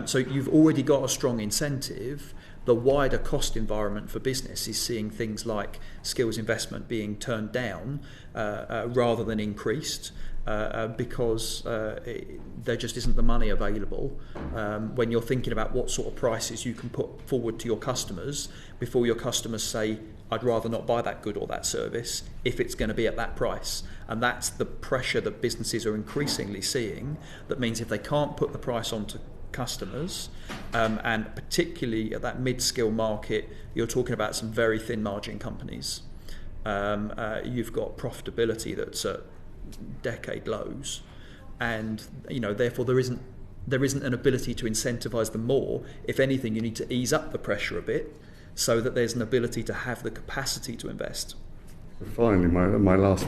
So you've already got a strong incentive. The wider cost environment for business is seeing things like skills investment being turned down rather than increased because there just isn't the money available when you're thinking about what sort of prices you can put forward to your customers before your customers say, I'd rather not buy that good or that service if it's going to be at that price. And that's the pressure that businesses are increasingly seeing. That means if they can't put the price onto customers, and particularly at that mid-skill market, you're talking about some very thin margin companies. You've got profitability that's at decade lows, and therefore there isn't an ability to incentivize them more. If anything, you need to ease up the pressure a bit so that there's an ability to have the capacity to invest. Finally, my last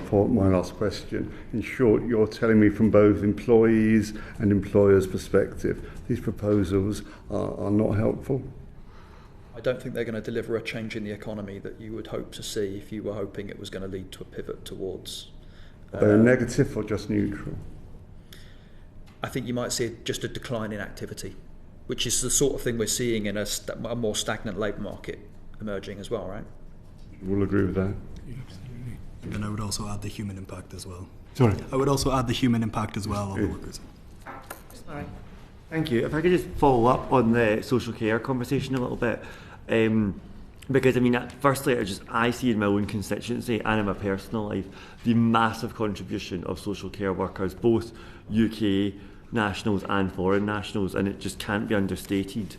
question. In short, you're telling me from both employees and employers' perspective, these proposals are not helpful? I don't think they're going to deliver a change in the economy that you would hope to see if you were hoping it was going to lead to a pivot towards... They're negative or just neutral? I think you might see just a decline in activity, which is the sort of thing we're seeing in a more stagnant labour market emerging as well, right? We'll agree with that. Absolutely. And I would also add the human impact as well. Sorry? I would also add the human impact as well on the workers. Sorry. Thank you. If I could just follow up on the social care conversation a little bit. Because, firstly, I see in my own constituency and in my personal life the massive contribution of social care workers, both UK nationals and foreign nationals, and it just can't be understated.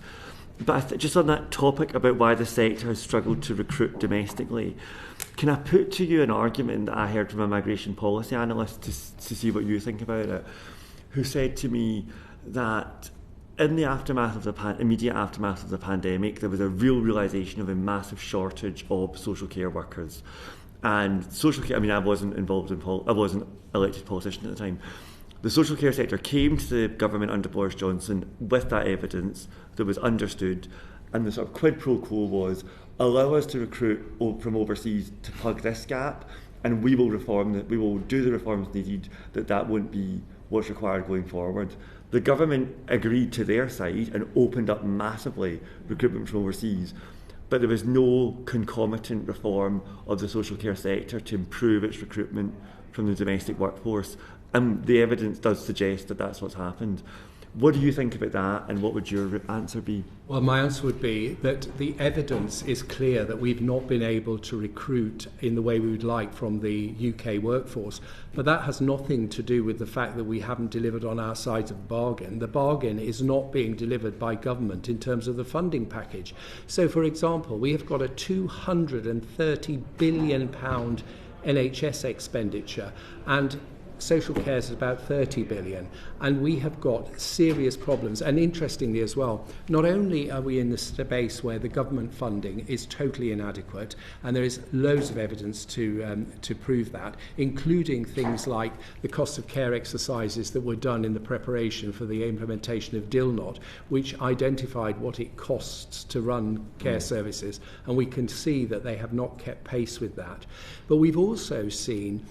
But just on that topic about why the sector has struggled to recruit domestically, can I put to you an argument that I heard from a migration policy analyst to see what you think about it, who said to me that in the aftermath of immediate aftermath of the pandemic, there was a real realisation of a massive shortage of social care workers. And social care, I wasn't involved in I wasn't elected politician at the time. The social care sector came to the government under Boris Johnson with that evidence that was understood, and the sort of quid pro quo was, allow us to recruit from overseas to plug this gap, and we will do the reforms needed, that won't be what's required going forward. The government agreed to their side and opened up massively recruitment from overseas, but there was no concomitant reform of the social care sector to improve its recruitment from the domestic workforce. And the evidence does suggest that that's what's happened. What do you think about that, and what would your answer be? Well, my answer would be that the evidence is clear that we've not been able to recruit in the way we would like from the UK workforce. But that has nothing to do with the fact that we haven't delivered on our side of the bargain. The bargain is not being delivered by government in terms of the funding package. So, for example, we have got a £230 billion NHS expenditure, and social care is about 30 billion, and we have got serious problems. And interestingly as well, not only are we in the space where the government funding is totally inadequate, and there is loads of evidence to prove that, including things like the cost of care exercises that were done in the preparation for the implementation of DILNOT, which identified what it costs to run care services, and we can see that they have not kept pace with that. But we've also seen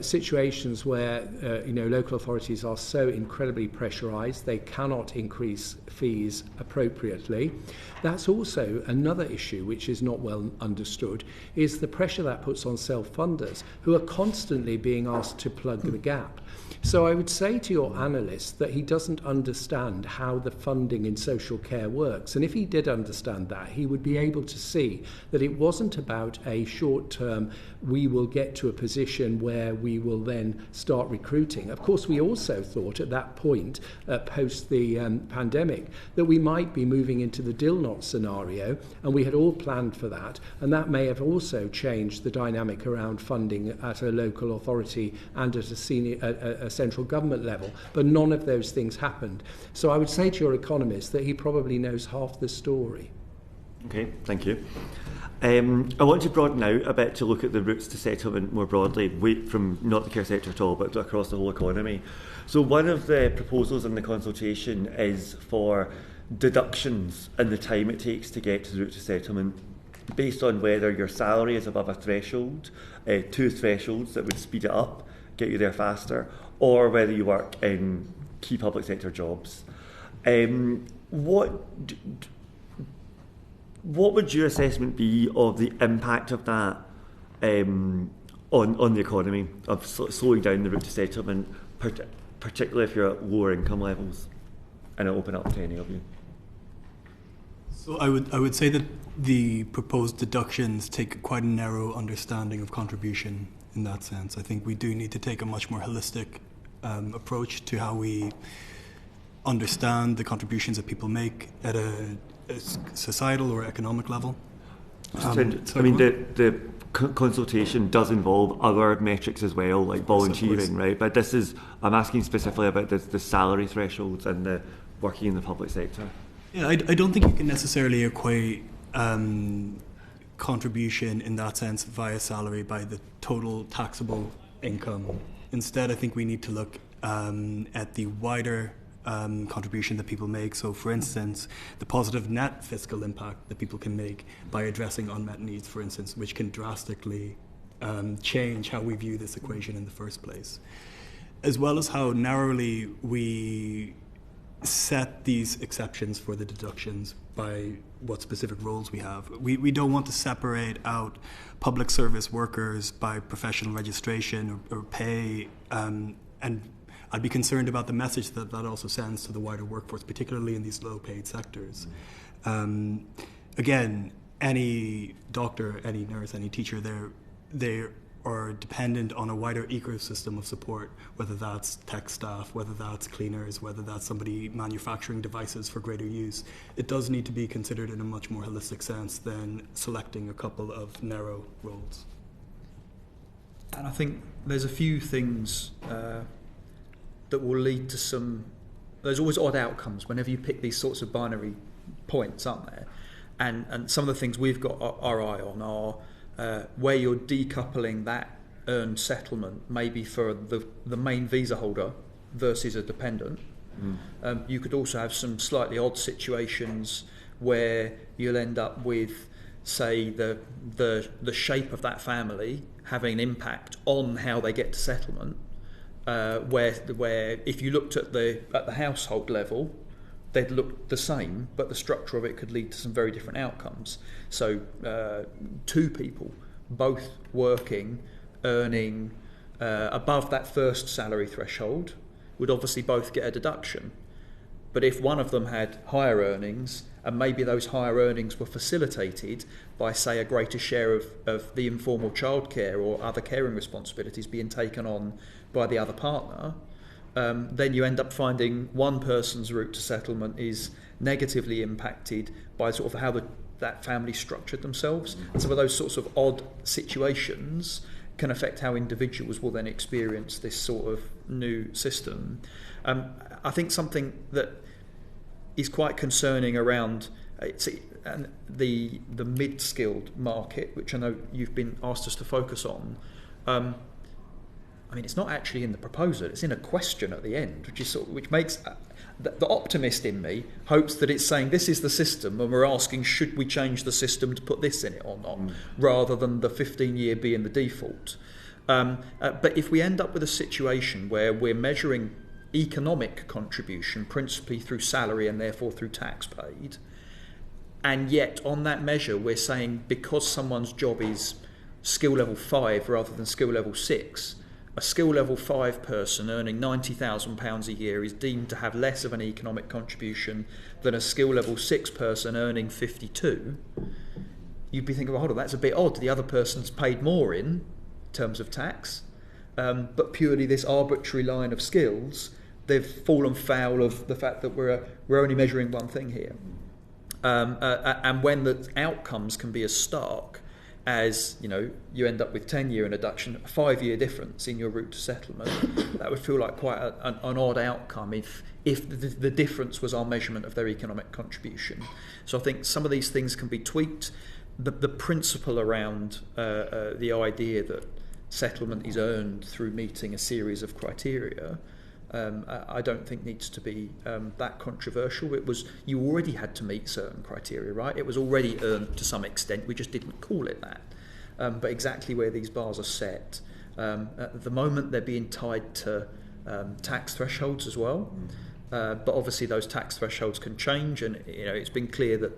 situations where local authorities are so incredibly pressurised they cannot increase fees appropriately. That's also another issue which is not well understood, is the pressure that puts on self-funders who are constantly being asked to plug the gap. So I would say to your analyst that he doesn't understand how the funding in social care works. And if he did understand that, he would be able to see that it wasn't about a short-term, we will get to a position where we will then start recruiting. Of course, we also thought at that point, post the pandemic, that we might be moving into the DILNOT scenario, and we had all planned for that. And that may have also changed the dynamic around funding at a local authority and at a central government level, but none of those things happened. So I would say to your economist that he probably knows half the story. Okay, thank you. I want to broaden out a bit to look at the routes to settlement more broadly, from not the care sector at all, but across the whole economy. So one of the proposals in the consultation is for deductions in the time it takes to get to the route to settlement, based on whether your salary is above a threshold, two thresholds that would speed it up, get you there faster, or whether you work in key public sector jobs. What would your assessment be of the impact of that on the economy, of slowing down the route to settlement, particularly if you're at lower income levels? And I'll open up to any of you. So I would say that the proposed deductions take quite a narrow understanding of contribution in that sense. I think we do need to take a much more holistic approach to how we understand the contributions that people make at a societal or economic level. The consultation does involve other metrics as well, like volunteering, right? But I'm asking specifically about the salary thresholds and the working in the public sector. Yeah, I don't think you can necessarily equate contribution in that sense via salary by the total taxable income. Instead, I think we need to look at the wider contribution that people make. So, for instance, the positive net fiscal impact that people can make by addressing unmet needs, for instance, which can drastically change how we view this equation in the first place, as well as how narrowly we set these exceptions for the deductions by what specific roles we have. We don't want to separate out public service workers by professional registration or pay, and I'd be concerned about the message that also sends to the wider workforce, particularly in these low-paid sectors. Again, any doctor, any nurse, any teacher, they are dependent on a wider ecosystem of support, whether that's tech staff, whether that's cleaners, whether that's somebody manufacturing devices for greater use. It does need to be considered in a much more holistic sense than selecting a couple of narrow roles. And I think there's a few things that will lead to there's always odd outcomes whenever you pick these sorts of binary points, aren't there? And some of the things we've got our eye on are where you're decoupling that earned settlement, maybe for the main visa holder versus a dependent. You could also have some slightly odd situations where you'll end up with, say, the shape of that family having an impact on how they get to settlement. Where if you looked at the household level, they'd look the same, but the structure of it could lead to some very different outcomes. So two people, both working, earning above that first salary threshold would obviously both get a deduction. But if one of them had higher earnings, and maybe those higher earnings were facilitated by, say, a greater share of the informal childcare or other caring responsibilities being taken on by the other partner, then you end up finding one person's route to settlement is negatively impacted by sort of how that family structured themselves. And some of those sorts of odd situations can affect how individuals will then experience this sort of new system. I think something that is quite concerning around the mid-skilled market, which I know you've been asked us to focus on. I mean, it's not actually in the proposal; it's in a question at the end, which makes the optimist in me hopes that it's saying this is the system, and we're asking should we change the system to put this in it or not, rather than the 15-year being the default. But if we end up with a situation where we're measuring economic contribution principally through salary and therefore through tax paid, and yet on that measure we're saying because someone's job is skill level 5 rather than skill level 6, a skill level 5 person earning £90,000 a year is deemed to have less of an economic contribution than a skill level 6 person earning 52, you'd be thinking, well, hold on, that's a bit odd. The other person's paid more in terms of tax, but purely this arbitrary line of skills, they've fallen foul of the fact that we're only measuring one thing here. And when the outcomes can be as stark as, you end up with 10-year deduction, a 5-year difference in your route to settlement, that would feel like quite an odd outcome if the difference was our measurement of their economic contribution. So I think some of these things can be tweaked. The principle around the idea that settlement is earned through meeting a series of criteria, I don't think needs to be that controversial. You already had to meet certain criteria, right? It was already earned to some extent. We just didn't call it that. But exactly where these bars are set, at the moment they're being tied to tax thresholds as well. But obviously those tax thresholds can change, and it's been clear that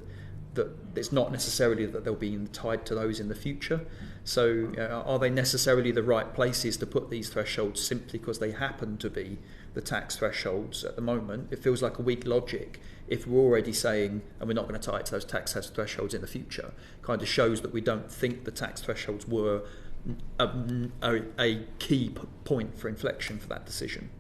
it's not necessarily that they'll be tied to those in the future. So are they necessarily the right places to put these thresholds simply because they happen to be the tax thresholds at the moment? It feels like a weak logic if we're already saying, and we're not going to tie it to those tax thresholds in the future. Kind of shows that we don't think the tax thresholds were a key point for inflection for that decision.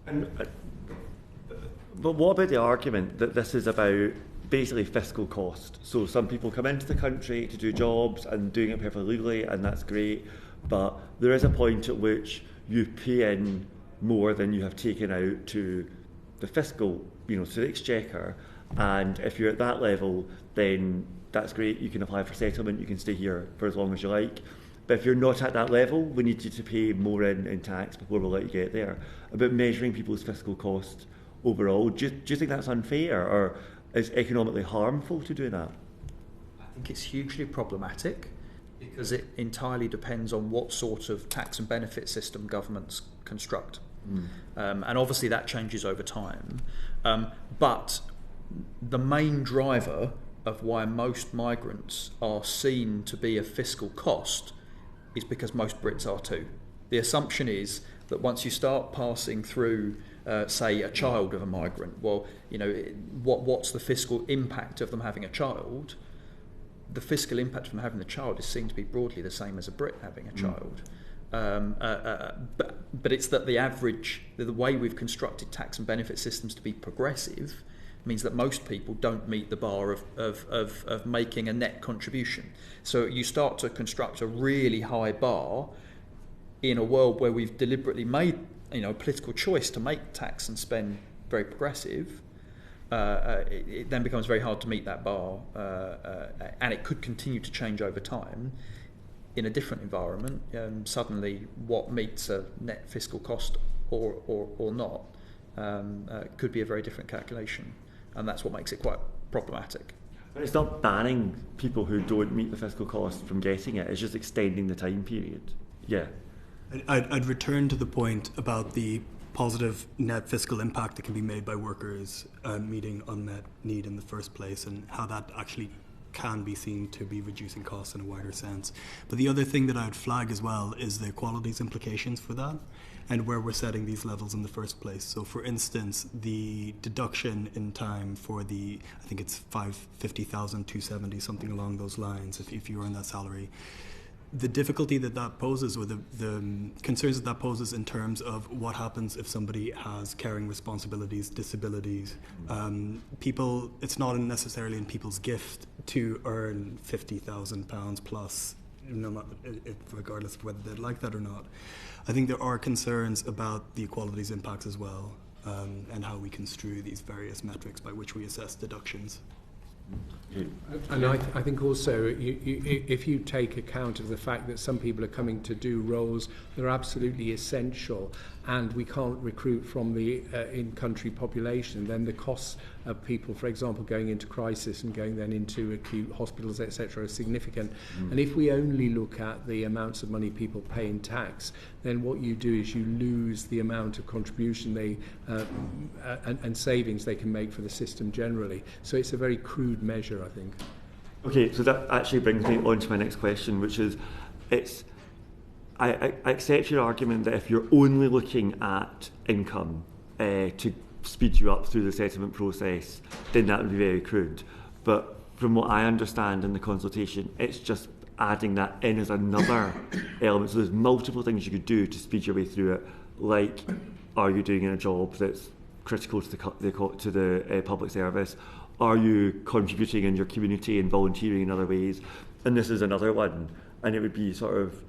But what about the argument that this is about basically fiscal cost? So some people come into the country to do jobs and doing it perfectly legally, and that's great, but there is a point at which you pay in more than you have taken out to the fiscal, to the exchequer, and if you're at that level, then that's great, you can apply for settlement, you can stay here for as long as you like. But if you're not at that level, we need you to pay more in tax before we'll let you get there. About measuring people's fiscal cost overall, do you think that's unfair, or is economically harmful to do that? I think it's hugely problematic because it entirely depends on what sort of tax and benefit system governments construct. And obviously that changes over time. But the main driver of why most migrants are seen to be a fiscal cost is because most Brits are too. The assumption is that once you start passing through say a child of a migrant, what's the fiscal impact of them having a child? The fiscal impact from having the child is seen to be broadly the same as a Brit having a child. But it's that the way we've constructed tax and benefit systems to be progressive means that most people don't meet the bar of making a net contribution. So you start to construct a really high bar in a world where we've deliberately made a political choice to make tax and spend very progressive. It then becomes very hard to meet that bar, and it could continue to change over time. In a different environment, suddenly what meets a net fiscal cost or not could be a very different calculation, and that's what makes it quite problematic. But it's not banning people who don't meet the fiscal cost from getting it, it's just extending the time period. Yeah. I'd return to the point about the positive net fiscal impact that can be made by workers meeting unmet need in the first place, and how that actually can be seen to be reducing costs in a wider sense. But the other thing that I would flag as well is the equalities implications for that and where we're setting these levels in the first place. So for instance, the deduction in time for I think it's 50,270, something along those lines, if you earn that salary. The difficulty that poses, or the concerns that poses in terms of what happens if somebody has caring responsibilities, disabilities. It's not necessarily in people's gift to earn £50,000 plus, regardless of whether they'd like that or not. I think there are concerns about the equalities impacts as well, and how we construe these various metrics by which we assess deductions. And I think also, if you take account of the fact that some people are coming to do roles that are absolutely essential, and we can't recruit from the in-country population, then the costs of people, for example, going into crisis and going then into acute hospitals, etc., are significant. And if we only look at the amounts of money people pay in tax, then what you do is you lose the amount of contribution and savings they can make for the system generally. So it's a very crude measure, I think. Okay, so that actually brings me on to my next question, which is, I accept your argument that if you're only looking at income to speed you up through the settlement process, then that would be very crude. But from what I understand in the consultation, it's just adding that in as another element. So there's multiple things you could do to speed your way through it, like, are you doing a job that's critical to the public service? Are you contributing in your community and volunteering in other ways? And this is another one. And it would be sort of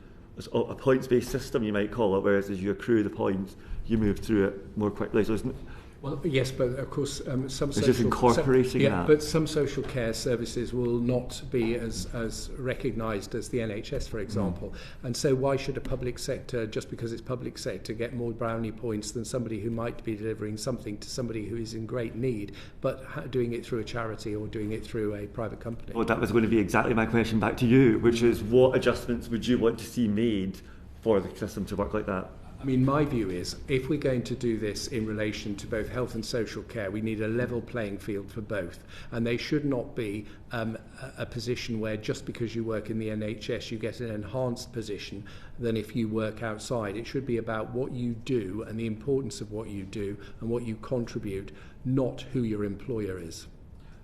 a points-based system, you might call it, whereas as you accrue the points, you move through it more quickly. So isn't it? Well, yes, but of course, some it's just incorporating that. But some social care services will not be as recognised as the NHS, for example. And so why should a public sector, just because it's public sector, get more brownie points than somebody who might be delivering something to somebody who is in great need, but doing it through a charity or doing it through a private company? Well, that was going to be exactly my question back to you, which is, what adjustments would you want to see made for the system to work like that? I mean, my view is, if we're going to do this in relation to both health and social care, we need a level playing field for both. And they should not be a position where just because you work in the NHS, you get an enhanced position than if you work outside. It should be about what you do and the importance of what you do and what you contribute, not who your employer is.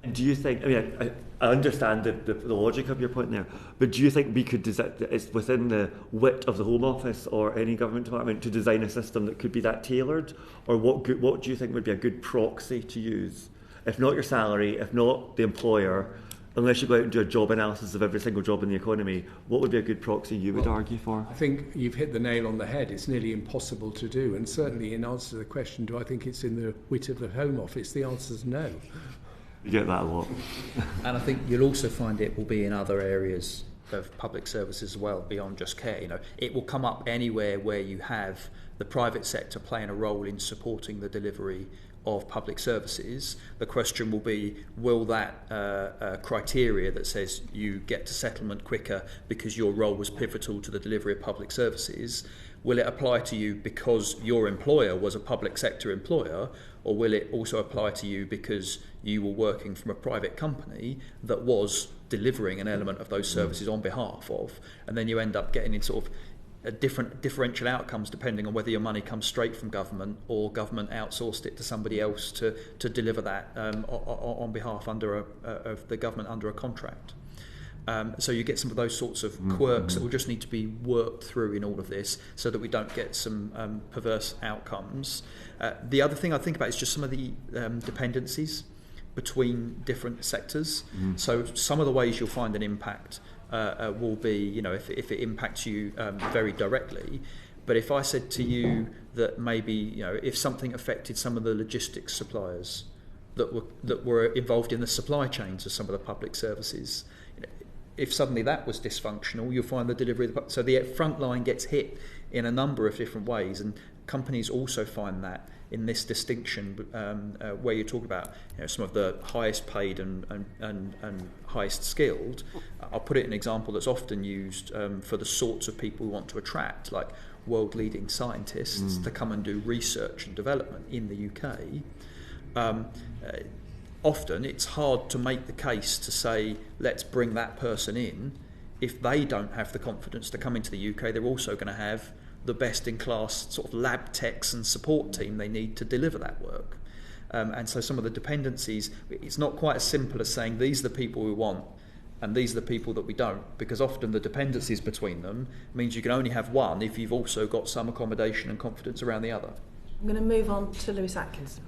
And do you think, I mean, I understand the logic of your point there, but do you think we could design, it's within the wit of the Home Office or any government department to design a system that could be that tailored? Or what do you think would be a good proxy to use? If not your salary, if not the employer, unless you go out and do a job analysis of every single job in the economy, what would be a good proxy you would argue for? I think you've hit the nail on the head. It's nearly impossible to do. And certainly in answer to the question, do I think it's in the wit of the Home Office, the answer is no. You get that a lot. And I think you'll also find it will be in other areas of public services as well, beyond just care. You know, it will come up anywhere where you have the private sector playing a role in supporting the delivery of public services. The question will be, will that criteria that says you get to settlement quicker because your role was pivotal to the delivery of public services, will it apply to you because your employer was a public sector employer, or will it also apply to you because you were working from a private company that was delivering an element of those services on behalf of? And then you end up getting in sort of a differential outcomes depending on whether your money comes straight from government or government outsourced it to somebody else to deliver that on behalf of the government under a contract. So you get some of those sorts of quirks that will just need to be worked through in all of this so that we don't get some perverse outcomes. The other thing I think about is just some of the dependencies between different sectors. So some of the ways you'll find an impact will be, you know, if it impacts you very directly. But if I said to you that maybe, you know, if something affected some of the logistics suppliers that were involved in the supply chains of some of the public services, if suddenly that was dysfunctional, you'll find the delivery of so the front line gets hit in a number of different ways, and companies also find that in this distinction where you talk about, you know, some of the highest paid and highest skilled. I'll put it in an example that's often used for the sorts of people we want to attract, like world leading scientists to come and do research and development in the UK. often it's hard to make the case to say, let's bring that person in. If they don't have the confidence to come into the UK, they're also going to have the best-in-class sort of lab techs and support team they need to deliver that work. And so some of the dependencies, it's not quite as simple as saying these are the people we want and these are the people that we don't, because often the dependencies between them means you can only have one if you've also got some accommodation and confidence around the other. I'm going to move on to Lewis Atkins.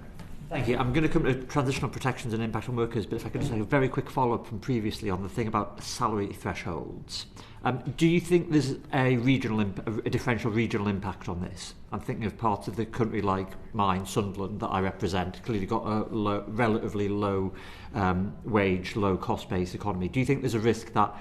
Thank you. I'm going to come to transitional protections and impact on workers, but if I could just have a very quick follow-up from previously on the thing about salary thresholds. Do you think there's a differential regional impact on this? I'm thinking of parts of the country like mine, Sunderland, that I represent, clearly got a relatively low wage, low cost-based economy. Do you think there's a risk that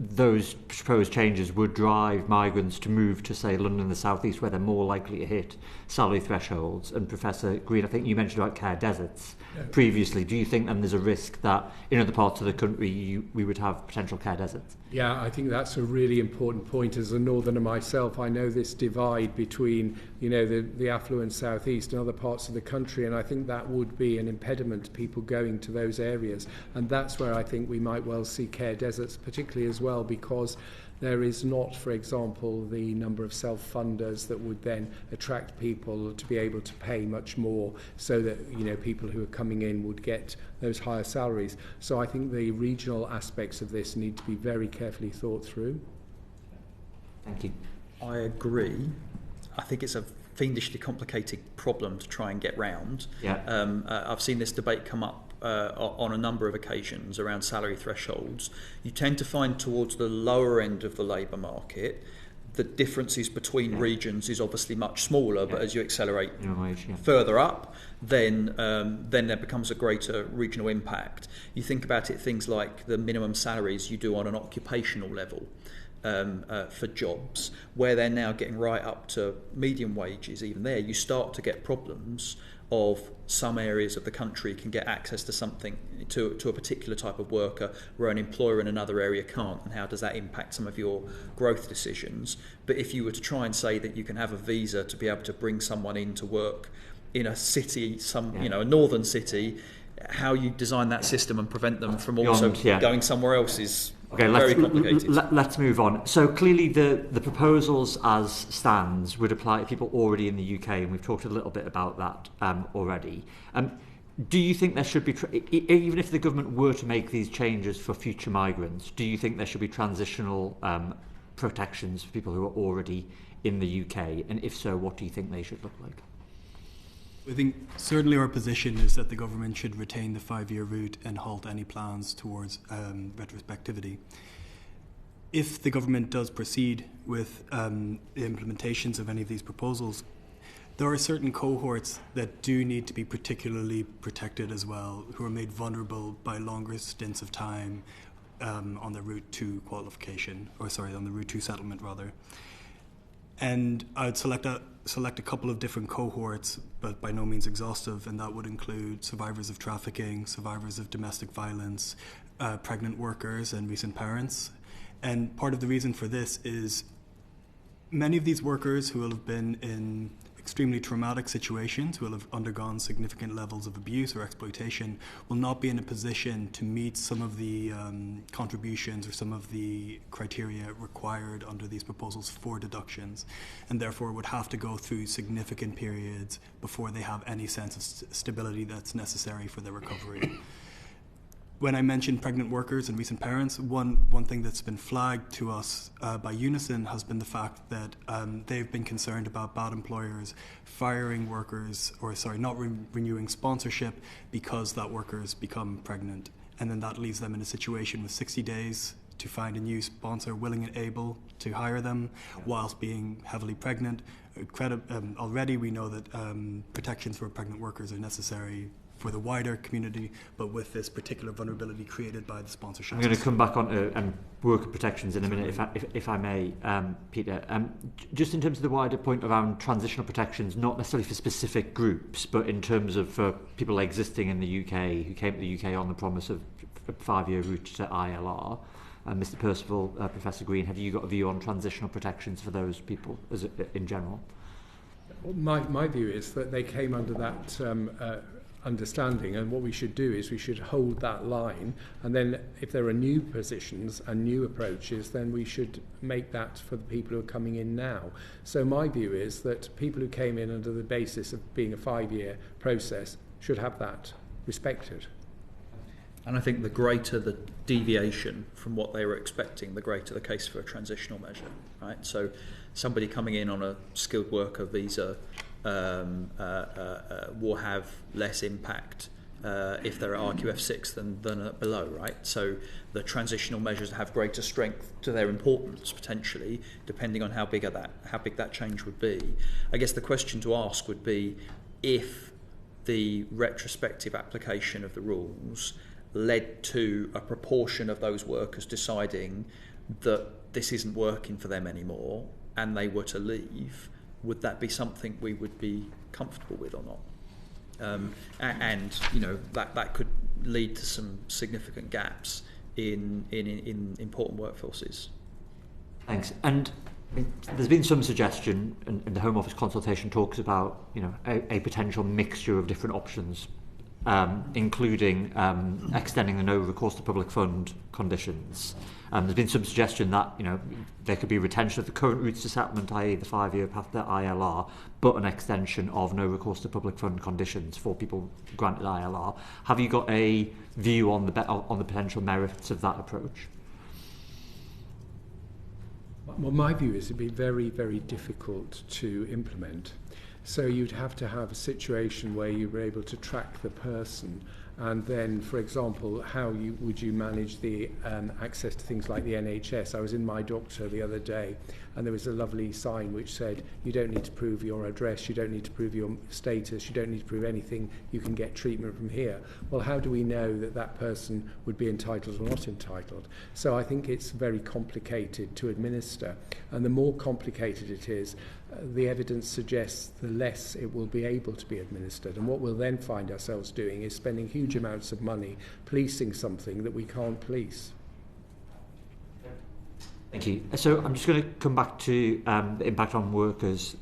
those proposed changes would drive migrants to move to, say, London and the South East, where they're more likely to hit salary thresholds? And Professor Green, I think you mentioned about care deserts previously. Do you think then there's a risk that in other parts of the country we would have potential care deserts? Yeah, I think that's a really important point. As a northerner myself, I know this divide between, the affluent southeast and other parts of the country, and I think that would be an impediment to people going to those areas. And that's where I think we might well see care deserts, particularly as well, because there is not, for example, the number of self-funders that would then attract people to be able to pay much more, so that people who are coming in would get those higher salaries. So I think the regional aspects of this need to be very carefully thought through. Thank you. I agree. I think it's a fiendishly complicated problem to try and get round. Yeah. I've seen this debate come up on a number of occasions around salary thresholds. You tend to find towards the lower end of the labour market, the differences between regions is obviously much smaller, but as you accelerate further up, then there becomes a greater regional impact. You think about it, things like the minimum salaries you do on an occupational level for jobs, where they're now getting right up to medium wages. Even there, you start to get problems of some areas of the country can get access to something, to a particular type of worker, where an employer in another area can't, and how does that impact some of your growth decisions? But if you were to try and say that you can have a visa to be able to bring someone in to work in a city, a northern city, how you design that system and prevent them from also going somewhere else is very complicated. Let's move on. So clearly the proposals as stands would apply to people already in the UK, and we've talked a little bit about that already. Do you think there should be, even if the government were to make these changes for future migrants, do you think there should be transitional protections for people who are already in the UK? And if so, what do you think they should look like? I think certainly our position is that the government should retain the 5-year route and halt any plans towards retrospectivity. If the government does proceed with the implementations of any of these proposals, there are certain cohorts that do need to be particularly protected as well, who are made vulnerable by longer stints of time on the route to on the route to settlement rather. And I'd select a couple of different cohorts, but by no means exhaustive, and that would include survivors of trafficking, survivors of domestic violence, pregnant workers, and recent parents. And part of the reason for this is many of these workers who will have been in extremely traumatic situations, who will have undergone significant levels of abuse or exploitation, will not be in a position to meet some of the contributions or some of the criteria required under these proposals for deductions, and therefore would have to go through significant periods before they have any sense of stability that's necessary for their recovery. When I mentioned pregnant workers and recent parents, one thing that's been flagged to us by Unison has been the fact that they've been concerned about bad employers firing workers, not renewing sponsorship because that worker's become pregnant. And then that leaves them in a situation with 60 days to find a new sponsor willing and able to hire them whilst being heavily pregnant. Already we know that protections for pregnant workers are necessary for the wider community, but with this particular vulnerability created by the sponsorship. I'm going to come back on worker protections in a minute, if I may, Peter. Just in terms of the wider point around transitional protections, not necessarily for specific groups, but in terms of for people existing in the UK who came to the UK on the promise of a 5-year route to ILR. Mr. Percival, Professor Green, have you got a view on transitional protections for those people in general? My view is that they came under that understanding, and what we should do is we should hold that line, and then if there are new positions and new approaches, then we should make that for the people who are coming in now. So my view is that people who came in under the basis of being a 5-year process should have that respected. And I think the greater the deviation from what they were expecting, the greater the case for a transitional measure, right? So somebody coming in on a skilled worker visa will have less impact if they're at RQF6 than at below, right? So the transitional measures have greater strength to their importance potentially, depending on how big that change would be. I guess the question to ask would be if the retrospective application of the rules led to a proportion of those workers deciding that this isn't working for them anymore and they were to leave, would that be something we would be comfortable with or not? And you know, that could lead to some significant gaps in important workforces. Thanks. And there's been some suggestion, and the Home Office consultation talks about, you know, a potential mixture of different options, including extending the no recourse to public fund conditions. There's been some suggestion that, you know, there could be retention of the current routes to settlement, i.e. the 5-year path to ILR, but an extension of no recourse to public fund conditions for people granted ILR. Have you got a view on the potential merits of that approach? Well, my view is it'd be very, very difficult to implement. So you'd have to have a situation where you were able to track the person, and then, for example, would you manage the access to things like the NHS? I was in My Doctor the other day, and there was a lovely sign which said, you don't need to prove your address, you don't need to prove your status, you don't need to prove anything, you can get treatment from here. Well, how do we know that that person would be entitled or not entitled? So I think it's very complicated to administer, and the more complicated it is, the evidence suggests the less it will be able to be administered. And what we'll then find ourselves doing is spending huge amounts of money policing something that we can't police. Thank you. So I'm just going to come back to the impact on workers.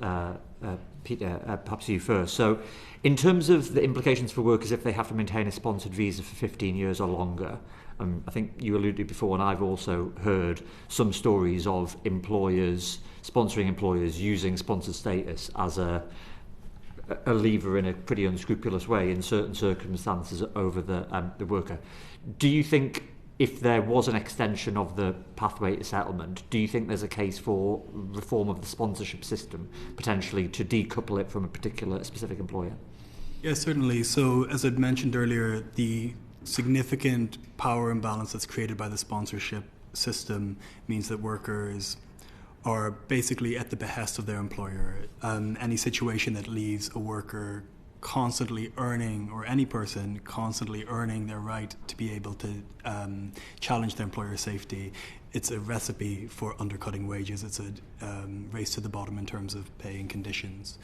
Peter, perhaps you first. So in terms of the implications for workers if they have to maintain a sponsored visa for 15 years or longer, I think you alluded before, and I've also heard some stories of employers, sponsoring employers using sponsored status as a lever in a pretty unscrupulous way in certain circumstances over the worker. Do you think if there was an extension of the pathway to settlement, do you think there's a case for reform of the sponsorship system, potentially to decouple it from a particular specific employer? Yes, certainly. So as I'd mentioned earlier, the significant power imbalance that's created by the sponsorship system means that workers are basically at the behest of their employer. Any situation that leaves a worker constantly earning, or any person constantly earning their right to be able to challenge their employer's safety, it's a recipe for undercutting wages. It's a race to the bottom in terms of pay and conditions.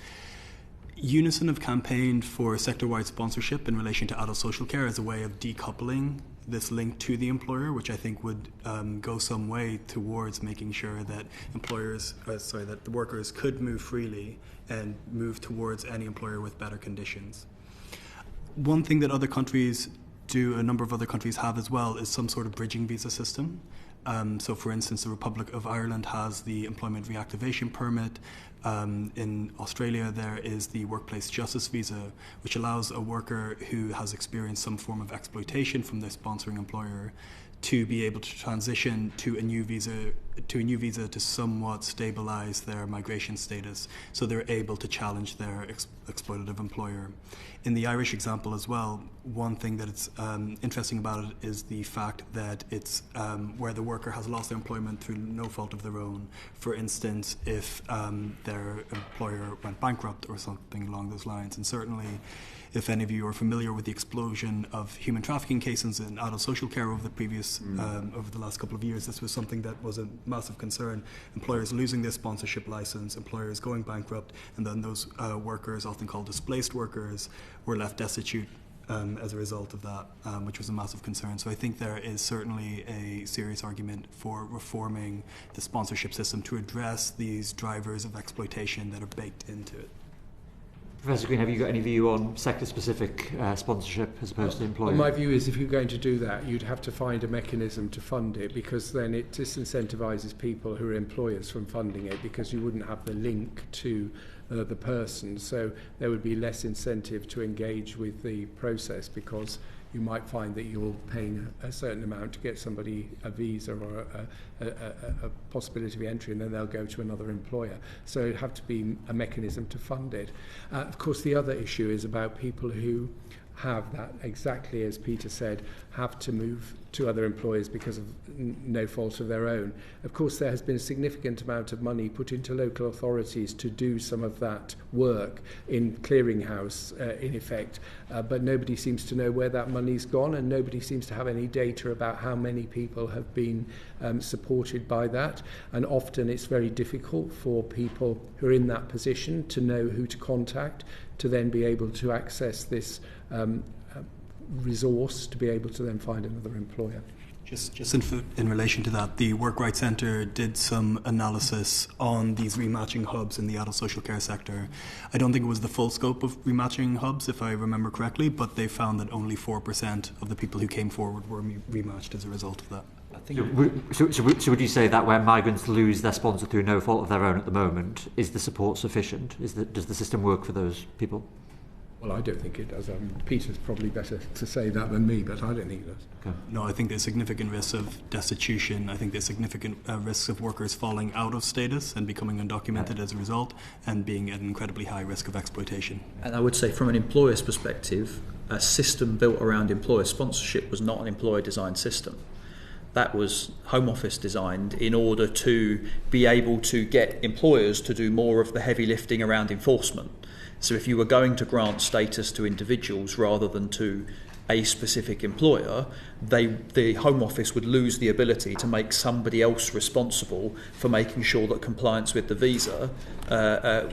Unison have campaigned for sector-wide sponsorship in relation to adult social care as a way of decoupling this link to the employer, which I think would go some way towards making sure that that the workers could move freely and move towards any employer with better conditions. One thing that other countries do, a number of other countries have as well, is some sort of bridging visa system. So, for instance, the Republic of Ireland has the employment reactivation permit. In Australia, there is the workplace justice visa, which allows a worker who has experienced some form of exploitation from their sponsoring employer to be able to transition to a new visa to somewhat stabilize their migration status, so they're able to challenge their exploitative employer. In the Irish example as well, one thing that it's interesting about it is the fact that it's where the worker has lost their employment through no fault of their own. For instance, if their employer went bankrupt or something along those lines. And certainly, if any of you are familiar with the explosion of human trafficking cases in adult social care over the last couple of years, this was something that was a massive concern. Employers losing their sponsorship license, employers going bankrupt, and then those workers, often called displaced workers, were left destitute as a result of that, which was a massive concern. So I think there is certainly a serious argument for reforming the sponsorship system to address these drivers of exploitation that are baked into it. Professor Green, have you got any view on sector-specific sponsorship as opposed to employer? Well, my view is if you're going to do that, you'd have to find a mechanism to fund it, because then it disincentivises people who are employers from funding it, because you wouldn't have the link to the person. So there would be less incentive to engage with the process, because you might find that you're paying a certain amount to get somebody a visa or a possibility of entry, and then they'll go to another employer. So it'd have to be a mechanism to fund it. Of course, the other issue is about people who have that, exactly as Peter said, have to move to other employers because of no fault of their own. Of course, there has been a significant amount of money put into local authorities to do some of that work in clearinghouse, in effect, but nobody seems to know where that money's gone, and nobody seems to have any data about how many people have been supported by that. And often it's very difficult for people who are in that position to know who to contact, to then be able to access this resource, to be able to then find another employer. Just in relation to that, the Work Rights Centre did some analysis on these rematching hubs in the adult social care sector. I don't think it was the full scope of rematching hubs, if I remember correctly, but they found that only 4% of the people who came forward were rematched as a result of that. So would you say that where migrants lose their sponsor through no fault of their own at the moment, is the support sufficient? Does the system work for those people? Well, I don't think it does. Peter's probably better to say that than me, but I don't think it does. Okay. No, I think there's significant risks of destitution. I think there's significant risks of workers falling out of status and becoming undocumented as a result, and being at an incredibly high risk of exploitation. And I would say from an employer's perspective, a system built around employer sponsorship was not an employer-designed system. That was Home Office designed in order to be able to get employers to do more of the heavy lifting around enforcement. So if you were going to grant status to individuals rather than to a specific employer, the Home Office would lose the ability to make somebody else responsible for making sure that compliance with the visa, the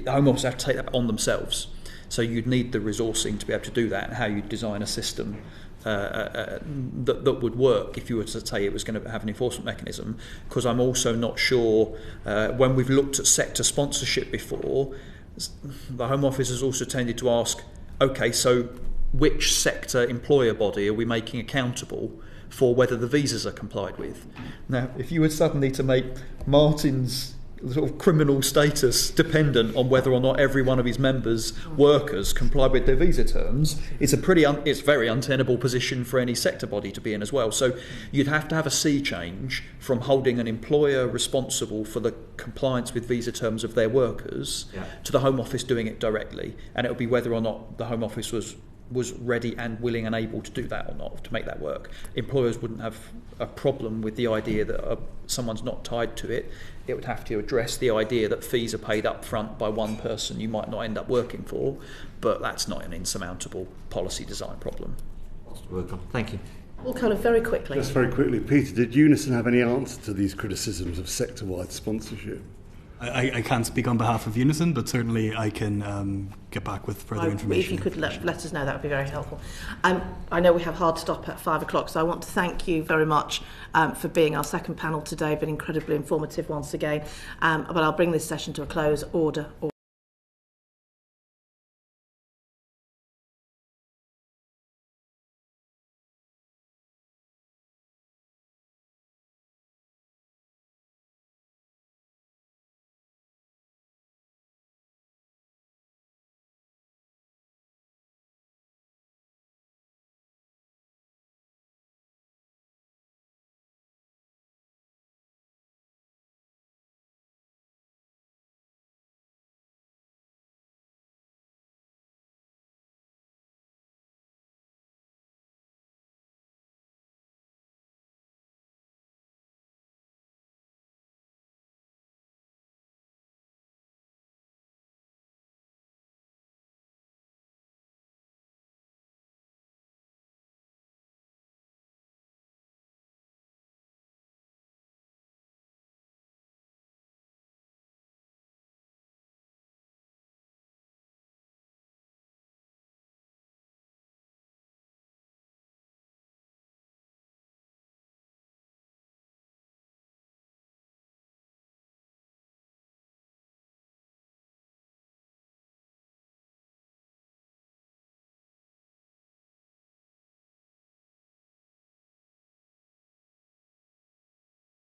Home Office have to take that on themselves. So you'd need the resourcing to be able to do that, and how you design a system that would work if you were to say it was going to have an enforcement mechanism. Because I'm also not sure, when we've looked at sector sponsorship before, the Home Office has also tended to ask, okay, so which sector employer body are we making accountable for whether the visas are complied with? Now, if you were suddenly to make Martin's sort of criminal status dependent on whether or not every one of his members' workers comply with their visa terms, it's a it's very untenable position for any sector body to be in as well. So you'd have to have a sea change from holding an employer responsible for the compliance with visa terms of their workers to the Home Office doing it directly, and it would be whether or not the Home Office was ready and willing and able to do that or not, to make that work. Employers wouldn't have a problem with the idea that someone's not tied to it. It would have to address the idea that fees are paid up front by one person you might not end up working for, but that's not an insurmountable policy design problem. Thank you. Well, kind of very quickly. Just very quickly, Peter, did Unison have any answer to these criticisms of sector-wide sponsorship? I can't speak on behalf of Unison, but certainly I can get back with further information. If you could let us know, that would be very helpful. I know we have hard stop at 5 o'clock, so I want to thank you very much for being our second panel today. Been incredibly informative once again. But I'll bring this session to a close. Order.